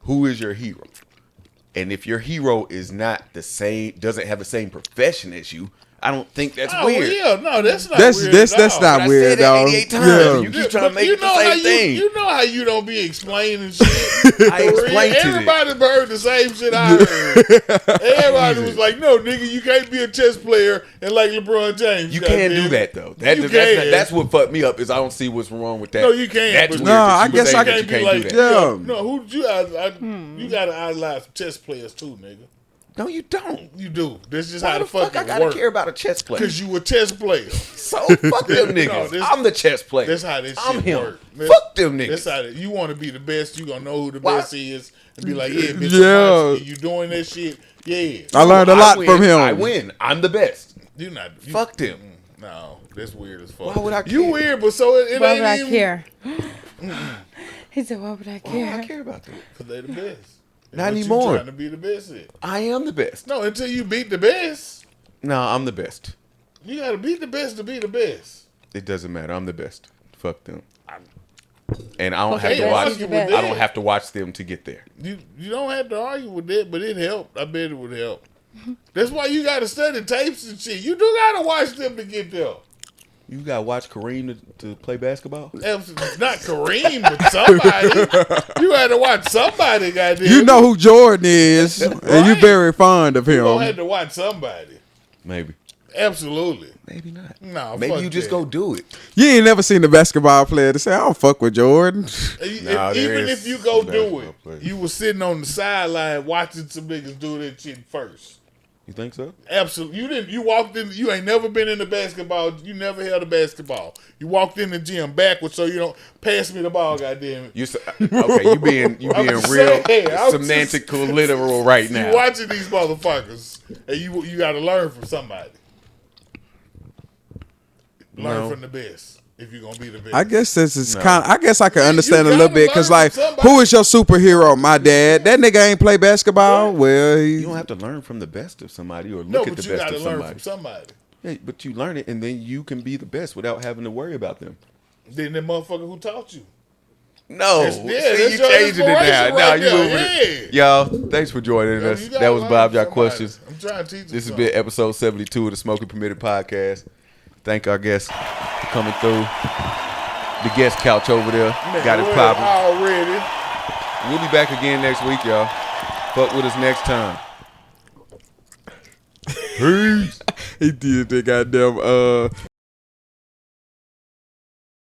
who is your hero? And if your hero is not the same, doesn't have the same profession as you, I don't think that's Oh, weird. yeah, no, that's not That's weird. that's at that's all. not I weird, said that dog. 88 times. Yeah. You keep trying to But make you it the know how same thing. You know how you don't be explaining shit. I explained it. Everybody heard the same shit I heard. Everybody was like, "No, nigga, you can't be a chess player and like LeBron James." You can't do goddamn that it." though. You can. That's what fucked me up. Is I don't see what's wrong with that. No, you can't, That's but- weird. No, that I you guess say I that can't you be can't like, do that. Yeah. No, who you gotta idolize some chess players too, nigga. No, you don't. You do. That's just Why how the the fuck I fuck gotta work. care about a chess player? Because you a chess player. So fuck them No, niggas. this- I'm the chess player. That's how this I'm shit him. work. Fuck them That's niggas. how you want to be the best. You gonna know who the Why? best is and be like, yeah, bitch, Yeah. you doing that shit. Yeah, I learned a lot win. from him. I win. I'm the best. you not. You, Fuck them. No, that's weird as fuck. Why would I You care? weird, but so it Why ain't would I even care? He said, "Why would I Why would I care?" care about that? because they the best. Not What you anymore. Trying to be the best. At. I am the best. No, until you beat the best, No, I'm the best. you gotta beat the best to be the best. It doesn't matter. I'm the best. Fuck them. And I don't Okay, have to Can't watch. argue with I I that. don't have to watch them to get there. You don't have to argue with that, but it helped. I bet it would help. That's why you gotta study tapes and shit. You do gotta watch them to get there. You gotta watch Kareem to play basketball. Absolutely. Not Kareem, but somebody. You had to watch somebody, goddamn. You know who Jordan is, and you Right. very fond of You gonna have him. to watch somebody. Maybe. Absolutely. Maybe not. No, Maybe fuck you just that. go do it. You ain't never seen a basketball player to say, "I don't fuck with Jordan." Nah, there Even is if you go some do basketball it, players. you were sitting on the sideline watching some niggas do that shit first. You think so? Absolutely. You didn't. You walked in. You ain't never been in the basketball. You never held a basketball. You walked in the gym backwards, so you don't pass me the ball. Goddamn it. You okay? You being I'm real saying, I'm semantical literal right now. You watching these motherfuckers, and you got to learn from somebody. Learn No. from the best if you're gonna be the best. I guess this is No. kind of. I guess I can You understand a gotta little bit because, learn like, from somebody. who is your superhero? My dad. That nigga ain't play basketball. Well, You he, don't have to learn from the best of somebody or no, look at but the you best got to of learn somebody. from somebody. Yeah, but you learn it, and then you can be the best without having to worry about them. Then the motherfucker who taught you. No, That's- yeah, see, that's you your changing it now. inspiration Now right you there, moving it. Y'all, thanks for joining Yo, us. you gotta That was learn Bob from Got somebody. Questions. I'm trying to teach you This has something. been episode 72 of the Smoking Permitted Podcast. Thank our guests for coming through. The guest couch over there Man, got it well, popping. already. We'll be back again next week, y'all. Fuck with us next time. Peace. he did the goddamn